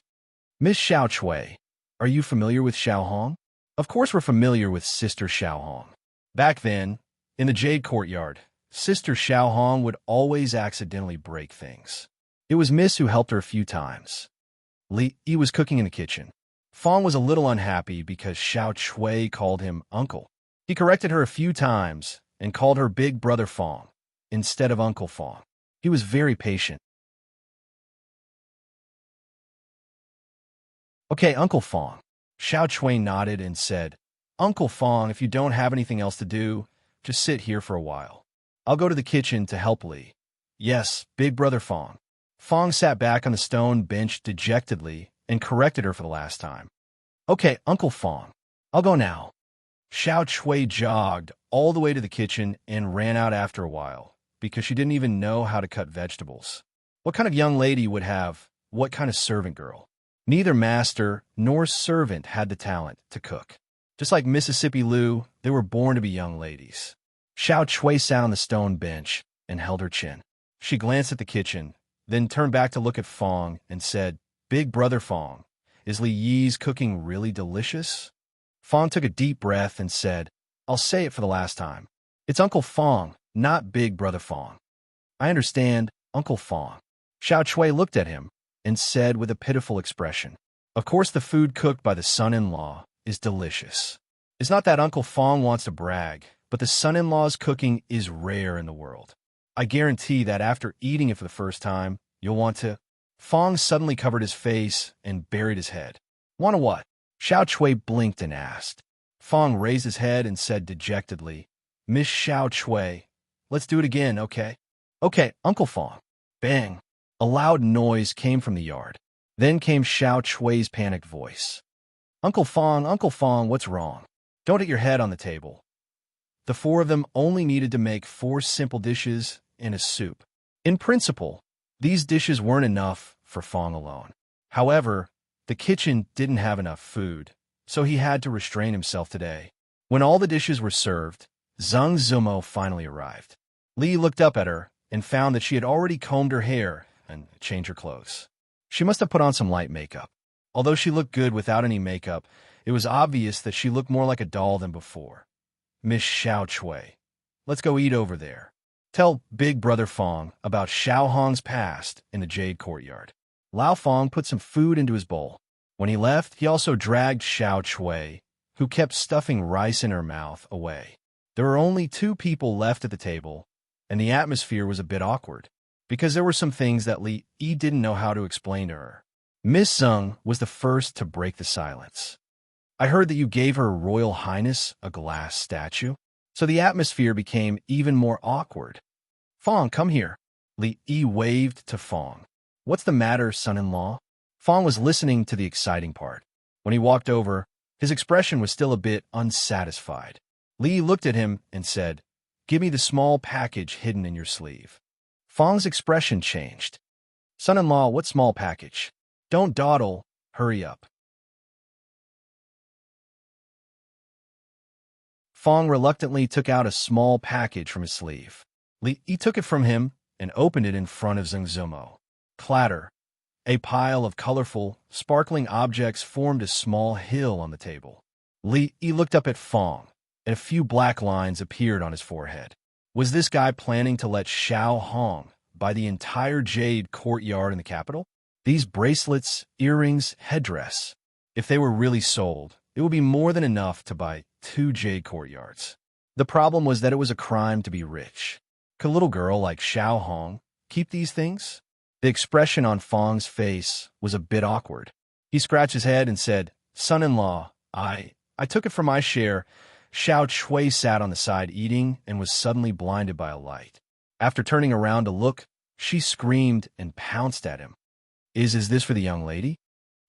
Miss Xiao Chui, are you familiar with Xiao Hong? Of course we're familiar with Sister Xiao Hong. Back then, In the Jade Courtyard, Sister Xiaohong would always accidentally break things. It was Miss who helped her a few times. Li Yi was cooking in the kitchen. Fong was a little unhappy because Xiao Chui called him uncle. He corrected her a few times and called her Big Brother Fong instead of Uncle Fong. He was very patient. Okay, Uncle Fong. Xiao Chui nodded and said, Uncle Fong, if you don't have anything else to do, just sit here for a while. I'll go to the kitchen to help Li. Yes, Big Brother Fong. Fong sat back on the stone bench dejectedly and corrected her for the last time. Okay, Uncle Fong. I'll go now. Xiao Chui jogged all the way to the kitchen and ran out after a while because she didn't even know how to cut vegetables. What kind of young lady would have what kind of servant girl? Neither master nor servant had the talent to cook. Just like Mississippi Lou, they were born to be young ladies. Xiao Chui sat on the stone bench and held her chin. She glanced at the kitchen, then turned back to look at Fong and said, Big Brother Fong, is Li Yi's cooking really delicious? Fong took a deep breath and said, I'll say it for the last time. It's Uncle Fong, not Big Brother Fong. I understand, Uncle Fong. Xiao Chui looked at him and said with a pitiful expression, Of course the food cooked by the son-in-law is delicious. It's not that Uncle Fong wants to brag, but the son-in-law's cooking is rare in the world. I guarantee that after eating it for the first time, you'll want to. Fong suddenly covered his face and buried his head. Want to what? Xiao Chui blinked and asked. Fong raised his head and said dejectedly, Miss Xiao Chui, let's do it again, okay? Okay, Uncle Fong. Bang. A loud noise came from the yard. Then came Xiao Chui's panicked voice. Uncle Fong, what's wrong? Don't hit your head on the table. The four of them only needed to make 4 simple dishes and a soup. In principle, these dishes weren't enough for Fong alone. However, the kitchen didn't have enough food, so he had to restrain himself today. When all the dishes were served, Zhang Zumo finally arrived. Li looked up at her and found that she had already combed her hair and changed her clothes. She must have put on some light makeup. Although she looked good without any makeup, it was obvious that she looked more like a doll than before. Miss Xiao Chui, let's go eat over there. Tell Big Brother Fong about Xiao Hong's past in the Jade Courtyard. Lao Fong put some food into his bowl. When he left, he also dragged Xiao Chui, who kept stuffing rice in her mouth, away. There were only 2 people left at the table, and the atmosphere was a bit awkward, because there were some things that Li Yi didn't know how to explain to her. Miss Zheng was the first to break the silence. I heard that you gave Her Royal Highness a glass statue, so the atmosphere became even more awkward. Fong, come here. Li Yi waved to Fong. What's the matter, son-in-law? Fong was listening to the exciting part. When he walked over, his expression was still a bit unsatisfied. Li looked at him and said, Give me the small package hidden in your sleeve. Fong's expression changed. Son-in-law, what small package? Don't dawdle, hurry up. Fong reluctantly took out a small package from his sleeve. Li Yi took it from him and opened it in front of Zheng Zumo. Clatter. A pile of colorful, sparkling objects formed a small hill on the table. Li Yi looked up at Fong, and a few black lines appeared on his forehead. Was this guy planning to let Xiao Hong buy the entire Jade Courtyard in the capital? These bracelets, earrings, headdress, if they were really sold, it would be more than enough to buy 2 Jade Courtyards. The problem was that it was a crime to be rich. Could a little girl like Xiao Hong keep these things? The expression on Fong's face was a bit awkward. He scratched his head and said, Son-in-law, I took it for my share. Xiao Chui sat on the side eating and was suddenly blinded by a light. After turning around to look, she screamed and pounced at him. Is this for the young lady?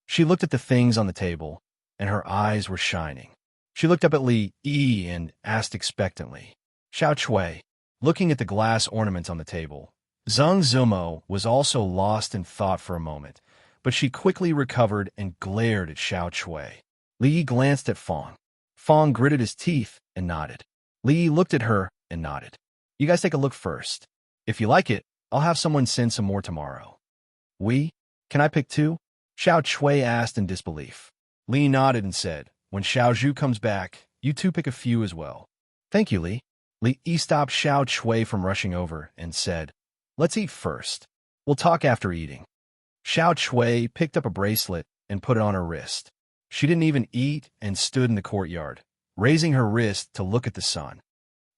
She looked at the things on the table, and her eyes were shining. She looked up at Li Yi and asked expectantly, Xiao Chui, looking at the glass ornaments on the table. Zheng Zumo was also lost in thought for a moment, but she quickly recovered and glared at Xiao Chui. Li Yi glanced at Fong. Fong gritted his teeth and nodded. Li Yi looked at her and nodded. You guys take a look first. If you like it, I'll have someone send some more tomorrow. Can I pick 2? Xiao Chui asked in disbelief. Li nodded and said, When Xiao Zhu comes back, you 2 pick a few as well. Thank you, Li. Li Yi stopped Xiao Shui from rushing over and said, "Let's eat first. We'll talk after eating." Xiao Shui picked up a bracelet and put it on her wrist. She didn't even eat and stood in the courtyard, raising her wrist to look at the sun.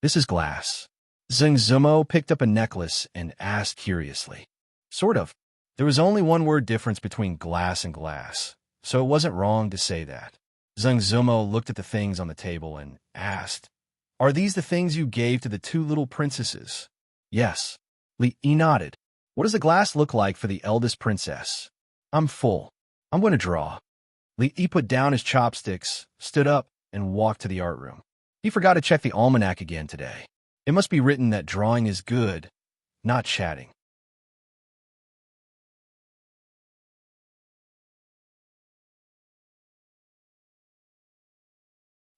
"This is glass." Zheng Zumo picked up a necklace and asked curiously. "Sort of. There was only one word difference between glass and glass, so it wasn't wrong to say that." Zheng Zumo looked at the things on the table and asked, "Are these the things you gave to the two little princesses?" "Yes." Li Yi nodded. "What does the glass look like for the eldest princess?" "I'm full. I'm going to draw." Li Yi put down his chopsticks, stood up, and walked to the art room. He forgot to check the almanac again today. It must be written that drawing is good, not chatting.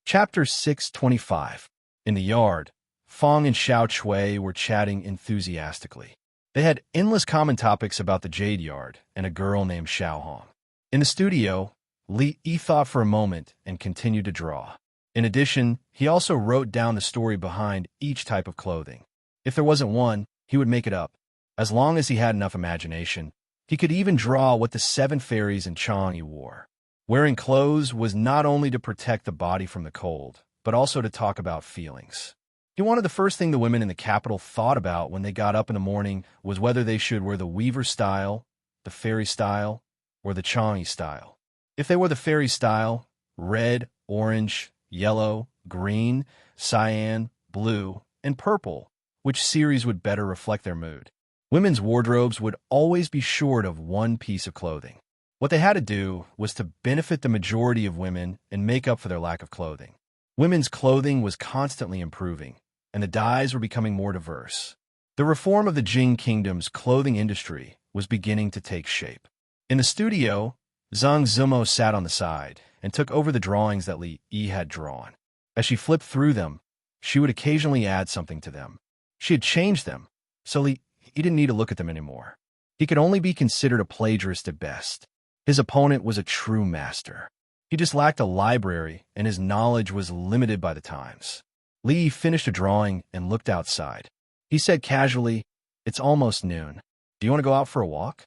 Chapter 625. In the yard, Fong and Xiao Shui were chatting enthusiastically. They had endless common topics about the Jade Yard and a girl named Xiao Hong. In the studio, Li Yi thought for a moment and continued to draw. In addition, he also wrote down the story behind each type of clothing. If there wasn't one, he would make it up. As long as he had enough imagination, he could even draw what the 7 fairies in Chang'e wore. Wearing clothes was not only to protect the body from the cold, but also to talk about feelings. He wanted the first thing the women in the capital thought about when they got up in the morning was whether they should wear the weaver style, the fairy style, or the Chang'e style. If they wore the fairy style, red, orange, yellow, green, cyan, blue, and purple, which series would better reflect their mood? Women's wardrobes would always be short of one piece of clothing. What they had to do was to benefit the majority of women and make up for their lack of clothing. Women's clothing was constantly improving, and the dyes were becoming more diverse. The reform of the Jing Kingdom's clothing industry was beginning to take shape. In the studio, Zhang Zumo sat on the side and took over the drawings that Li Yi had drawn. As she flipped through them, she would occasionally add something to them. She had changed them, so Li Yi didn't need to look at them anymore. He could only be considered a plagiarist at best. His opponent was a true master. He just lacked a library, and his knowledge was limited by the times. Li Yi finished a drawing and looked outside. He said casually, "It's almost noon. Do you want to go out for a walk?"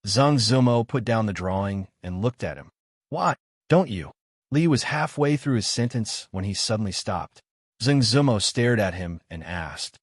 Zhang Zumo put down the drawing and looked at him. "Why, don't you?" Li was halfway through his sentence when he suddenly stopped. Zhang Zumo stared at him and asked,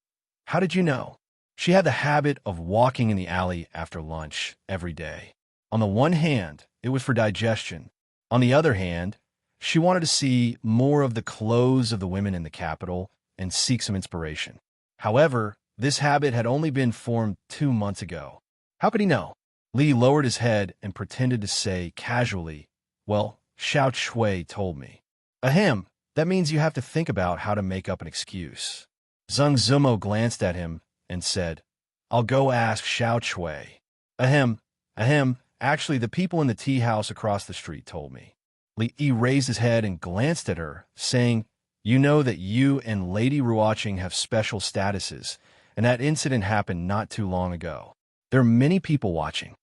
"How did you know?" She had the habit of walking in the alley after lunch every day. On the one hand, it was for digestion. On the other hand, she wanted to see more of the clothes of the women in the capital and seek some inspiration. However, this habit had only been formed 2 months ago. How could he know? Li lowered his head and pretended to say casually, "Well, Xiao Shui told me." "Ahem, that means you have to think about how to make up an excuse." Zhang Zumo glanced at him and said, "I'll go ask Xiao Shui." "Ahem, ahem. Actually, the people in the tea house across the street told me." Li Yi raised his head and glanced at her, saying, "You know that you and Lady Ruoqing have special statuses, and that incident happened not too long ago. There are many people watching."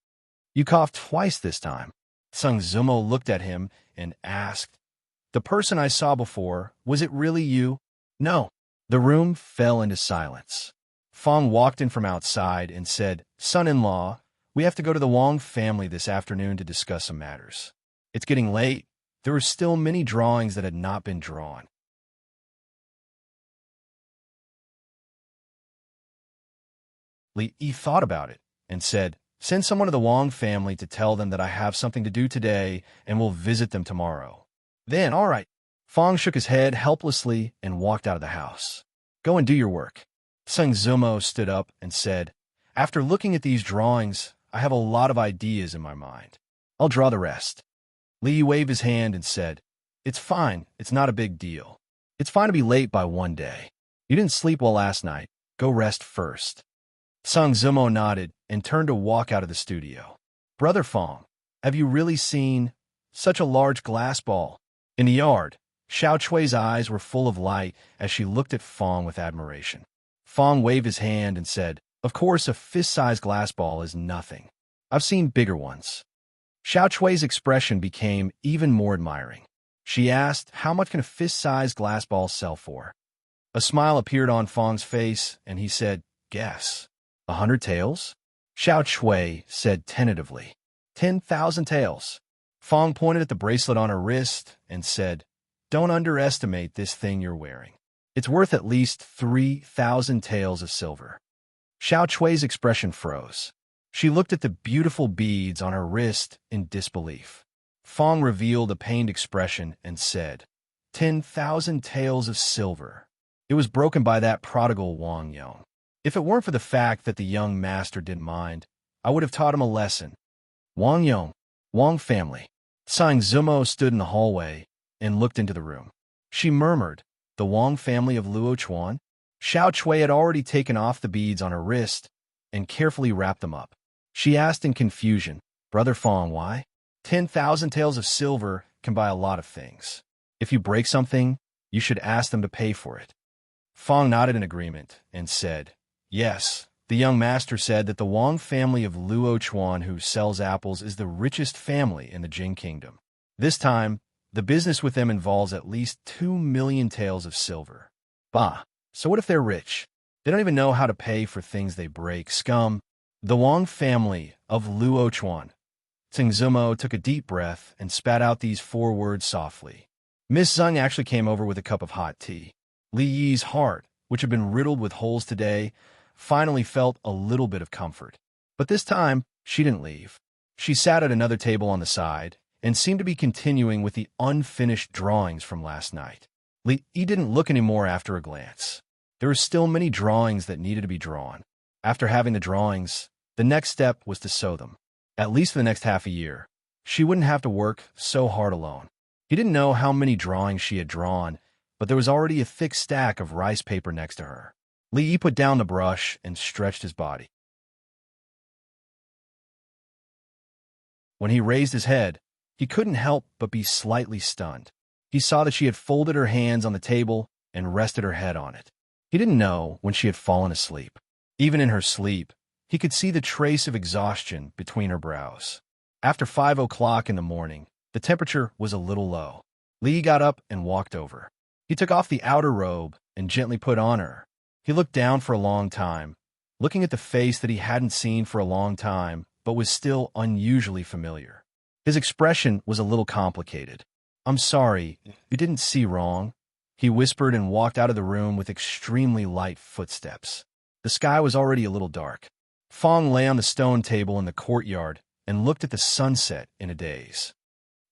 "You coughed twice this time." Zhang Zumo looked at him and asked, "The person I saw before, was it really you?" "No." The room fell into silence. Fong walked in from outside and said, "Son-in-law, we have to go to the Wong family this afternoon to discuss some matters. It's getting late. There were still many drawings that had not been drawn." Li Yi thought about it and said, "Send someone to the Wong family to tell them that I have something to do today and will visit them tomorrow." "Then, all right." Fong shook his head helplessly and walked out of the house. "Go and do your work." Zhang Zumo stood up and said, "After looking at these drawings, I have a lot of ideas in my mind. I'll draw the rest." Li waved his hand and said, "It's fine. It's not a big deal. It's fine to be late by 1 day. You didn't sleep well last night. Go rest first." Zhang Zumo nodded and turned to walk out of the studio. "Brother Fong, have you really seen such a large glass ball?" In the yard, Xiao Chui's eyes were full of light as she looked at Fong with admiration. Fong waved his hand and said, "Of course, a fist-sized glass ball is nothing. I've seen bigger ones." Xiao Chui's expression became even more admiring. She asked, "How much can a fist-sized glass ball sell for?" A smile appeared on Fong's face, and he said, "Guess. 100 taels?" Xiao Shui said tentatively, 10,000 taels. Fong pointed at the bracelet on her wrist and said, "Don't underestimate this thing you're wearing. It's worth at least 3,000 taels of silver." Xiao Chui's expression froze. She looked at the beautiful beads on her wrist in disbelief. Fong revealed a pained expression and said, 10,000 taels of silver. It was broken by that prodigal Wang Yong. If it weren't for the fact that the young master didn't mind, I would have taught him a lesson. Wang Yong, Wang family. Sang Zumo stood in the hallway and looked into the room. She murmured, "The Wang family of Luo Chuan?" Xiao Chui had already taken off the beads on her wrist and carefully wrapped them up. She asked in confusion, "Brother Fong, why?" 10,000 taels of silver can buy a lot of things. If you break something, you should ask them to pay for it. Fong nodded in agreement and said, "Yes, the young master said that the Wang family of Luo Chuan who sells apples is the richest family in the Jing Kingdom. This time, the business with them involves at least 2 million taels of silver." Bah, so what if they're rich? They don't even know how to pay for things they break. Scum. The Wang family of Luo Chuan. Tsing Zumo took a deep breath and spat out these 4 words softly. Miss Zeng actually came over with a cup of hot tea. Li Yi's heart, which had been riddled with holes today, finally felt a little bit of comfort. But this time, she didn't leave. She sat at another table on the side and seemed to be continuing with the unfinished drawings from last night. Li Yi didn't look anymore after a glance. There were still many drawings that needed to be drawn. After having the drawings, the next step was to sew them. At least for the next half a year, she wouldn't have to work so hard alone. He didn't know how many drawings she had drawn, but there was already a thick stack of rice paper next to her. Li Yi put down the brush and stretched his body. When he raised his head, he couldn't help but be slightly stunned. He saw that she had folded her hands on the table and rested her head on it. He didn't know when she had fallen asleep. Even in her sleep, he could see the trace of exhaustion between her brows. After 5 o'clock in the morning, the temperature was a little low. Li got up and walked over. He took off the outer robe and gently put on her. He looked down for a long time, looking at the face that he hadn't seen for a long time, but was still unusually familiar. His expression was a little complicated. "I'm sorry, you didn't see wrong," he whispered and walked out of the room with extremely light footsteps. The sky was already a little dark. Fong lay on the stone table in the courtyard and looked at the sunset in a daze.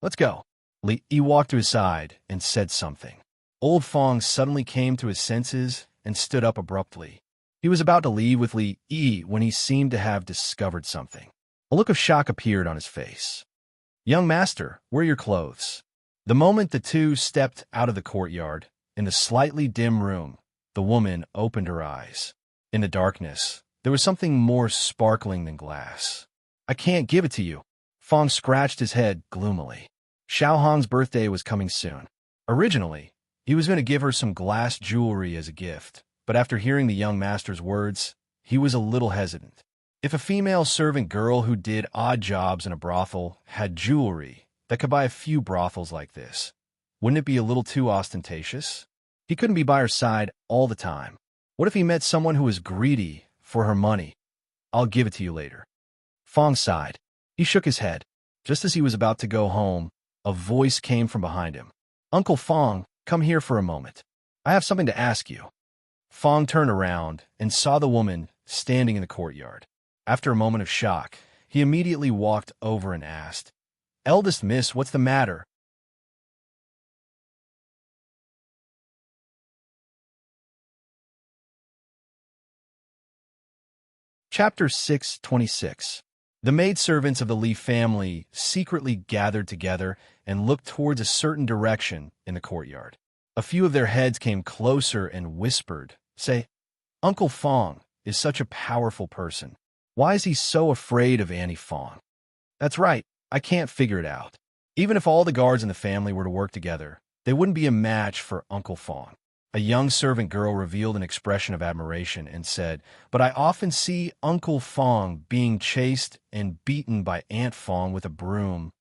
"Let's go." Li Yi walked to his side and said something. Old Fong suddenly came to his senses and stood up abruptly. He was about to leave with Li Yi when he seemed to have discovered something. A look of shock appeared on his face. "Young master, where are your clothes?" The moment the two stepped out of the courtyard, in the slightly dim room, the woman opened her eyes. In the darkness, there was something more sparkling than glass. "I can't give it to you." Fong scratched his head gloomily. Xiao Hong's birthday was coming soon. Originally, he was going to give her some glass jewelry as a gift, but after hearing the young master's words, he was a little hesitant. If a female servant girl who did odd jobs in a brothel had jewelry that could buy a few brothels like this, wouldn't it be a little too ostentatious? He couldn't be by her side all the time. What if he met someone who was greedy for her money? "I'll give it to you later." Fong sighed. He shook his head. Just as he was about to go home, a voice came from behind him. "Uncle Fong, come here for a moment. I have something to ask you." Fong turned around and saw the woman standing in the courtyard. After a moment of shock, he immediately walked over and asked, "Eldest miss, what's the matter?" Chapter 626. The maidservants of the Li family secretly gathered together and looked towards a certain direction in the courtyard. A few of their heads came closer and whispered, "Say, Uncle Fong is such a powerful person. Why is he so afraid of Annie Fong?" "That's right, I can't figure it out. Even if all the guards in the family were to work together, they wouldn't be a match for Uncle Fong." A young servant girl revealed an expression of admiration and said, "But I often see Uncle Fong being chased and beaten by Aunt Fong with a broom.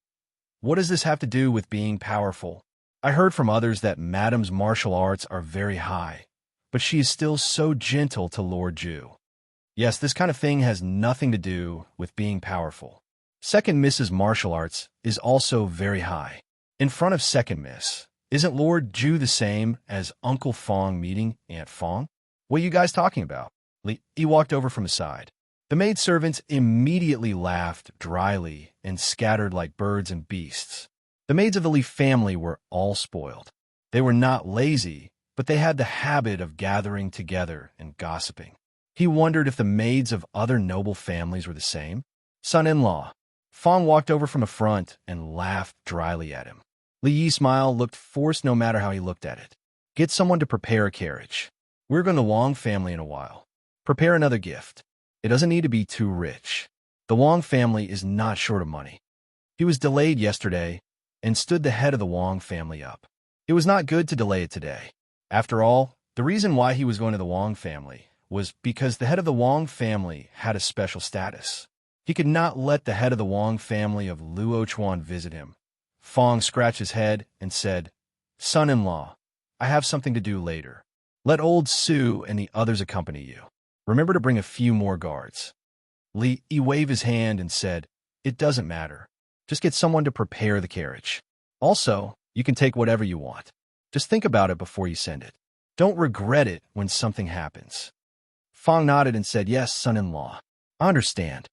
What does this have to do with being powerful? I heard from others that Madam's martial arts are very high, but she is still so gentle to Lord Jew. Yes, this kind of thing has nothing to do with being powerful. Second Miss's martial arts is also very high. In front of Second Miss, isn't Lord Jew the same as Uncle Fong meeting Aunt Fong? What are you guys talking about? He walked over from the side. The maidservants immediately laughed dryly and scattered like birds and beasts. The maids of the Lee family were all spoiled. They were not lazy, but they had the habit of gathering together and gossiping. He wondered if the maids of other noble families were the same. Son-in-law. Fong walked over from the front and laughed dryly at him. Li Yi's smile looked forced no matter how he looked at it. Get someone to prepare a carriage. We're going to Wong family in a while. Prepare another gift. It doesn't need to be too rich. The Wong family is not short of money. He was delayed yesterday and stood the head of the Wong family up. It was not good to delay it today. After all, the reason why he was going to the Wong family was because the head of the Wong family had a special status. He could not let the head of the Wong family of Luochuan visit him. Fong scratched his head and said, Son-in-law, I have something to do later. Let old Sue and the others accompany you. Remember to bring a few more guards. Li Yi waved his hand and said, It doesn't matter. Just get someone to prepare the carriage. Also, you can take whatever you want. Just think about it before you send it. Don't regret it when something happens. Fong nodded and said, Yes, son-in-law. I understand.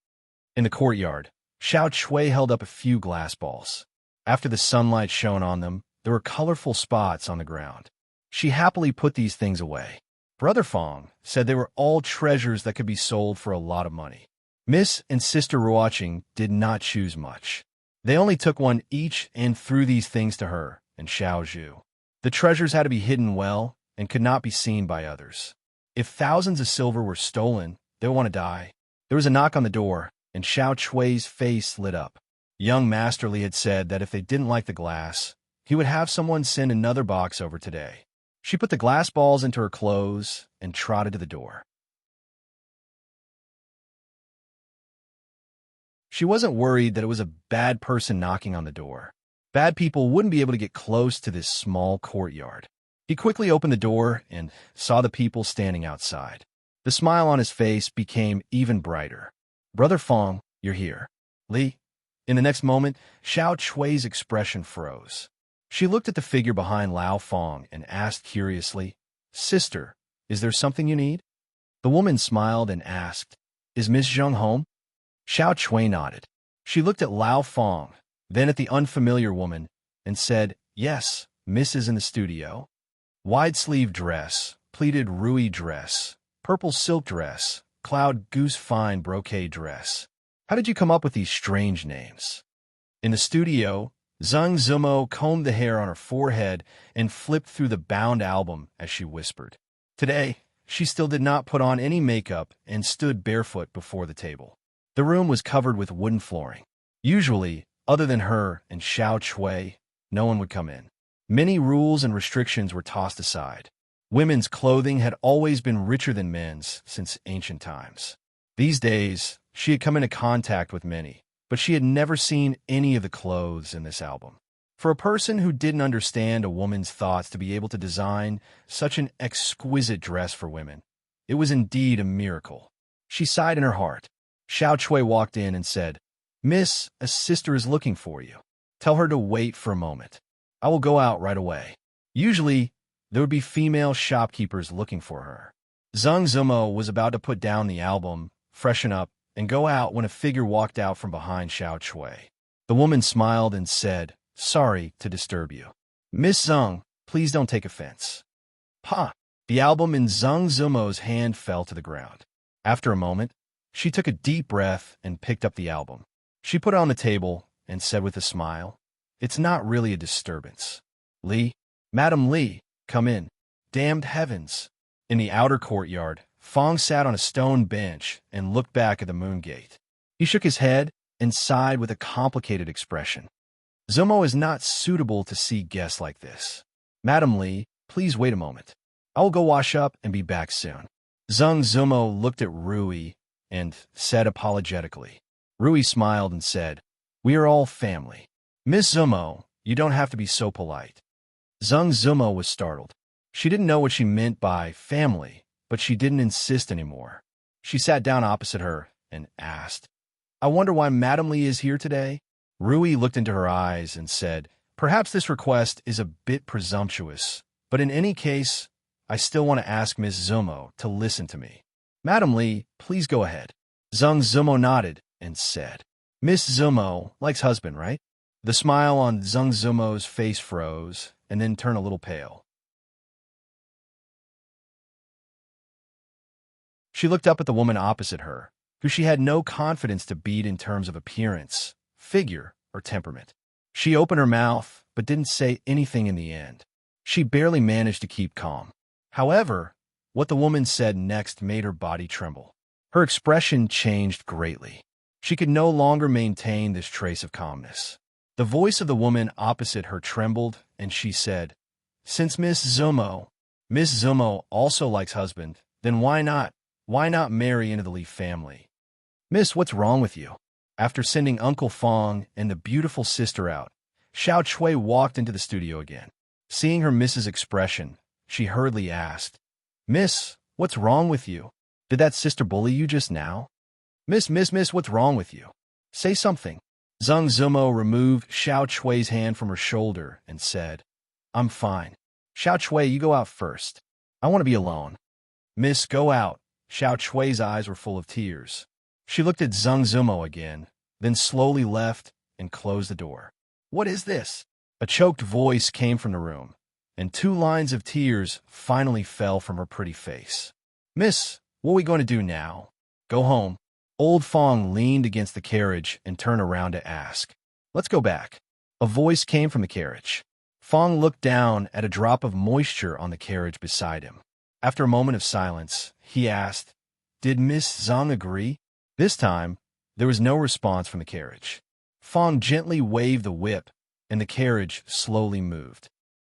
In the courtyard, Xiao Chui held up a few glass balls. After the sunlight shone on them, there were colorful spots on the ground. She happily put these things away. Brother Fong said they were all treasures that could be sold for a lot of money. Miss and Sister Ruoqing did not choose much. They only took one each and threw these things to her and Xiao Zhu. The treasures had to be hidden well and could not be seen by others. If thousands of silver were stolen, they would want to die. There was a knock on the door, and Xiao Chui's face lit up. Young Master Li had said that if they didn't like the glass, he would have someone send another box over today. She put the glass balls into her clothes and trotted to the door. She wasn't worried that it was a bad person knocking on the door. Bad people wouldn't be able to get close to this small courtyard. He quickly opened the door and saw the people standing outside. The smile on his face became even brighter. Brother Fong, you're here. Li. In the next moment, Xiao Chui's expression froze. She looked at the figure behind Lao Fong and asked curiously, Sister, is there something you need? The woman smiled and asked, Is Miss Zheng home? Xiao Chui nodded. She looked at Lao Fong, then at the unfamiliar woman, and said, Yes, Miss is in the studio. Wide-sleeve dress, pleated Rui dress, purple silk dress, cloud goose fine brocade dress. How did you come up with these strange names? In the studio, Zheng Zumo combed the hair on her forehead and flipped through the bound album as she whispered. Today, she still did not put on any makeup and stood barefoot before the table. The room was covered with wooden flooring. Usually, other than her and Xiao Chui, no one would come in. Many rules and restrictions were tossed aside. Women's clothing had always been richer than men's since ancient times. These days, she had come into contact with many, but she had never seen any of the clothes in this album. For a person who didn't understand a woman's thoughts to be able to design such an exquisite dress for women, it was indeed a miracle. She sighed in her heart. Xiao Chui walked in and said, Miss, a sister is looking for you. Tell her to wait for a moment. I will go out right away. Usually, there would be female shopkeepers looking for her. Zheng Zumo was about to put down the album, freshen up, and go out when a figure walked out from behind Xiao Chui. The woman smiled and said, Sorry to disturb you. Miss Zheng, please don't take offense. Pa! The album in Zheng Zumo's hand fell to the ground. After a moment, she took a deep breath and picked up the album. She put it on the table and said with a smile, It's not really a disturbance. Li, Madam Li, come in. Damned heavens. In the outer courtyard, Fong sat on a stone bench and looked back at the moon gate. He shook his head and sighed with a complicated expression. Zumo is not suitable to see guests like this. Madam Li, please wait a moment. I will go wash up and be back soon. Zheng Zumo looked at Rui and said apologetically. Rui smiled and said, We are all family. Miss Zumo, you don't have to be so polite. Zheng Zumo was startled. She didn't know what she meant by family, but she didn't insist anymore. She sat down opposite her and asked, I wonder why Madame Lee is here today? Rui looked into her eyes and said, perhaps this request is a bit presumptuous, but in any case, I still want to ask Miss Zumo to listen to me. Madame Lee, please go ahead. Zhang Zumo nodded and said, Miss Zumo likes husband, right? The smile on Zhang Zumo's face froze and then turned a little pale. She looked up at the woman opposite her, who she had no confidence to beat in terms of appearance, figure, or temperament. She opened her mouth, but didn't say anything in the end. She barely managed to keep calm. However, what the woman said next made her body tremble. Her expression changed greatly. She could no longer maintain this trace of calmness. The voice of the woman opposite her trembled, and she said, Since Miss Zumo also likes husband, then why not marry into the Lee family? Miss, what's wrong with you? After sending Uncle Fong and the beautiful sister out, Xiao Chui walked into the studio again. Seeing her Miss's expression, she hurriedly asked, Miss, what's wrong with you? Did that sister bully you just now? Miss, what's wrong with you? Say something. Zhang Zumo removed Xiao Chui's hand from her shoulder and said, I'm fine. Xiao Chui, you go out first. I want to be alone. Miss, go out. Xiao Chui's eyes were full of tears. She looked at Zhang Zumo again, then slowly left and closed the door. What is this? A choked voice came from the room, and 2 lines of tears finally fell from her pretty face. Miss, what are we going to do now? Go home. Old Fong leaned against the carriage and turned around to ask, Let's go back. A voice came from the carriage. Fong looked down at a drop of moisture on the carriage beside him. After a moment of silence, he asked, Did Miss Zhang agree? This time, there was no response from the carriage. Fong gently waved the whip, and the carriage slowly moved.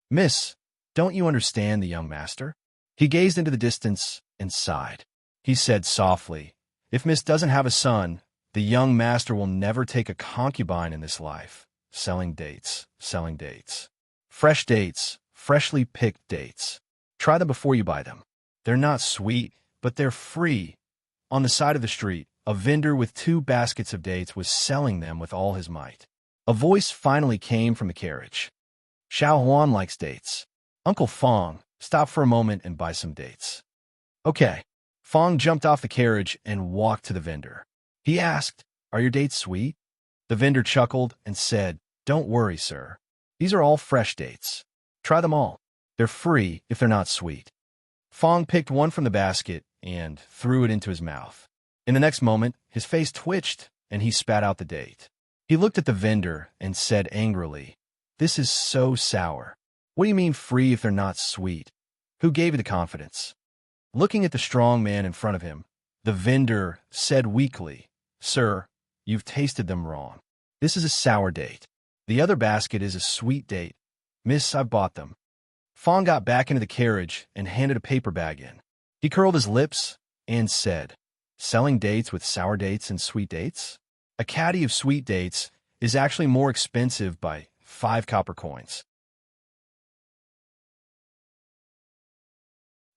Miss, don't you understand the young master? He gazed into the distance and sighed. He said softly, If Miss doesn't have a son, the young master will never take a concubine in this life. Selling dates, selling dates. Fresh dates, freshly picked dates. Try them before you buy them. They're not sweet, but they're free. On the side of the street, a vendor with 2 baskets of dates was selling them with all his might. A voice finally came from the carriage. Xiao Huan likes dates. Uncle Fong, stop for a moment and buy some dates. Okay. Fong jumped off the carriage and walked to the vendor. He asked, Are your dates sweet? The vendor chuckled and said, Don't worry, sir. These are all fresh dates. Try them all. They're free if they're not sweet. Fong picked one from the basket and threw it into his mouth. In the next moment, his face twitched and he spat out the date. He looked at the vendor and said angrily, This is so sour. What do you mean free if they're not sweet? Who gave you the confidence? Looking at the strong man in front of him, the vendor said weakly, Sir, you've tasted them wrong. This is a sour date. The other basket is a sweet date. Miss, I've bought them. Fong got back into the carriage and handed a paper bag in. He curled his lips and said, Selling dates with sour dates and sweet dates? A caddy of sweet dates is actually more expensive by 5 copper coins.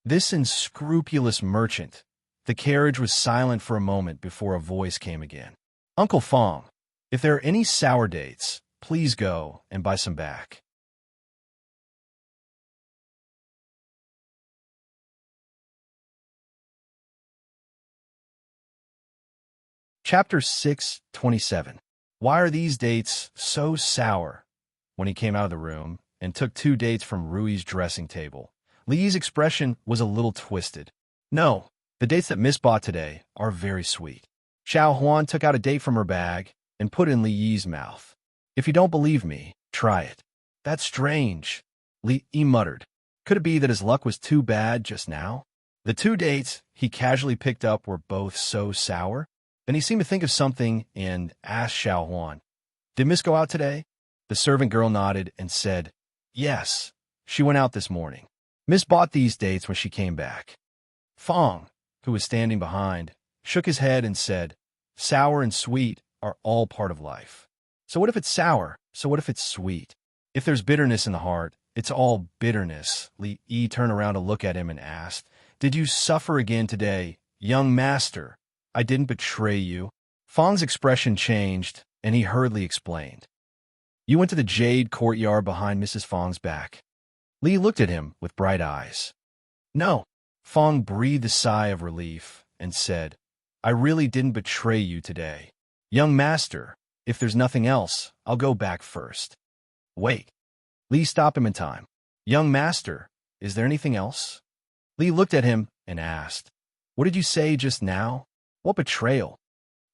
This unscrupulous merchant. The carriage was silent for a moment before a voice came again. Uncle Fong, if there are any sour dates, please go and buy some back. Chapter 6:27. Why are these dates so sour? When he came out of the room and took 2 dates from Rui's dressing table, Li's expression was a little twisted. No, the dates that Miss bought today are very sweet. Xiao Huan took out a date from her bag and put it in Li Yi's mouth. If you don't believe me, try it. That's strange, Li Yi muttered. Could it be that his luck was too bad just now? The 2 dates he casually picked up were both so sour. Then he seemed to think of something and asked Xiao Huan, Did Miss go out today? The servant girl nodded and said, Yes, she went out this morning. Miss bought these dates when she came back. Fong, who was standing behind, shook his head and said, Sour and sweet are all part of life. So what if it's sour? So what if it's sweet? If there's bitterness in the heart, It's all bitterness. Li Yi turned around to look at him and asked, "Did you suffer again today, young master? I didn't betray you." Fang's expression changed, and he hurriedly explained. "You went to the jade courtyard behind Mrs. Fang's back." Li looked at him with bright eyes. "No." Fang breathed a sigh of relief and said, "I really didn't betray you today. Young master, if there's nothing else, I'll go back first." "Wait." Li stopped him in time. "Young master, is there anything else?" Li looked at him and asked, "What did you say just now? What betrayal?"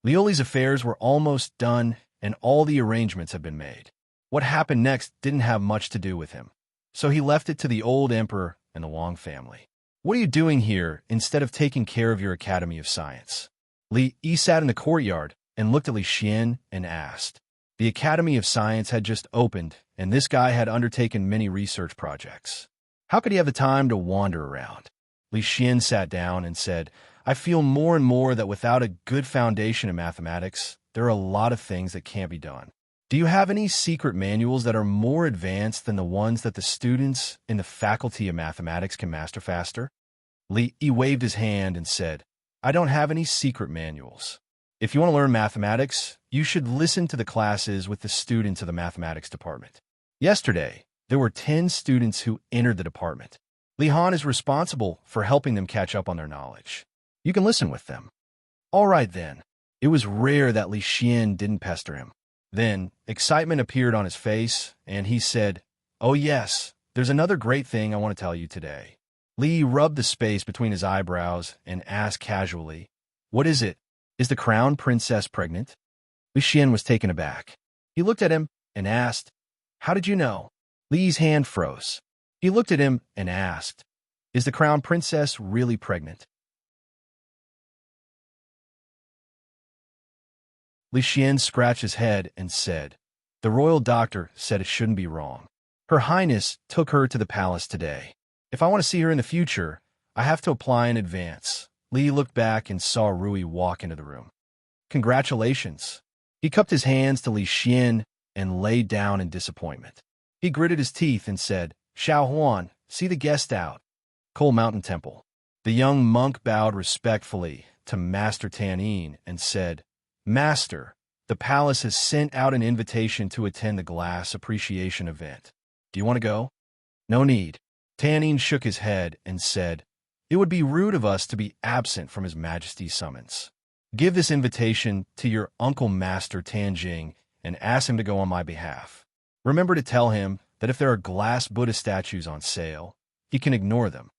Lioli's affairs were almost done, and all the arrangements had been made. What happened next didn't have much to do with him, so he left it to the old emperor and the Wang family. "What are you doing here instead of taking care of your Academy of Science?" Li Yi sat in the courtyard and looked at Li Xian and asked. The Academy of Science had just opened, and this guy had undertaken many research projects. How could he have the time to wander around? Li Xian sat down and said, "I feel more and more that without a good foundation in mathematics, there are a lot of things that can't be done. Do you have any secret manuals that are more advanced than the ones that the students in the Faculty of Mathematics can master faster?" Li Yi waved his hand and said, "I don't have any secret manuals. If you want to learn mathematics, you should listen to the classes with the students of the mathematics department. Yesterday, there were 10 students who entered the department. Li Han is responsible for helping them catch up on their knowledge. You can listen with them." "All right, then." It was rare that Li Xian didn't pester him. Then, excitement appeared on his face, and he said, "Oh yes, there's another great thing I want to tell you today." Li rubbed the space between his eyebrows and asked casually, "What is it? Is the crown princess pregnant?" Li Xian was taken aback. He looked at him and asked, "How did you know?" Li's hand froze. He looked at him and asked, "Is the crown princess really pregnant?" Li Xian scratched his head and said, "The royal doctor said it shouldn't be wrong. Her Highness took her to the palace today. If I want to see her in the future, I have to apply in advance." Li looked back and saw Rui walk into the room. "Congratulations." He cupped his hands to Li Xian and lay down in disappointment. He gritted his teeth and said, "Xiao Huan, see the guest out." Coal Mountain Temple. The young monk bowed respectfully to Master Tan and said, "Master, the palace has sent out an invitation to attend the glass appreciation event. Do you want to go?" "No need." Tan shook his head and said, "It would be rude of us to be absent from His Majesty's summons. Give this invitation to your uncle Master Tanjing and ask him to go on my behalf. Remember to tell him that if there are glass Buddha statues on sale, he can ignore them."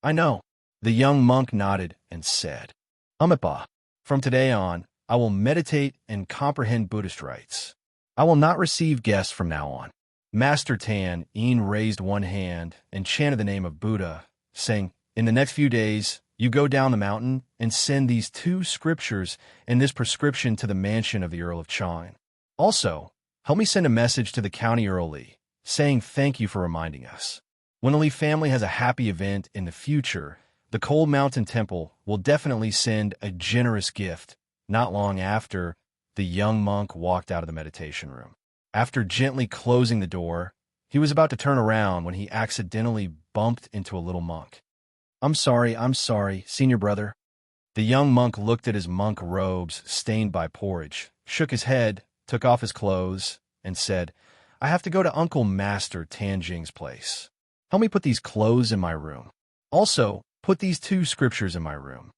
"I know." The young monk nodded and said, "Amipa, from today on, I will meditate and comprehend Buddhist rites. I will not receive guests from now on." Master Tan raised one hand and chanted the name of Buddha, saying, "In the next few days, you go down the mountain and send these 2 scriptures and this prescription to the mansion of the Earl of Chang. Also, help me send a message to the County Earl Li, saying thank you for reminding us. When the Li family has a happy event in the future, the Cold Mountain Temple will definitely send a generous gift." Not long after, the young monk walked out of the meditation room. After gently closing the door, he was about to turn around when he accidentally bumped into a little monk. I'm sorry, senior brother." The young monk looked at his monk robes stained by porridge, shook his head, took off his clothes, and said, "I have to go to Uncle Master Tanjing's place. Help me put these clothes in my room. Also, put these 2 scriptures in my room."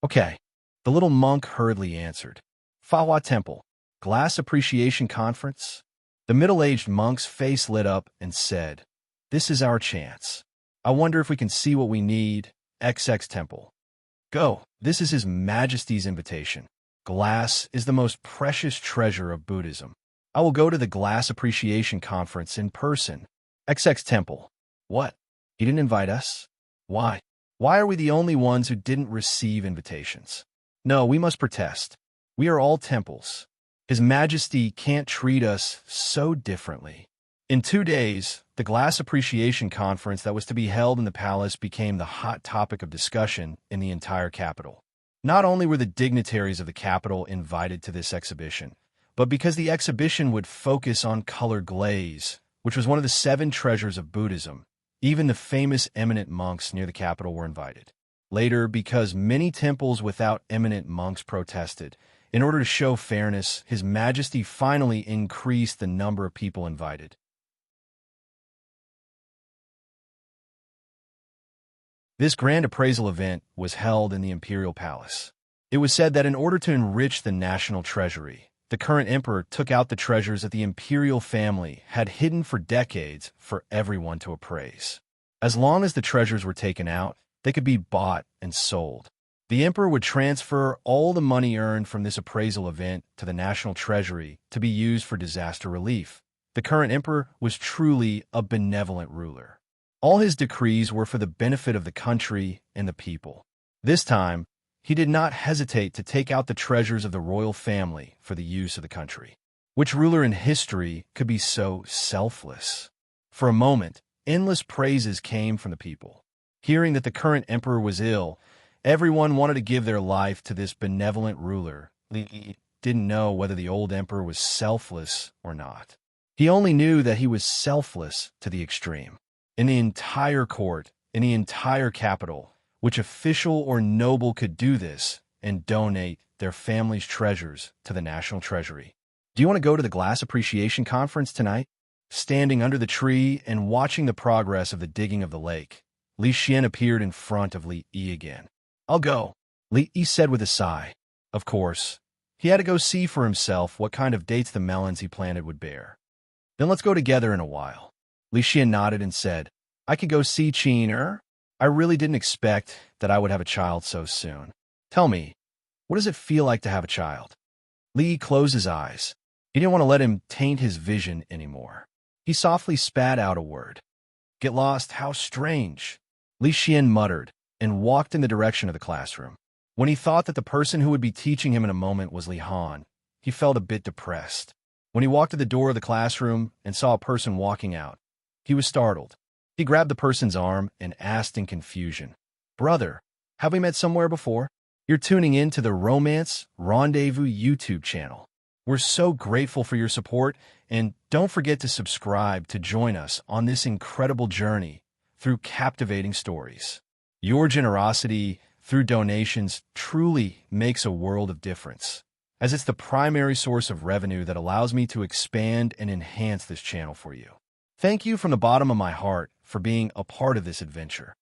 "Okay." The little monk hurriedly answered. Fahua Temple, Glass Appreciation Conference. The middle-aged monk's face lit up and said, "This is our chance. I wonder if we can see what we need. XX Temple. Go. This is His Majesty's invitation. Glass is the most precious treasure of Buddhism. I will go to the Glass Appreciation Conference in person. XX Temple. What? He didn't invite us? Why? Why are we the only ones who didn't receive invitations? No, we must protest. We are all temples. His Majesty can't treat us so differently." In 2 days, the Glass Appreciation Conference that was to be held in the palace became the hot topic of discussion in the entire capital. Not only were the dignitaries of the capital invited to this exhibition, but because the exhibition would focus on colored glaze, which was one of the 7 treasures of Buddhism. Even the famous eminent monks near the capital were invited. Later, because many temples without eminent monks protested, in order to show fairness, His Majesty finally increased the number of people invited. This grand appraisal event was held in the imperial palace. It was said that in order to enrich the national treasury, the current emperor took out the treasures that the imperial family had hidden for decades for everyone to appraise. As long as the treasures were taken out, they could be bought and sold. The emperor would transfer all the money earned from this appraisal event to the national treasury to be used for disaster relief. The current emperor was truly a benevolent ruler. All his decrees were for the benefit of the country and the people. This time, he did not hesitate to take out the treasures of the royal family for the use of the country. Which ruler in history could be so selfless? For a moment, endless praises came from the people. Hearing that the current emperor was ill, everyone wanted to give their life to this benevolent ruler. He didn't know whether the old emperor was selfless or not. He only knew that he was selfless to the extreme. In the entire court, in the entire capital, which official or noble could do this and donate their family's treasures to the national treasury? Do you want to go to the Glass Appreciation Conference tonight? Standing under the tree and watching the progress of the digging of the lake, Li Xian appeared in front of Li Yi again. "I'll go," Li Yi said with a sigh. Of course, he had to go see for himself what kind of dates the melons he planted would bear. "Then let's go together in a while." Li Xian nodded and said, "I could go see Qin. I really didn't expect that I would have a child so soon. Tell me, what does it feel like to have a child?" Li Yi closed his eyes. He didn't want to let him taint his vision anymore. He softly spat out a word. "Get lost? How strange." Li Xian muttered and walked in the direction of the classroom. When he thought that the person who would be teaching him in a moment was Li Han, he felt a bit depressed. When he walked to the door of the classroom and saw a person walking out, he was startled. He grabbed the person's arm and asked in confusion, "Brother, have we met somewhere before?" "You're tuning in to the Romance Rendezvous YouTube channel. We're so grateful for your support, and don't forget to subscribe to join us on this incredible journey through captivating stories. Your generosity through donations truly makes a world of difference, as it's the primary source of revenue that allows me to expand and enhance this channel for you. Thank you from the bottom of my heart for being a part of this adventure.